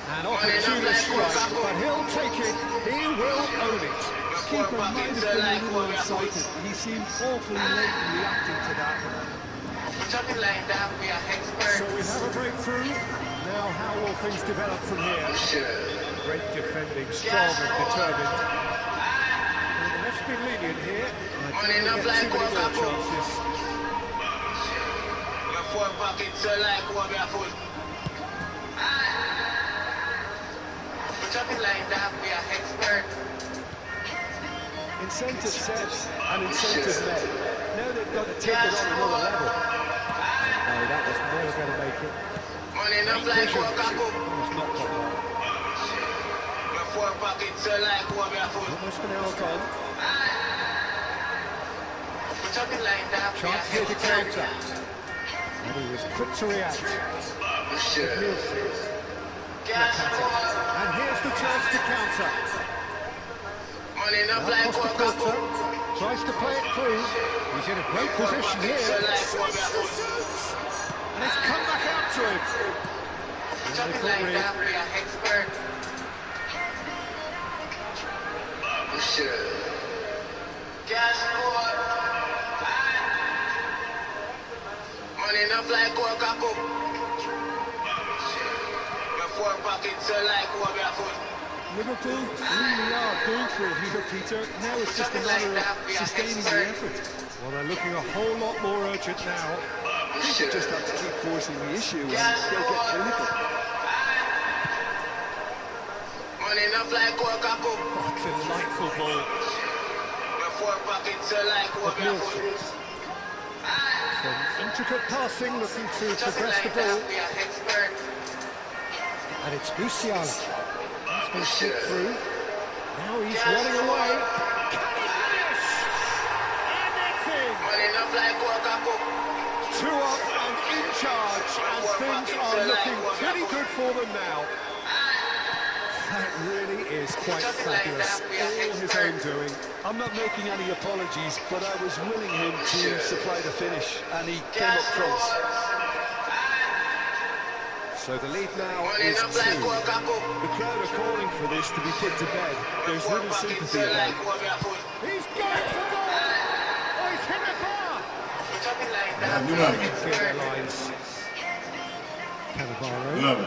An opportunity strike, but he'll take it. He will own it.
Keeper might have been a little unsighted. He seemed awfully late in reacting to that.
So we have a breakthrough. Now how will things develop from here? Great defending, strong and determined. Well, the ref's been lenient here. I don't get too many more chances.
Incentive set and incentive met. Now they've got to take it on another level.
No, that was never going to make it. Great vision. It's not got that. Almost an hour gone. Chance here to counter. And he was quick to react. And here's the chance to counter. Now Costa tries to play it through. He's in a great position here. And it's come back out to him.
Liverpool really are going for it here, Peter. Now it's just a matter of sustaining the effort.
Well, they're looking a whole lot more urgent now.
I think they just have to keep forcing the issue and they'll get clinical.
Oh, delightful ball. Some intricate passing, looking to progress the ball. And it's Musiala. He's going to slip through. Now he's running away. Can he finish? And it's in! 2 up and in charge, and things are looking pretty good for them now. That really is quite fabulous. All his own doing.
I'm not making any apologies, but I was willing him to supply the finish, and he came up trumps.
So the lead now is 2.
The crowd are calling for this to be put to bed. There's little sympathy about it.
He's going for goal! Oh, he's hit the bar! Clear their lines. Cannavaro.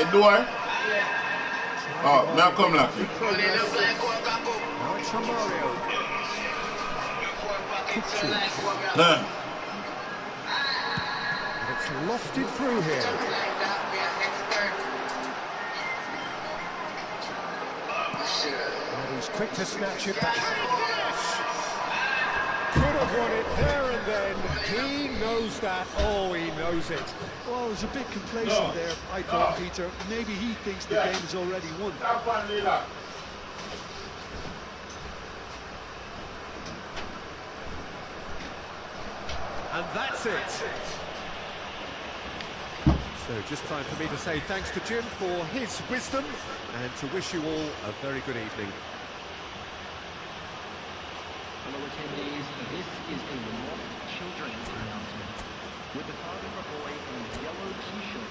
Edouard? Oh, now come lucky.
Now it's from Mario. It's lofted through here. And he's quick to snatch it back. Could have won it there and then. He knows that. Oh, he knows it.
Well, I was a bit complacent there, I thought, Peter. Maybe he thinks the game is already won.
And that's it. So just time for me to say thanks to Jim for his wisdom and to wish you all a very good evening.
Hello attendees, this is a remote children's announcement with the father of a boy in a yellow t-shirt.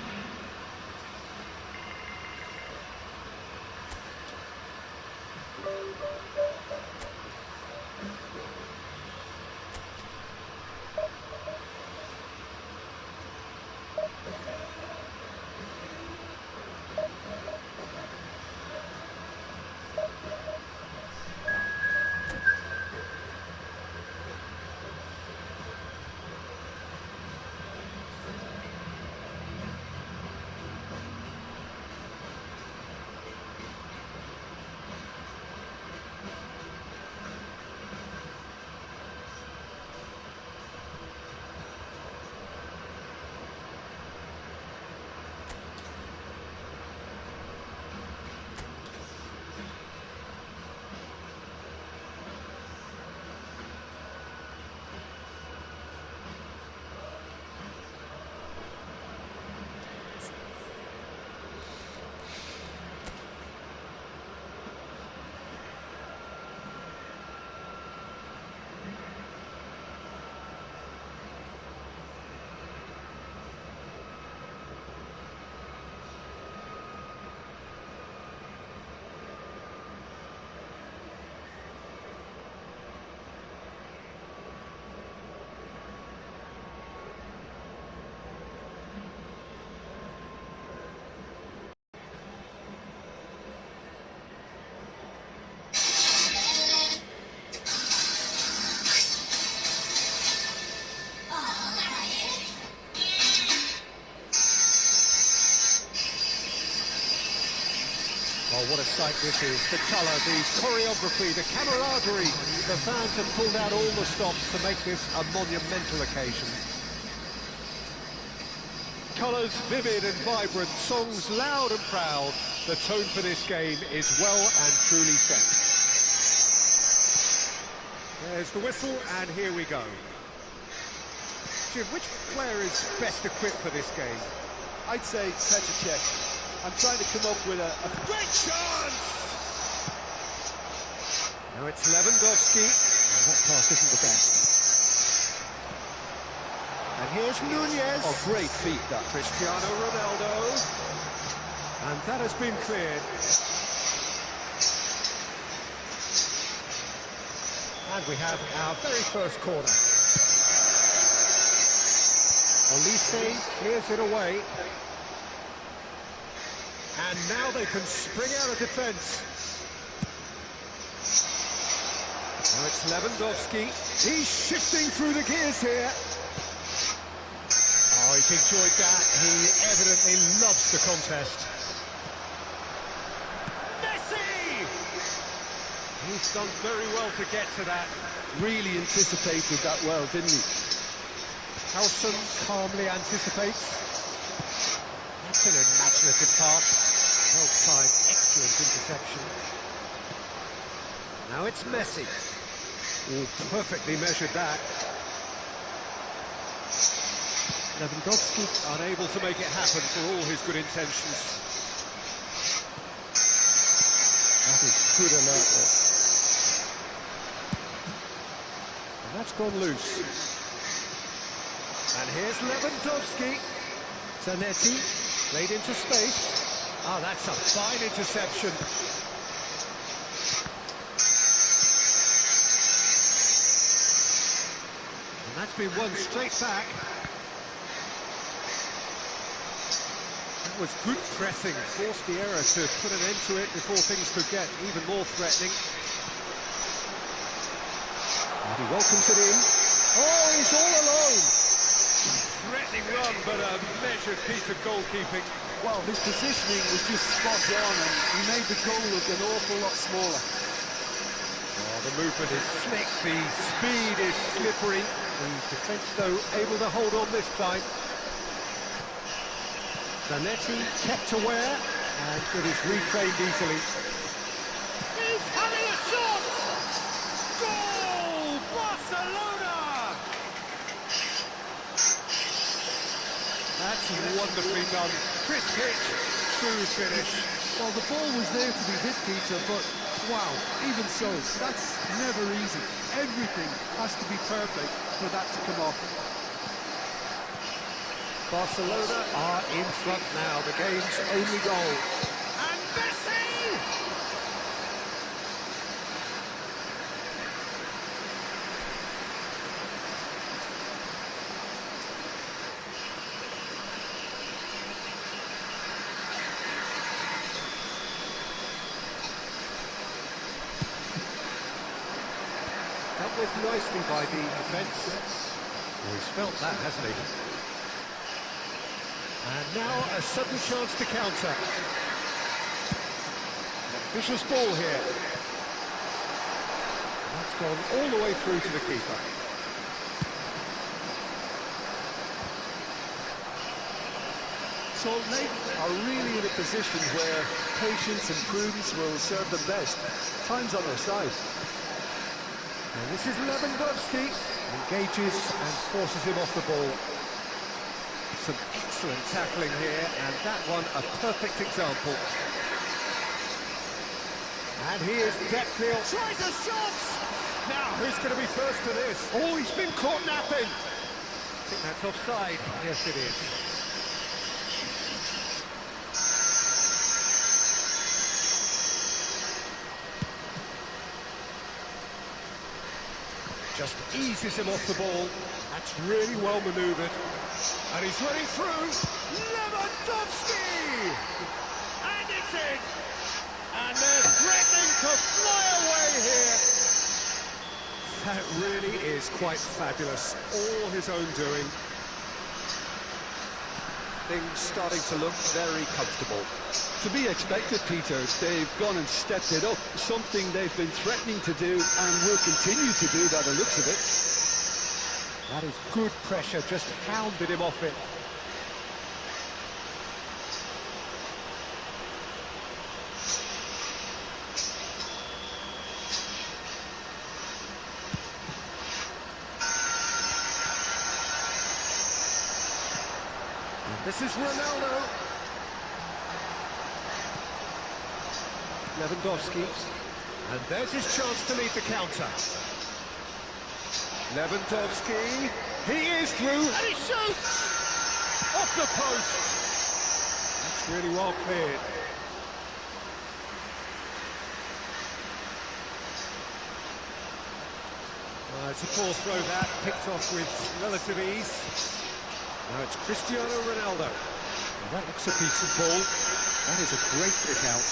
Oh, what a sight this is. The colour, the choreography, the camaraderie. The fans have pulled out all the stops to make this a monumental occasion. Colours vivid and vibrant, songs loud and proud. The tone for this game is well and truly set. There's the whistle, and here we go. Jim, which player is best equipped for this game?
I'd say ps4. I'm trying to come up with a
Great chance! Now it's Lewandowski. Oh, that pass isn't the best. And here's Nunez.
oh, great feat, that.
Cristiano Ronaldo. And that has been cleared. And we have our very first corner. Olise clears it away. And now they can spring out of defence. Now it's Lewandowski. He's shifting through the gears here. Oh, he's enjoyed that. He evidently loves the contest. Messi! He's done very well to get to that.
Really anticipated that well, didn't he?
Howson calmly anticipates. That's an imaginative pass. Well timed, excellent interception. Now it's Messi. Oh, perfectly measured that. Lewandowski unable to make it happen for all his good intentions. That is good alertness. And that's gone loose. And here's Lewandowski. Zanetti, played into space. Oh, that's a fine interception. And that's been won straight back. That was good pressing, forced the error to put an end to it before things could get even more threatening. And he welcomes it in. Oh, he's all alone. Threatening run, but a measured piece of goalkeeping.
Well, his positioning was just spot on, and he made the goal look an awful lot smaller.
Oh, the movement is slick, the speed is slippery. The defence, though, able to hold on this time. Zanetti kept aware, and it is reclaimed easily. He's having a shot! Goal! Barcelona! That's wonderfully done. Crisp hit, true finish.
Well, the ball was there to be hit, Peter, but wow, even so, that's never easy. Everything has to be perfect for that to come off.
Barcelona are in front now, the game's only goal. And Messi! Dealt with nicely by the defence. Oh, he's felt that, hasn't he? And now a sudden chance to counter. Vicious ball here. That's gone all the way through to the keeper.
So they are really in a position where patience and prudence will serve them best. Time's on their side.
And this is Lewandowski. Engages and forces him off the ball. Some excellent tackling here, and that one a perfect example. And here's Deckfield. Tries a shot! Now, who's going to be first to this? Oh, he's been caught napping. I think that's offside. Yes, it is. Just eases him off the ball. That's really well manoeuvred. And he's running through. Lewandowski! And it's in! And they're threatening to fly away here. That really is quite fabulous. All his own doing. Things starting to look very comfortable.
To be expected, Peter. They've gone and stepped it up, something they've been threatening to do and will continue to do by the looks of it.
That is good pressure, just hounded him off it. This is Ronaldo. Lewandowski. And there's his chance to lead the counter. Lewandowski. He is through and he shoots! Off the post! That's really well cleared. It's a poor throw that, picked off with relative ease. Now it's Cristiano Ronaldo. Well, that looks a decent ball. That is a great pick out.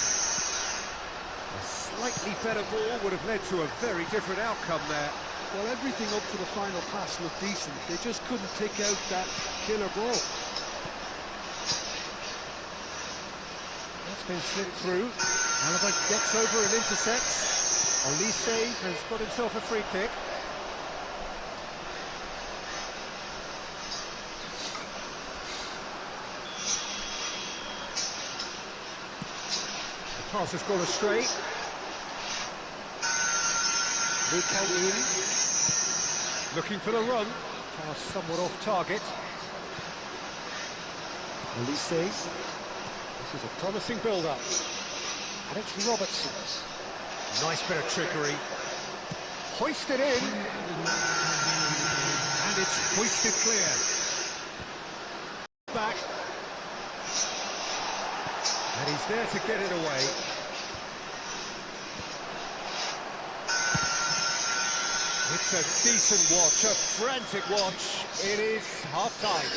A slightly better ball would have led to a very different outcome there.
Well, everything up to the final pass looked decent. They just couldn't pick out that killer ball.
That's been slipped through. Alaba gets over and intercepts. Aleennicolay has got himself a free kick. Pass has gone astray. Looking for the run. Pass somewhat off target. Aleennicolay. This is a promising build-up. And it's Robertson. Nice bit of trickery. Hoisted in. And it's hoisted clear. Back. And he's there to get it away. It's a decent watch, a frantic watch. It is half-time.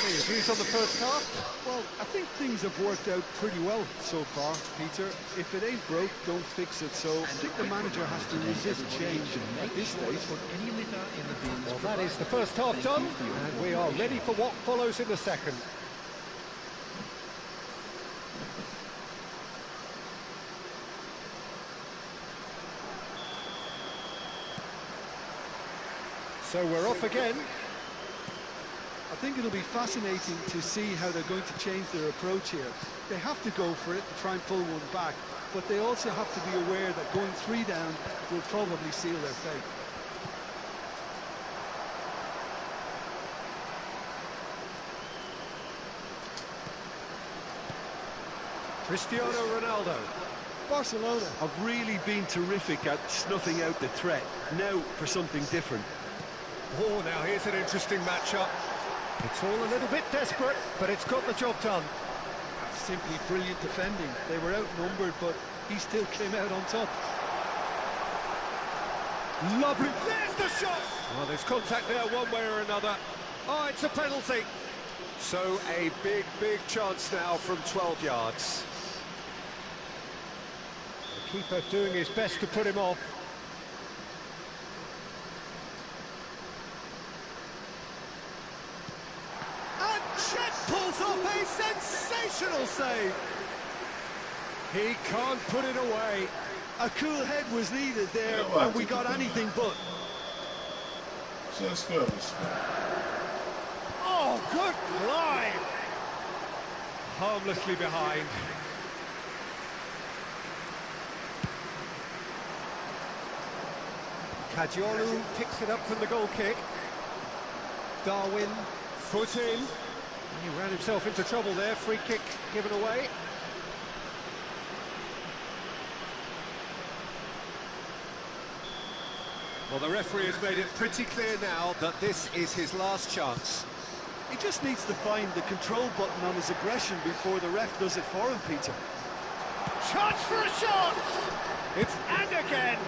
Your views on the first half?
Well, I think things have worked out pretty well so far, Peter. If it ain't broke, don't fix it. So I think the manager has to resist change at this stage.
Well, that is the first half done, and we are ready for what follows in the second. So we're off again.
I think it'll be fascinating to see how they're going to change their approach here. They have to go for it and try and pull one back, but they also have to be aware that going 3 down will probably seal their fate.
Cristiano Ronaldo.
Barcelona have really been terrific at snuffing out the threat. Now for something different.
Oh, now here's an interesting matchup. It's all a little bit desperate, but it's got the job done.
Simply brilliant defending. They were outnumbered, but he still came out on top.
Lovely. There's the shot! Well, there's contact there one way or another. Oh, it's a penalty. So a big, big chance now from 12 yards. The keeper doing his best to put him off. Pulls off a sensational save. He can't put it away.
A cool head was needed there, and we got anything but.
Oh, good climb. Harmlessly behind. Caggiolu picks it up from the goal kick. Darwin, foot in. He ran himself into trouble there, free kick given away. Well, the referee has made it pretty clear now that this is his last chance.
He just needs to find the control button on his aggression before the ref does it for him, Peter.
Chance for a shot! It's and again!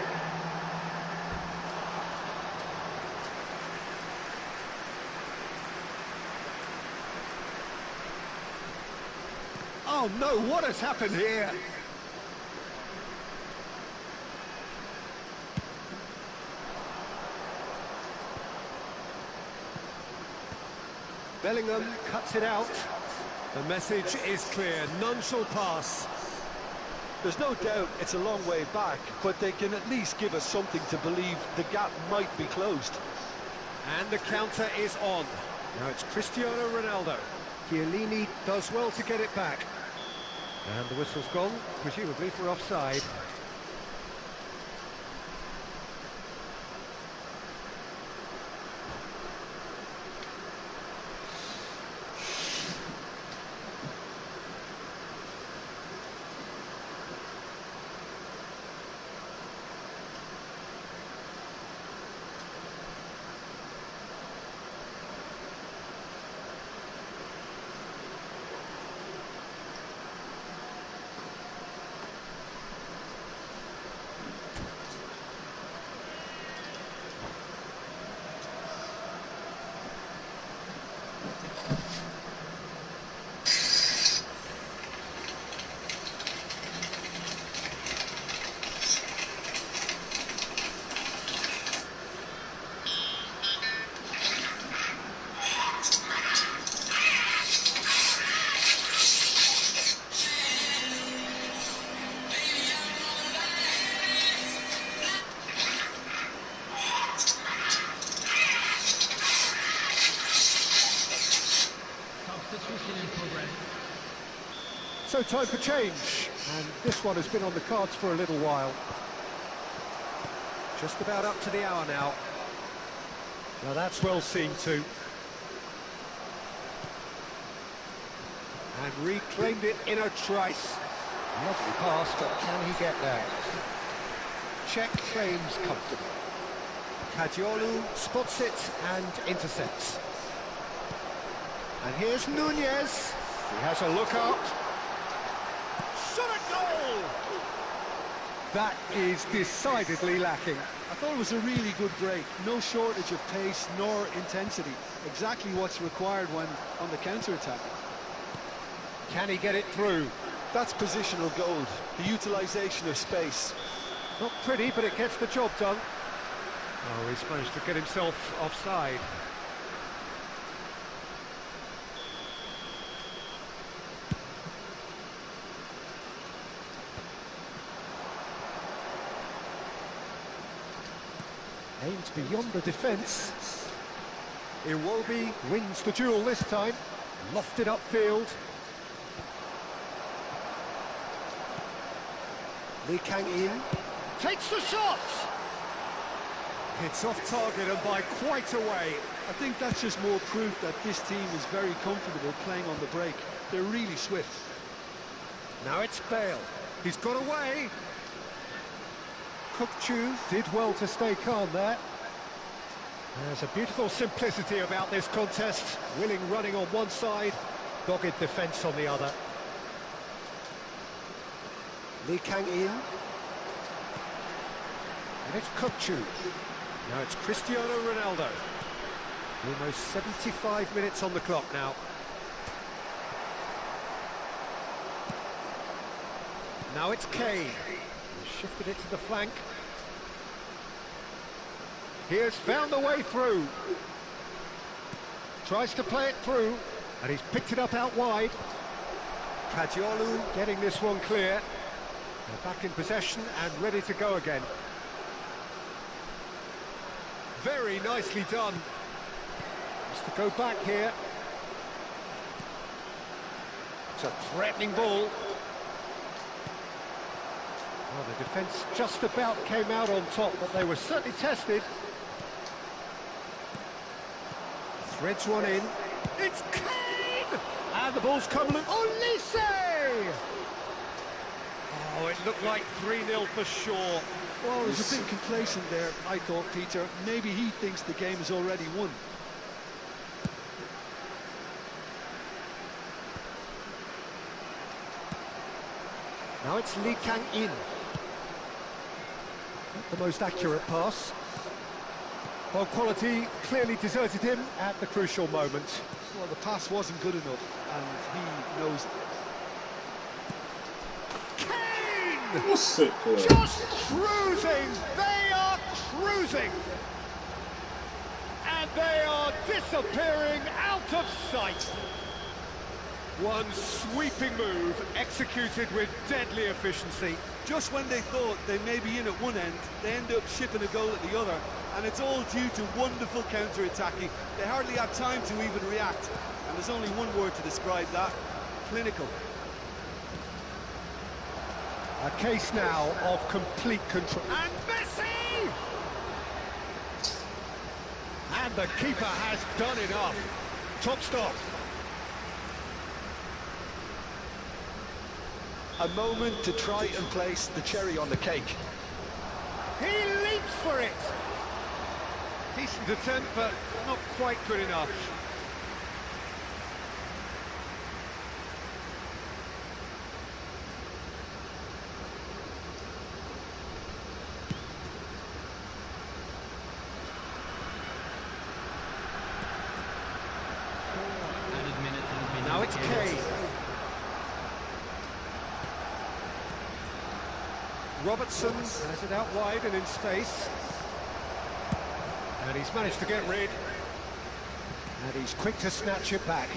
Oh no, what has happened here? Bellingham cuts it out. The message is clear, none shall pass.
There's no doubt it's a long way back, but they can at least give us something to believe the gap might be closed.
And the counter is on. Now it's Cristiano Ronaldo. Chiellini does well to get it back. And the whistle's gone, presumably for offside. So time for change, and this one has been on the cards for a little while. Just about up to the hour now. Now that's well seen too. And reclaimed it in a trice. Lovely pass, but can he get there? Check claims comfortably. Cadiolu spots it and intercepts. And here's Nunez. He has a look up. Shot a goal! That is decidedly lacking.
I thought it was a really good break. No shortage of pace nor intensity. Exactly what's required when on the counter-attack.
Can he get it through?
That's positional gold, the utilisation of space.
Not pretty, but it gets the job done. Oh, he's managed to get himself offside. Aims beyond the defence. Iwobi wins the duel this time. Lofted upfield. Lee Kang-in takes the shot! It's off target and by quite a way.
I think that's just more proof that this team is very comfortable playing on the break. They're really swift.
Now it's Bale. He's got away. Kukçu did well to stay calm there. There's a beautiful simplicity about this contest. Willing running on one side, dogged defence on the other. Lee Kang-in. And it's Kukçu. Now it's Cristiano Ronaldo. Almost 75 minutes on the clock now. Now it's Kane. He's shifted it to the flank. He has found a way through. Tries to play it through, and he's picked it up out wide. Cadiolu getting this one clear. They're back in possession and ready to go again. Very nicely done. Has to go back here. It's a threatening ball. Well, the defence just about came out on top, but they were certainly tested. Threads one in. It's Kane! And the ball's come loose. Olise! Oh, it looked like 3-0 for sure.
Well, he's a bit complacent there, I thought, Peter. Maybe he thinks the game is already won.
Now it's Lee Kang-in. Not the most accurate pass. Well, quality clearly deserted him at the crucial moment.
Well, the pass wasn't good enough, and he knows it.
Kane!
What's it called?
Just cruising! They are cruising! And They are disappearing out of sight. One sweeping move executed with deadly efficiency.
Just when they thought they may be in at one end, they end up shipping a goal at the other, and it's all due to wonderful counter-attacking. They hardly had time to even react, and there's only one word to describe that: clinical.
A case now of complete control. And Messi! And the keeper has done enough. Top stop.
A moment to try and place the cherry on the cake.
He leaps for it. Decent attempt, but not quite good enough. Now it's Kane. Robertson has it out wide and in space. And he's managed to get rid. And he's quick to snatch it back.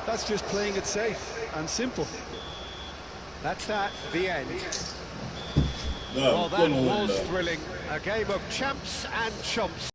That's just playing it safe and simple.
That's that, the end.
No,
Well, that was thrilling. A game of champs and chumps.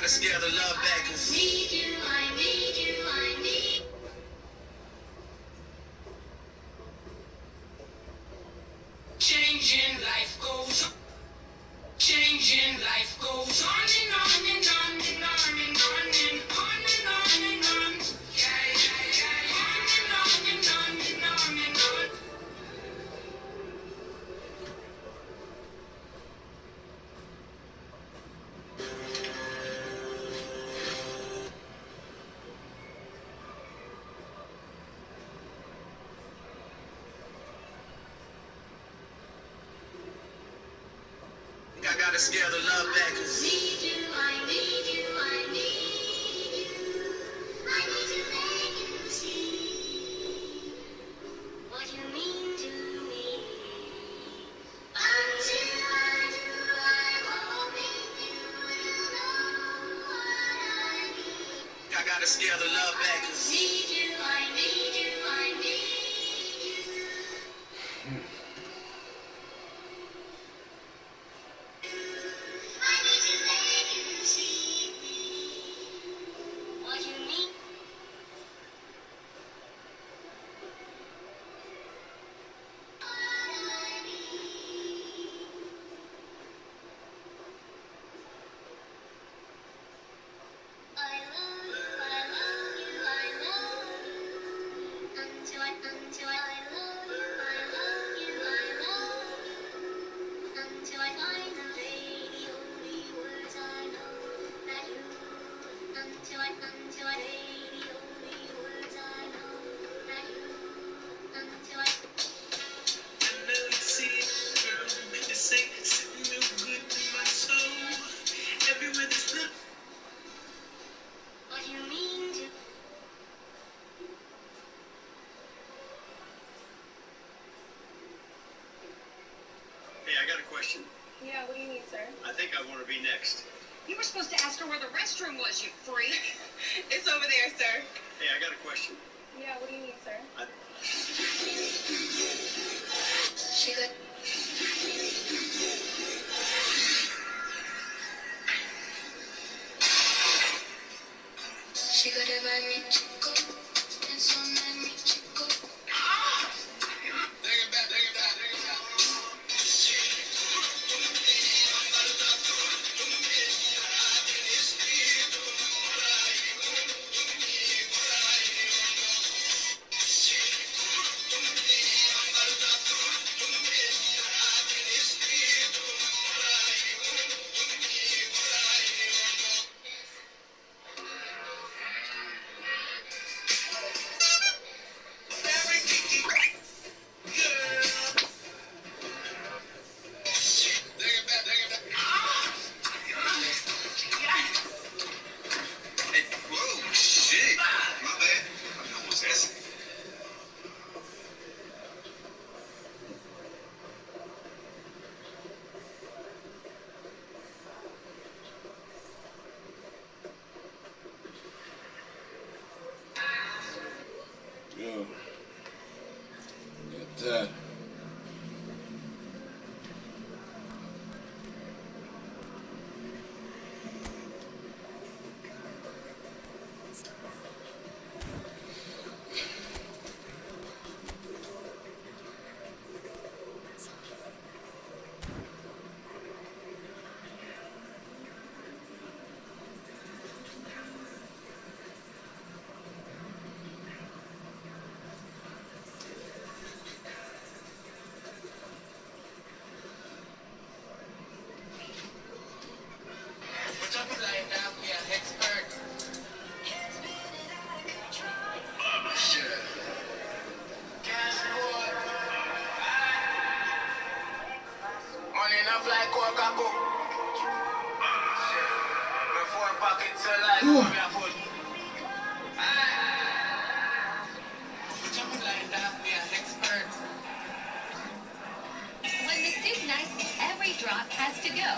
gotta scare the love back. I need you, I need you, I need. Changing life goes on. Changing life goes on and on and on and on and on and on and on and on. Yeah, yeah, yeah. On and on and on and on and on. I gotta scare the love back. I need you, I need you, I need you. I need to make you see what you mean to me. Until I do, I'm hoping you will know what I need. I gotta scare the love back. I need you, I need you, I need you. I need to make you see what you mean. What I need. I love you, I love you, I love you. Until I love you, I love you, I love you. Until I find the only words I know that you. Until I say the only words I know that you. Until I know you see it, girl. This ain't sitting real good in my soul. Everywhere this look. What you mean to? Hey, I got a question.
Yeah, what do you need, sir?
I think I want to be next.
You were supposed to ask her where the restroom was, you freak. It's over there, sir.
Hey, I got a question.
Yeah, what do you need, sir?
She got. She got a very chico. And so many chico. Take it back, take it back, take it back. Whoa, shit. My bad. I almost asked.
Yo, get that.
Money enough like Coca-Cola. My 4 pockets are like Coca-Cola. Jumping like that, we are expert.
When the soup nice, every drop has to go.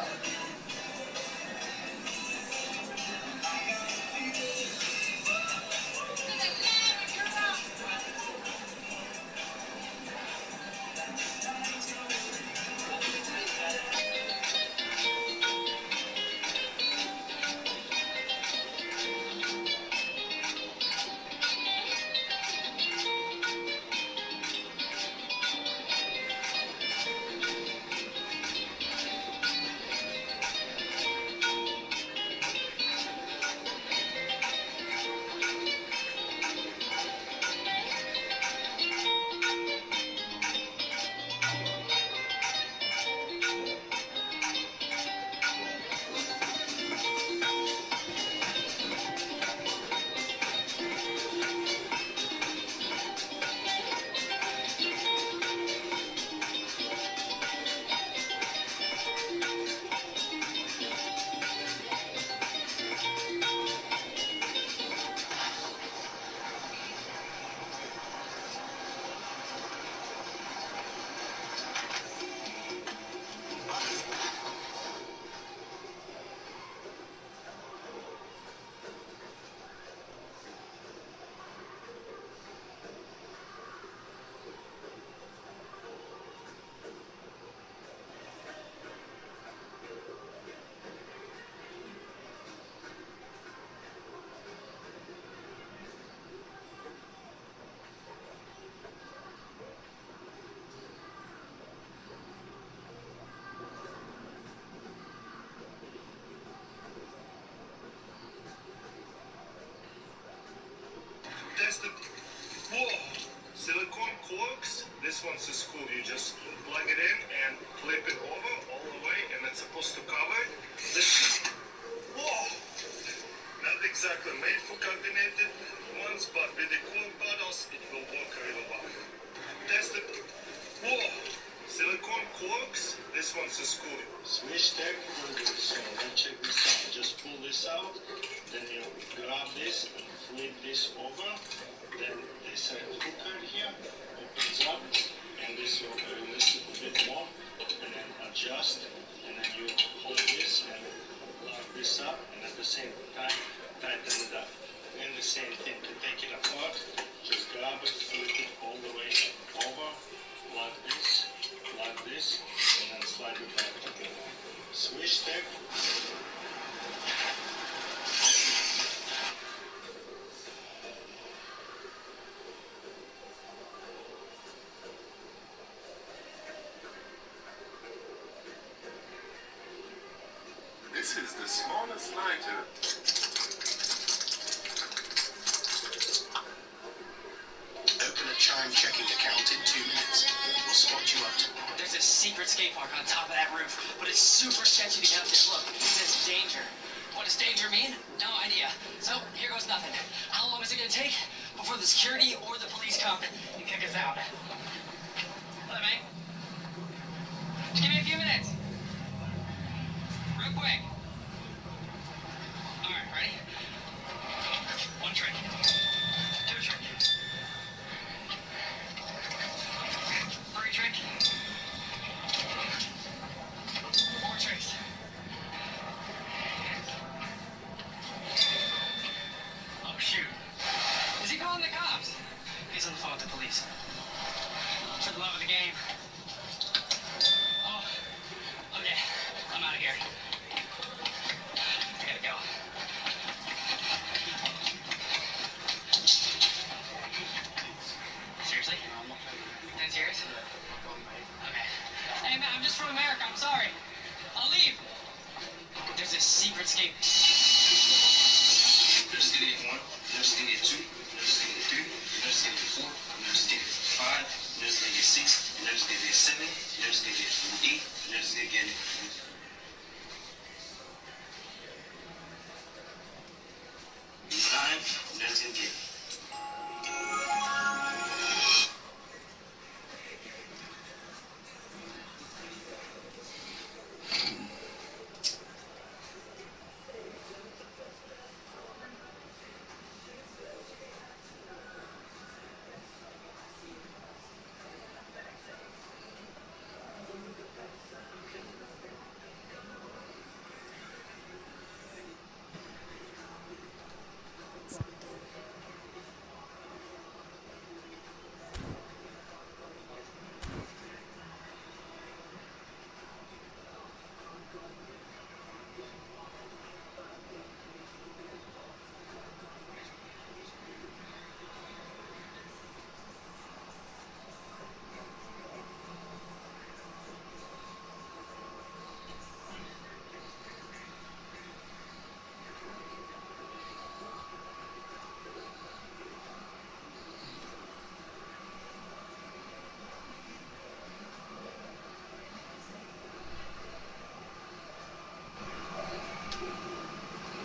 corks. This one's a screw. You just plug it in and flip it over all the way, and it's supposed to cover it. This, whoa! Not exactly made for carbonated ones, but with the cork bottles, it will work really well. That's the, whoa! Silicone corks. This one's a screw. Switch tech for this. So let's check this out. Just pull this out, then you grab this and flip this over. Then this hooker here opens up, and this will release it a bit more, and then adjust, and then you hold this and lock this up, and at the same time tighten it up. And the same thing, to take it apart, just grab it, flip it all the way over, lock this, and then slide it back together. Switch tech.
This is the smallest lighter.
Open a Chime checking account in 2 minutes. We'll spot you up tomorrow.
There's a secret skate park on top of that roof, but it's super sketchy to get up there. Look, it says danger. What does danger mean? No idea. So, here goes nothing. How long is it going to take before the security or the police come and kick us out? Hello, mate. Just give me a few minutes. Real quick. All right, ready? One trick. Two trick. Three trick. Four tricks. Oh, shoot. Is he calling the cops? He's on the phone with the police. For the love of the game. Oh, okay. I'm out of here. I gotta go. Seriously? Dead serious? Okay. Hey, man, I'm just from America. I'm sorry. I'll leave. There's a secret escape.
There's idiot 1, there's idiot 2, there's idiot 3, there's idiot 4, there's idiot 5, there's idiot 6, there's idiot 7, there's idiot 8, there's idiot